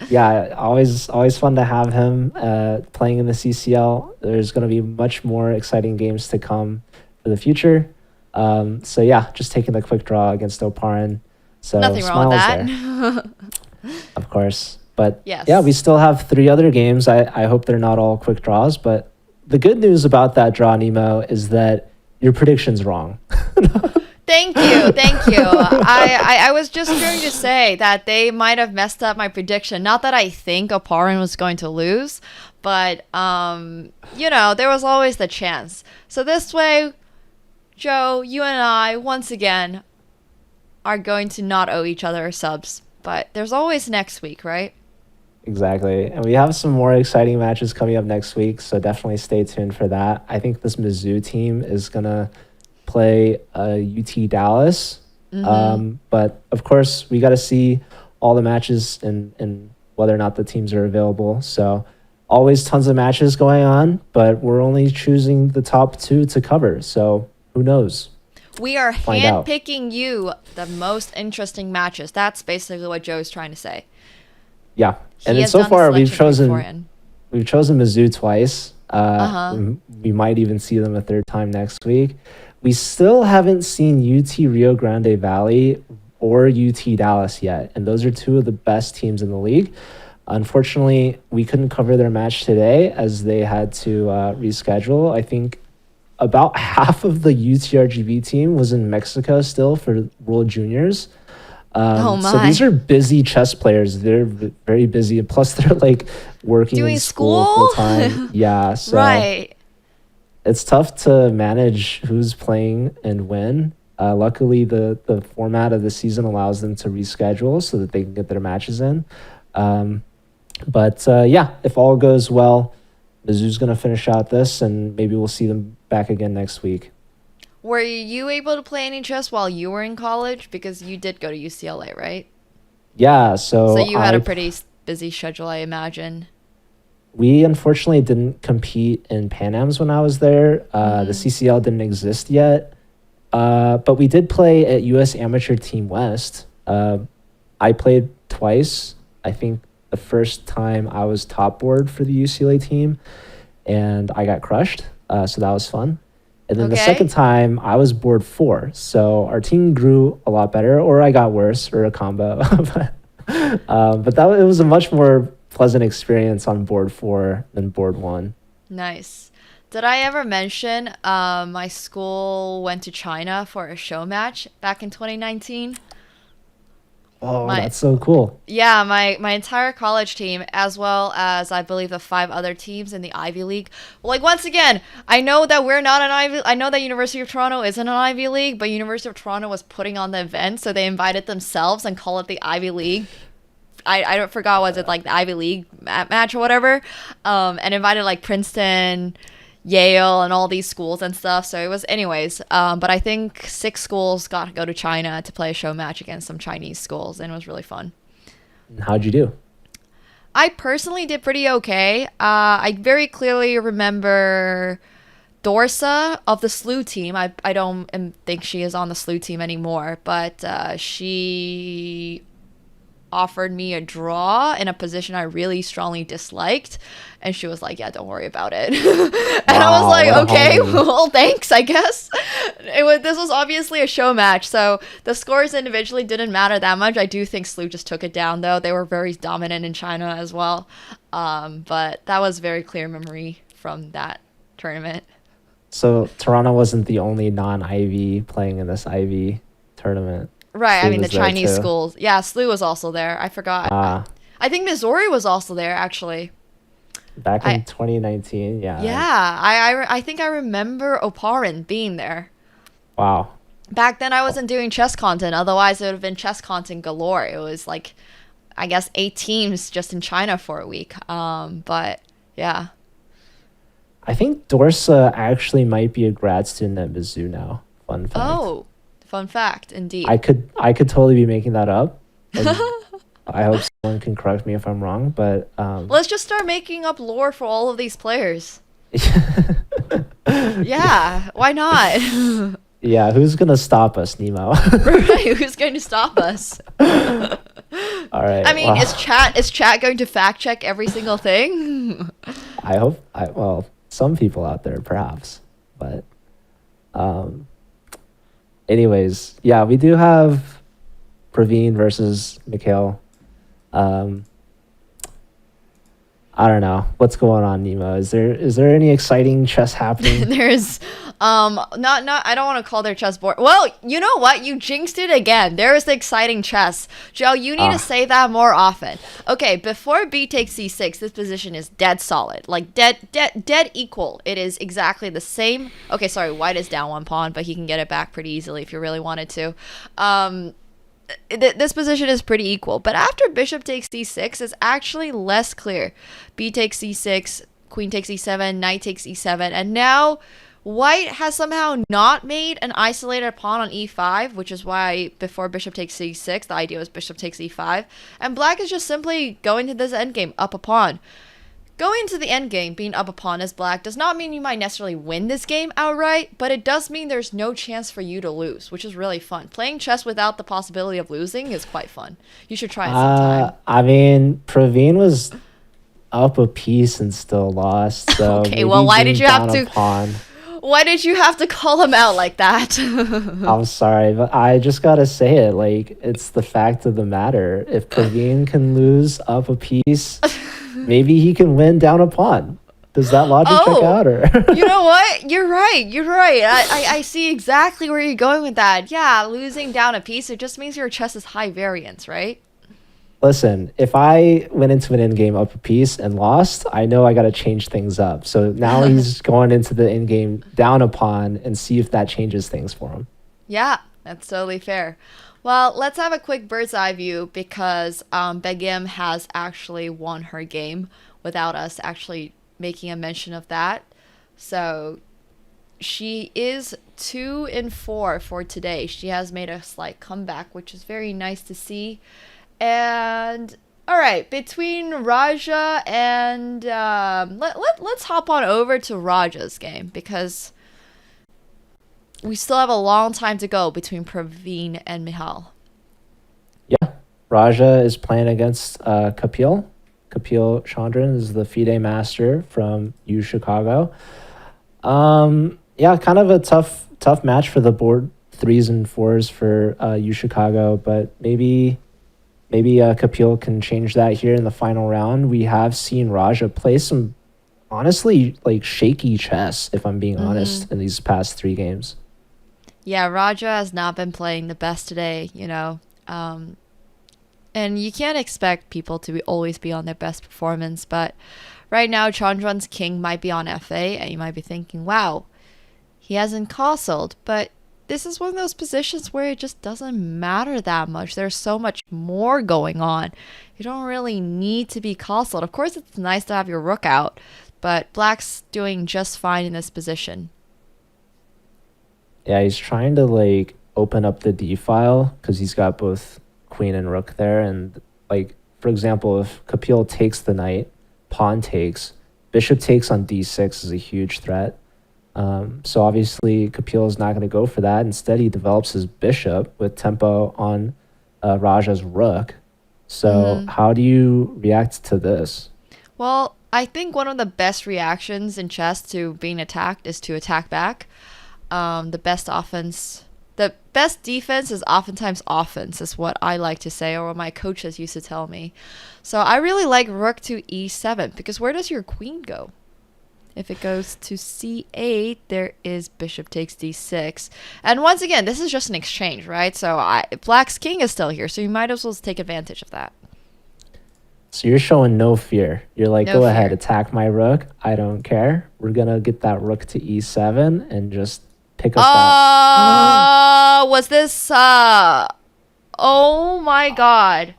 yeah, always fun to have him playing in the CCL. There's going to be much more exciting games to come for the future. So yeah, just taking the quick draw against Oparin. So nothing wrong with that. There. Of course. But yes. Yeah, we still have 3 other games. I hope they're not all quick draws. But the good news about that draw, Nemo, is that your prediction's wrong. Thank you. I was just going to say that they might have messed up my prediction. Not that I think Oparin was going to lose, but there was always the chance. So this way, Joe, you and I, once again, are going to not owe each other subs. But there's always next week, right? Exactly. And we have some more exciting matches coming up next week, so definitely stay tuned for that. I think this Mizzou team is going to play UT Dallas. But of course, we got to see all the matches and whether or not the teams are available. So always tons of matches going on, but we're only choosing the top 2 to cover. So who knows? We are handpicking you the most interesting matches. That's basically what Joe's trying to say. Yeah. And then so far we've chosen Mizzou twice. We might even see them a 3rd time next week. We still haven't seen UT Rio Grande Valley or UT Dallas yet. And those are 2 of the best teams in the league. Unfortunately, we couldn't cover their match today as they had to reschedule. I think about half of the UTRGV team was in Mexico still for World Juniors. So these are busy chess players. They're very busy. Plus, they're like working doing in school full time. Yeah, so right. It's tough to manage who's playing and when. Luckily, the format of the season allows them to reschedule so that they can get their matches in. But if all goes well, Mizzou's going to finish out this, and maybe we'll see them back again next week. Were you able to play any chess while you were in college? Because you did go to UCLA, right? Yeah, so you had a pretty busy schedule, I imagine. We unfortunately didn't compete in Pan Ams when I was there. The CCL didn't exist yet. But we did play at US Amateur Team West. I played twice. I think the first time I was top board for the UCLA team, and I got crushed. So that was fun. And then the second time I was board 4. So our team grew a lot better, or I got worse, or a combo. But it was a much more pleasant experience on board 4 than board 1. Nice. Did I ever mention my school went to China for a show match back in 2019? Oh, that's so cool. Yeah, my entire college team, as well as I believe the 5 other teams in the Ivy League. Like, once again, I know that we're not an Ivy. I know that University of Toronto isn't an Ivy League, but University of Toronto was putting on the event, so they invited themselves and call it the Ivy League. I don't forgot, was it like the Ivy League match or whatever, and invited like Princeton, Yale, and all these schools and stuff. So it was anyways. But I think 6 schools got to go to China to play a show match against some Chinese schools, and it was really fun. How'd you do? I personally did pretty okay. I very clearly remember Dorsa of the SLU team. I don't think she is on the SLU team anymore, but she offered me a draw in a position I really strongly disliked, and she was like, yeah, don't worry about it. And I was Wow, like, what a okay, homie. well, thanks, I guess. This was obviously a show match, so the scores individually didn't matter that much. I do think Slew just took it down, though. They were very dominant in China as well. But that was very clear memory from that tournament. So Toronto wasn't the only non-Ivy playing in this Ivy tournament. Right, I Slew mean, the was there Chinese too. schools. Yeah, Slew was also there. I forgot. I think Missouri was also there, actually. Back in I- 2019, yeah. Yeah, I think I remember Oparin being there. Wow. Back then, I wasn't doing chess content. Otherwise, it would have been chess content galore. It was like, I guess, 8 teams just in China for a week. But yeah. I think Dorsa actually might be a grad student at Mizzou now. Fun fact. Oh, fun fact, indeed. I could totally be making that up. And I hope someone can correct me if I'm wrong, but Let's just start making up lore for all of these players. Yeah, why not? yeah, who's gonna stop us, Nemo? Right, who's going to stop us? All right. I mean, well, is chat going to fact check every single thing? I hope well, some people out there perhaps, but anyways, yeah, we do have Praveen versus Mikhail. I don't know what's going on, Nemo. Is there any exciting chess happening? There's not I don't want to call their chessboard. Well, you know what? You jinxed it again. There is the exciting chess. Joe, you need to say that more often. Okay, before B takes C6, this position is dead solid. Like dead equal. It is exactly the same. Okay, sorry, white is down 1 pawn, but he can get it back pretty easily if you really wanted to. This position is pretty equal, but after bishop takes c6, it's actually less clear. B takes c6, queen takes e7, knight takes e7, and now white has somehow not made an isolated pawn on e5, which is why before bishop takes c6, the idea was bishop takes e5, and black is just simply going to this endgame, up a pawn. Going to the endgame, being up a pawn as black, does not mean you might necessarily win this game outright, but it does mean there's no chance for you to lose, which is really fun. Playing chess without the possibility of losing is quite fun. You should try it sometime. I mean, Praveen was up a piece and still lost. So Okay, maybe well, why being did you have down a to- pawn. Why did you have to call him out like that? I'm sorry, but I just gotta say it. Like, it's the fact of the matter. If Praveen can lose up a piece, maybe he can win down a pawn. Does that logic check out? Or You know what? You're right. You're right. I see exactly where you're going with that. Yeah, losing down a piece, it just means your chess is high variance, right? listen, if I went into an endgame up a piece and lost, I know I got to change things up. So now he's going into the endgame down a pawn and see if that changes things for him. Yeah, that's totally fair. Well, let's have a quick bird's eye view because Begim has actually won her game without us actually making a mention of that. So she is 2-4 for today. She has made a slight comeback, which is very nice to see. And all right, between Raja and let's hop on over to Raja's game because we still have a long time to go between Praveen and Mikhail. Yeah, Raja is playing against Kapil. Kapil Chandran is the FIDE master from U Chicago. Yeah, kind of a tough match for the board 3s and 4s for U Chicago, but maybe Kapil can change that here in the final round. We have seen Raja play some honestly like shaky chess, if I'm being honest, in these past 3 games. Yeah, Raja has not been playing the best today, you know. And you can't expect people to always be on their best performance, but right now Chandran's king might be on FA, and you might be thinking, wow, he hasn't castled, but this is one of those positions where it just doesn't matter that much. There's so much more going on. You don't really need to be castled. Of course, it's nice to have your rook out, but Black's doing just fine in this position. Yeah, he's trying to like open up the D file because he's got both queen and rook there. And like, for example, if Kapil takes the knight, pawn takes, bishop takes on D6 is a huge threat. So obviously Kapil is not going to go for that. Instead, he develops his bishop with tempo on Raja's rook. So how do you react to this? Well, I think one of the best reactions in chess to being attacked is to attack back. The best defense is oftentimes offense, is what I like to say, or what my coaches used to tell me. So I really like rook to e7, because where does your queen go? If it goes to c8, there is bishop takes d6. And once again, this is just an exchange, right? So black's king is still here, so you might as well take advantage of that. So you're showing no fear. You're like, No go ahead, fear. attack my rook. I don't care. We're going to get that rook to e7 and just pick up that. Was this, oh my god.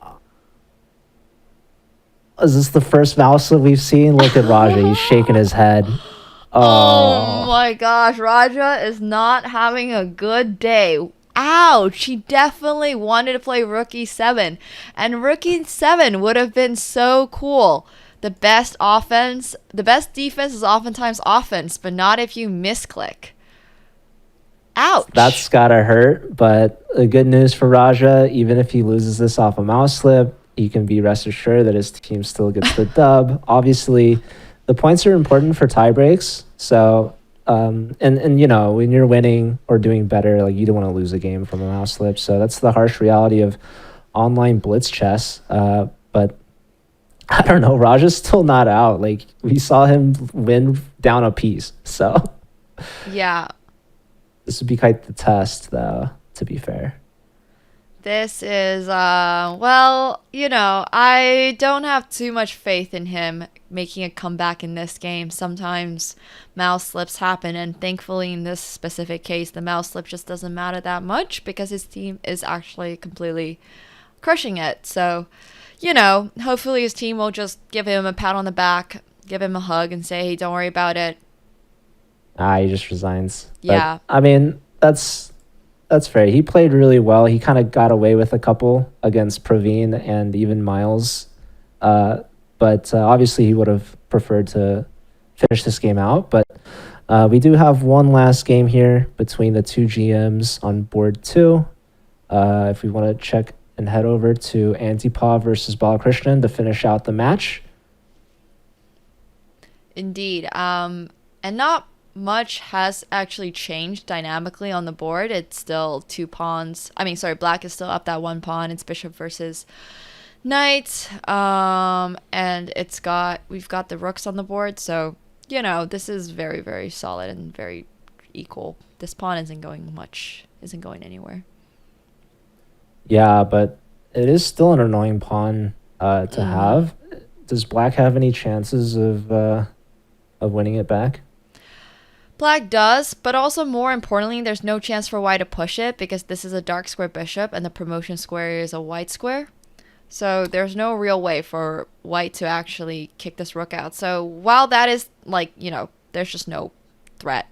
Is this the first mouse that we've seen? Look at Raja. He's shaking his head. Oh my gosh, Raja is not having a good day. Ouch, he definitely wanted to play rook e7. And rook e7 would have been so cool. The best defense is oftentimes offense, but not if you misclick. Ouch. That's gotta hurt, but the good news for Raja, even if he loses this off a mouse slip, he can be rest assured that his team still gets the dub. Obviously, the points are important for tie breaks. So, and you know, when you're winning or doing better, like you don't want to lose a game from a mouse slip. So that's the harsh reality of online blitz chess. But I don't know, Raja's still not out. Like we saw him win down a piece. So Yeah. this would be quite the test, though, to be fair. This is, well, you know, I don't have too much faith in him making a comeback in this game. Sometimes mouse slips happen, and thankfully in this specific case, the mouse slip just doesn't matter that much because his team is actually completely crushing it. So, you know, hopefully his team will just give him a pat on the back, give him a hug, and say, hey, don't worry about it. He just resigns. Yeah. But, I mean, that's fair. He played really well. He kind of got away with a couple against Praveen and even Miles. But obviously he would have preferred to finish this game out. But we do have one last game here between the two GMs on board 2. If we want to check and head over to Antipov versus Balakrishnan to finish out the match. Indeed. And not much has actually changed dynamically on the board. It's still two pawns. Black is still up that one pawn. It's bishop versus knight. And we've got the rooks on the board. So, you know, this is very, very solid and very equal. This pawn isn't going anywhere. Yeah, but it is still an annoying pawn to have. Does Black have any chances of winning it back? Black does, but also more importantly, there's no chance for white to push it because this is a dark square bishop and the promotion square is a white square. So there's no real way for white to actually kick this rook out. So while that is like, you know, there's just no threat.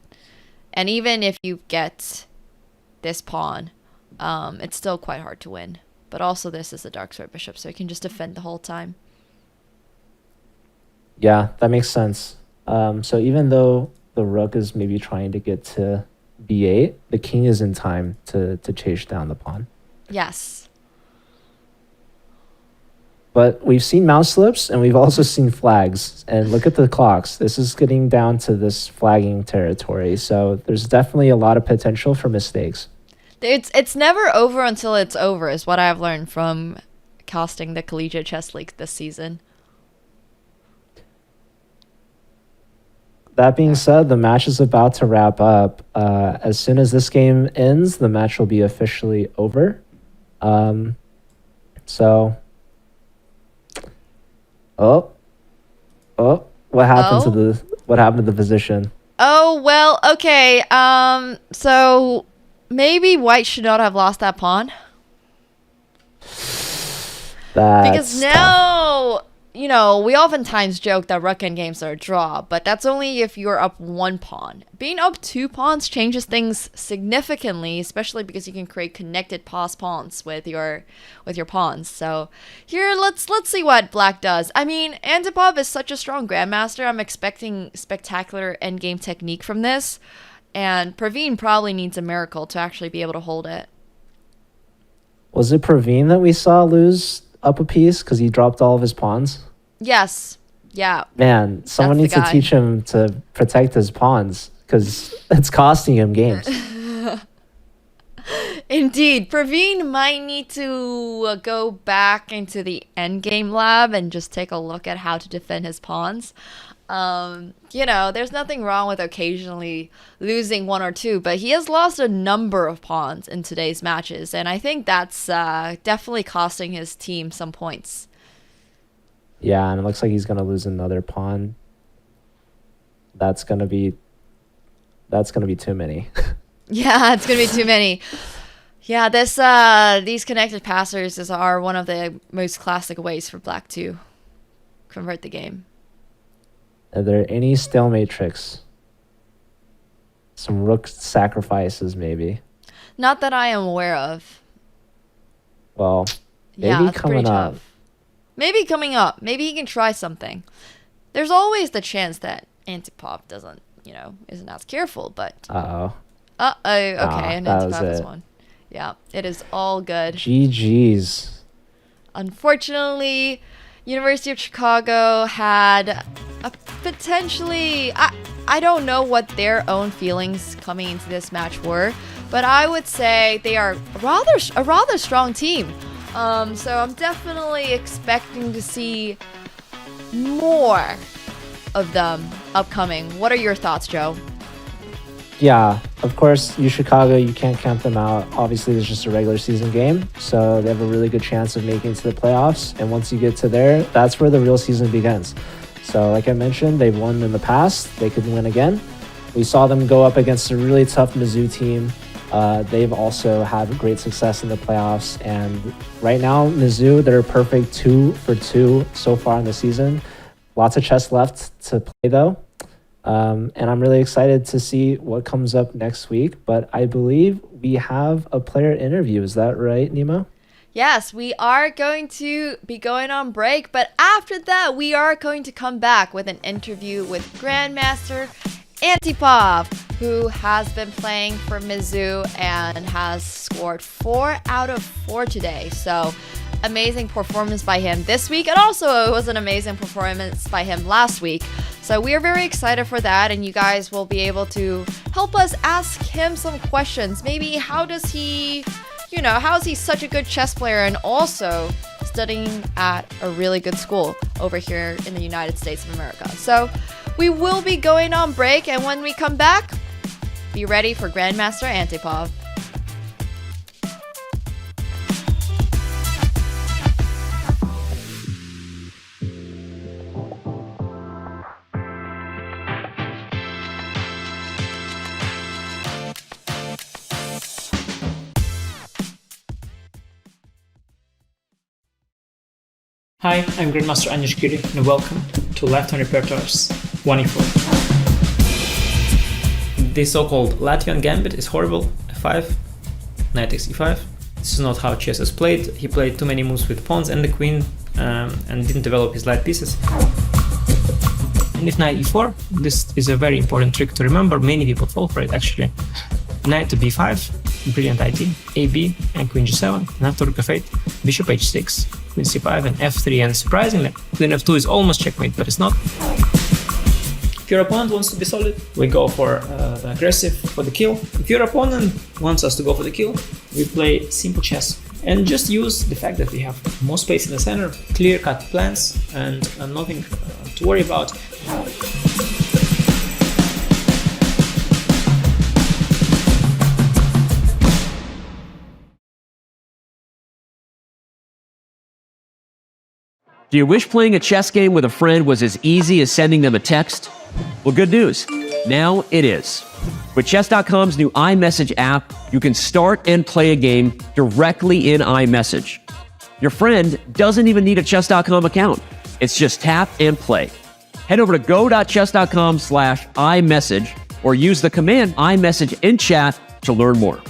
And even if you get this pawn, it's still quite hard to win. But also this is a dark square bishop, so you can just defend the whole time. Yeah, that makes sense. So even though the rook is maybe trying to get to b8, the king is in time to chase down the pawn. Yes. But we've seen mouse slips and we've also seen flags. And look at the clocks. This is getting down to this flagging territory. So there's definitely a lot of potential for mistakes. It's never over until it's over is what I've learned from casting the Collegiate Chess League this season. That being said, the match is about to wrap up. As soon as this game ends, the match will be officially over. What happened to the position? Oh, well, okay. So maybe white should not have lost that pawn. Because now, you know, we oftentimes joke that rook endgames are a draw, but that's only if you're up one pawn. Being up two pawns changes things significantly, especially because you can create connected pass pawns with your pawns. So here, let's see what black does. I mean, Antipov is such a strong grandmaster. I'm expecting spectacular endgame technique from this, and Praveen probably needs a miracle to actually be able to hold it. Was it Praveen that we saw lose up a piece because he dropped all of his pawns? Yes. Yeah. Man, someone That's needs the to guy. teach him to protect his pawns because it's costing him games. Indeed, Praveen might need to go back into the endgame lab and just take a look at how to defend his pawns. There's nothing wrong with occasionally losing one or two, but he has lost a number of pawns in today's matches, and I think that's definitely costing his team some points. Yeah, and it looks like he's gonna lose another pawn. That's gonna be too many. Yeah, it's gonna be too many. Yeah, these connected passers are one of the most classic ways for Black to convert the game. Are there any stalemate tricks? Some rook sacrifices, maybe. Not that I am aware of. Well, Yeah, maybe it's pretty coming up. tough. Maybe coming up. Maybe he can try something. There's always the chance that Antipop isn't as careful, but... Uh-oh. Okay, Nah, and that was Antipop is it. one. Yeah, it is all good. GG's. Unfortunately, University of Chicago had a potentially... I don't know what their own feelings coming into this match were, but I would say they are a rather strong team. So I'm definitely expecting to see more of them upcoming. What are your thoughts, Joe? Yeah, of course, Chicago, you can't count them out. Obviously, it's just a regular season game, so they have a really good chance of making it to the playoffs. And once you get to there, that's where the real season begins. So like I mentioned, they've won in the past. They could win again. We saw them go up against a really tough Mizzou team. They've also had great success in the playoffs. And right now, Mizzou, they're a perfect 2 for 2 so far in the season. Lots of chess left to play, though. And I'm really excited to see what comes up next week. But I believe we have a player interview. Is that right, Nemo? Yes, we are going to be going on break, but after that, we are going to come back with an interview with Grandmaster Antipop, who has been playing for Mizzou and has scored 4 out of 4 today. So, amazing performance by him this week, and also it was an amazing performance by him last week. So we are very excited for that, and you guys will be able to help us ask him some questions. Maybe how is he such a good chess player and also studying at a really good school over here in the United States of America. So we will be going on break, and when we come back, be ready for Grandmaster Antipop. Hi, I'm Grandmaster Grigoriy, and welcome to Left-Hand Repertoire's 1e4. The so-called Latvian gambit is horrible. F5, knight takes e5. This is not how chess is played. He played too many moves with pawns and the queen, and didn't develop his light pieces. And if knight e4, this is a very important trick to remember. Many people fall for it, actually. Knight to b5, brilliant idea. ab, and queen g7, and after rook f8, bishop h6, queen c5, and f3, and surprisingly, queen f2 is almost checkmate, but it's not. If your opponent wants to be solid, we go for the aggressive for the kill. If your opponent wants us to go for the kill, we play simple chess. And just use the fact that we have more space in the center, clear-cut plans, and nothing to worry about. Do you wish playing a chess game with a friend was as easy as sending them a text? Well, good news. Now it is. With Chess.com's new iMessage app, you can start and play a game directly in iMessage. Your friend doesn't even need a Chess.com account. It's just tap and play. Head over to go.chess.com/iMessage or use the command iMessage in chat to learn more.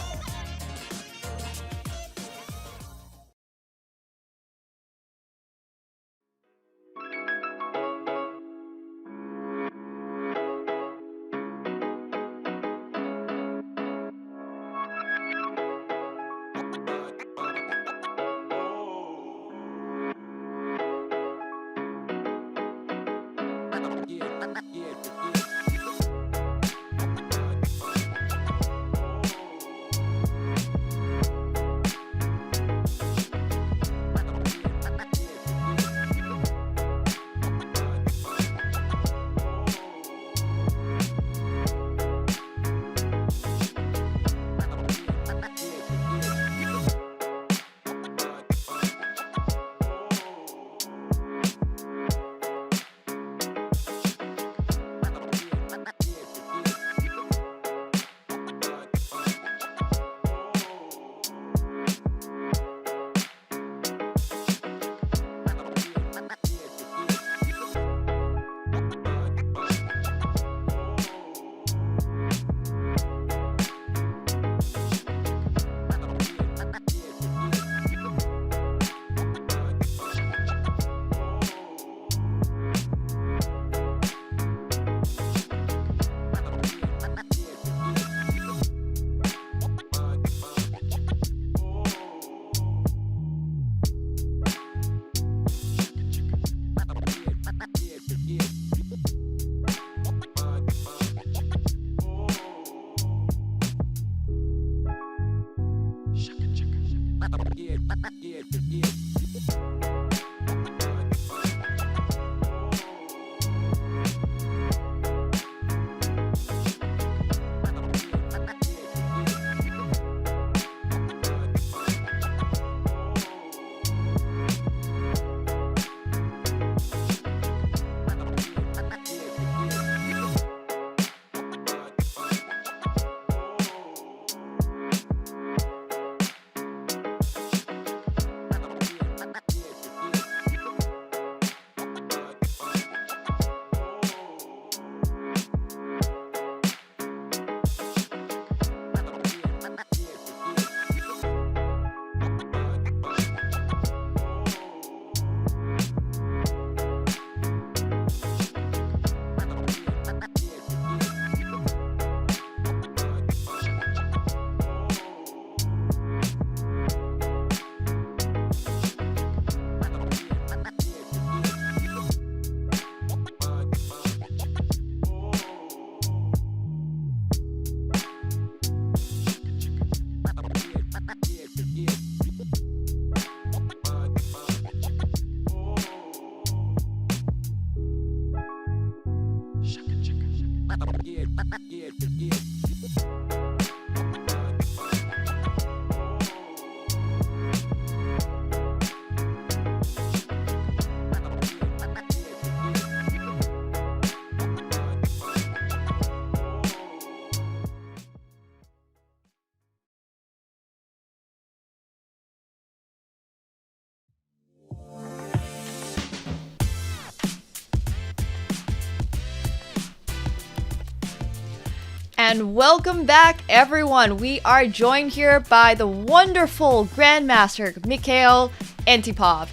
And welcome back, everyone. We are joined here by the wonderful Grandmaster Mikhail Antipov,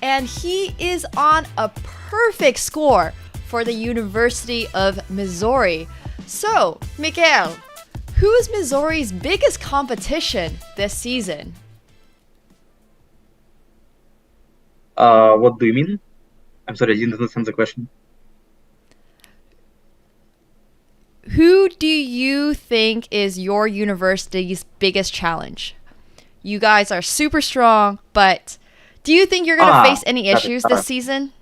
and he is on a perfect score for the University of Missouri. So, Mikhail, who is Missouri's biggest competition this season? What do you mean? I'm sorry, I didn't understand the question. Who do you think is your university's biggest challenge? You guys are super strong, but do you think you're going to face any issues this season?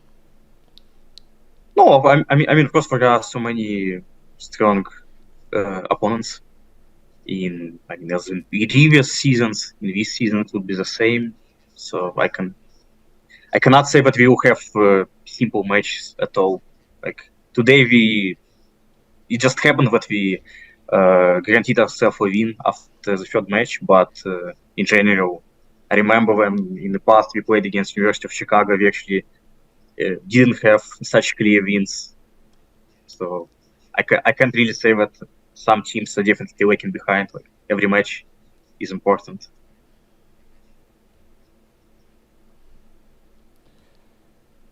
No, I mean, of course, there are so many strong opponents as in previous seasons. In this season, it would be the same. So I cannot say that we will have simple matches at all. Like today, it just happened that we guaranteed ourselves a win after the third match, but in general, I remember when in the past we played against University of Chicago, we actually didn't have such clear wins. So I can't really say that some teams are definitely lagging behind. Like every match is important.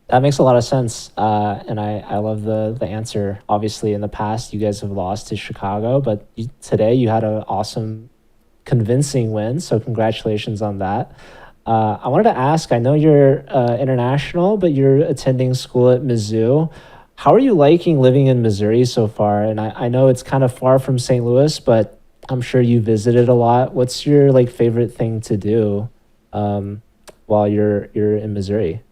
That makes a lot of sense, and I love the answer. Obviously, in the past, you guys have lost to Chicago, but today you had an awesome, convincing win, so congratulations on that. I wanted to ask, I know you're international, but you're attending school at Mizzou. How are you liking living in Missouri so far? And I know it's kind of far from St. Louis, but I'm sure you visited a lot. What's your favorite thing to do while you're in Missouri?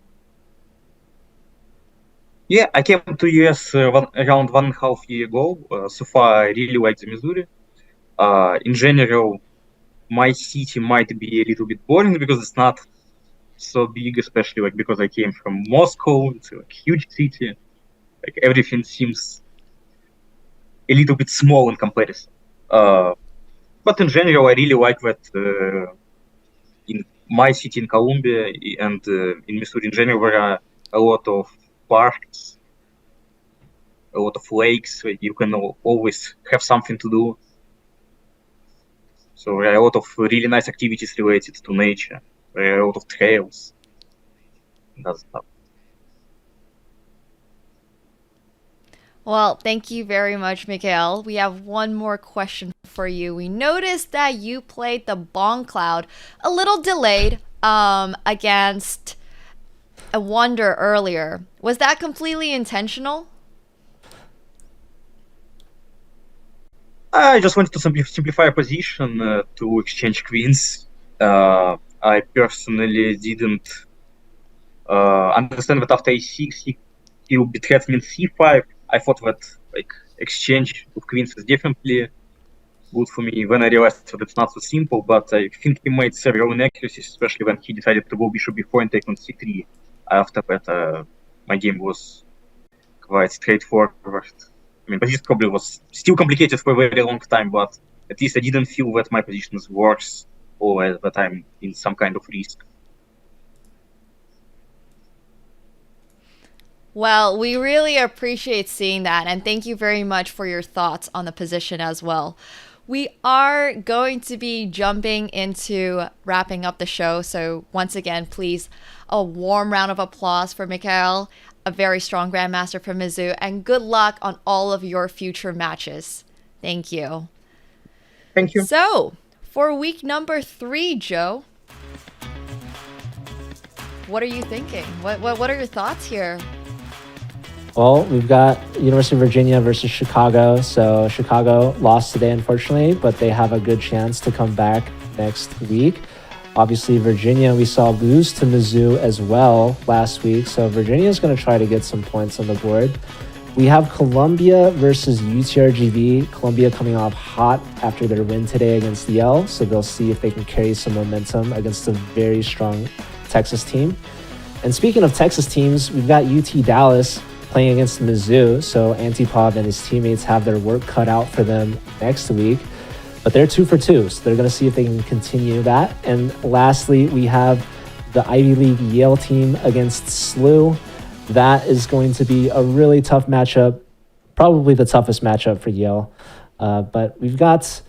Yeah, I came to US around 1.5 years ago. So far, I really like the Missouri. In general, my city might be a little bit boring because it's not so big, especially because I came from Moscow. It's a huge city. Everything seems a little bit small in comparison. But in general, I really like that in my city in Columbia and in Missouri in general, there are a lot of parks, a lot of lakes where you can always have something to do. So there are a lot of really nice activities related to nature. There are a lot of trails and that stuff. Well, thank you very much, Mikhail. We have one more question for you. We noticed that you played the Bong Cloud a little delayed against Awonder earlier. Was that completely intentional? I just wanted to simplify a position to exchange queens. I personally didn't understand that after a6 he would be threatening c5. I thought that exchange of queens is definitely good for me. When I realized that it's not so simple, but I think he made several inaccuracies, especially when he decided to go bishop b4 and take on c3. After that, my game was quite straightforward. I mean, position probably was still complicated for a very long time, but at least I didn't feel that my position is worse or that I'm in some kind of risk. Well, we really appreciate seeing that, and thank you very much for your thoughts on the position as well. We are going to be jumping into wrapping up the show, so once again, please, a warm round of applause for Mikhail, a very strong Grandmaster from Mizzou, and good luck on all of your future matches. Thank you. Thank you. So, for week number 3, Joe, what are you thinking? What are your thoughts here? Well, we've got University of Virginia versus Chicago. So Chicago lost today, unfortunately, but they have a good chance to come back next week. Obviously, Virginia, we saw lose to Mizzou as well last week. So Virginia is going to try to get some points on the board. We have Columbia versus UTRGV. Columbia coming off hot after their win today against Yale, so they'll see if they can carry some momentum against a very strong Texas team. And speaking of Texas teams, we've got UT Dallas playing against Mizzou, so Antipov and his teammates have their work cut out for them next week. But they're 2 for 2, so they're going to see if they can continue that. And lastly, we have the Ivy League Yale team against SLU. That is going to be a really tough matchup, probably the toughest matchup for Yale. But we've got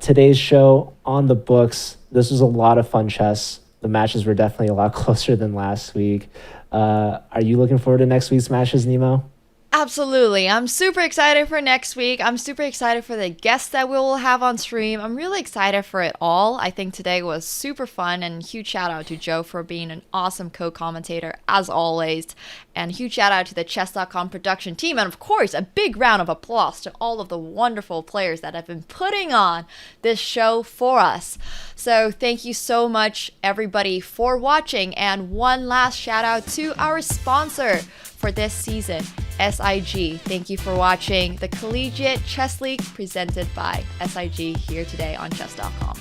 today's show on the books. This was a lot of fun chess. The matches were definitely a lot closer than last week. Are you looking forward to next week's matches, Nemo? Absolutely. I'm super excited for next week. I'm super excited for the guests that we will have on stream. I'm really excited for it all. I think today was super fun, and huge shout out to Joe for being an awesome co-commentator as always. And huge shout out to the Chess.com production team. And of course, a big round of applause to all of the wonderful players that have been putting on this show for us. So thank you so much, everybody, for watching. And one last shout out to our sponsor for this season, SIG. Thank you for watching the Collegiate Chess League presented by SIG here today on Chess.com.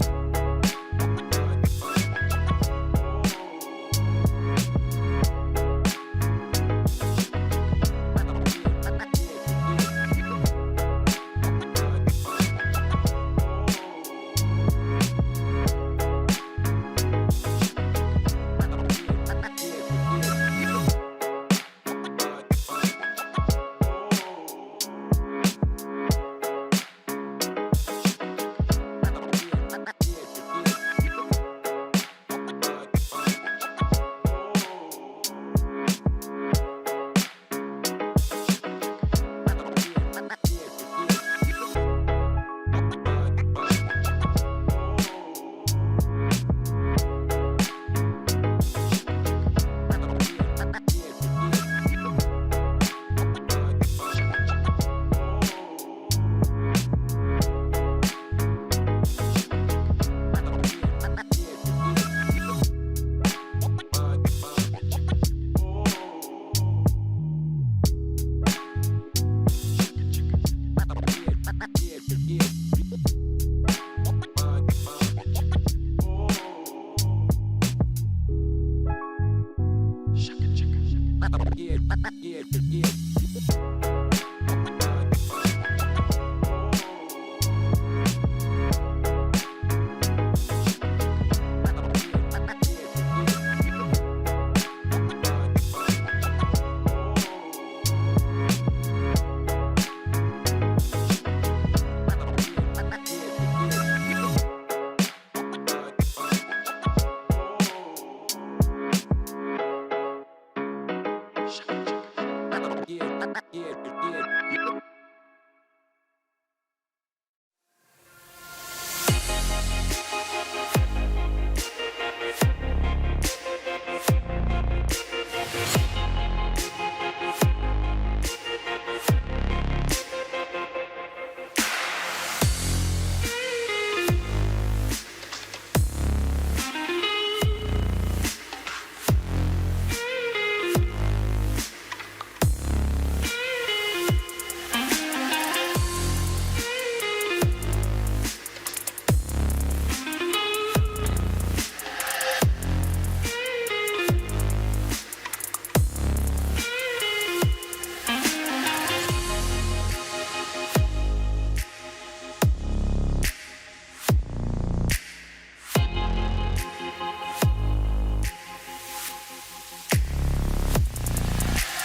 Yeah.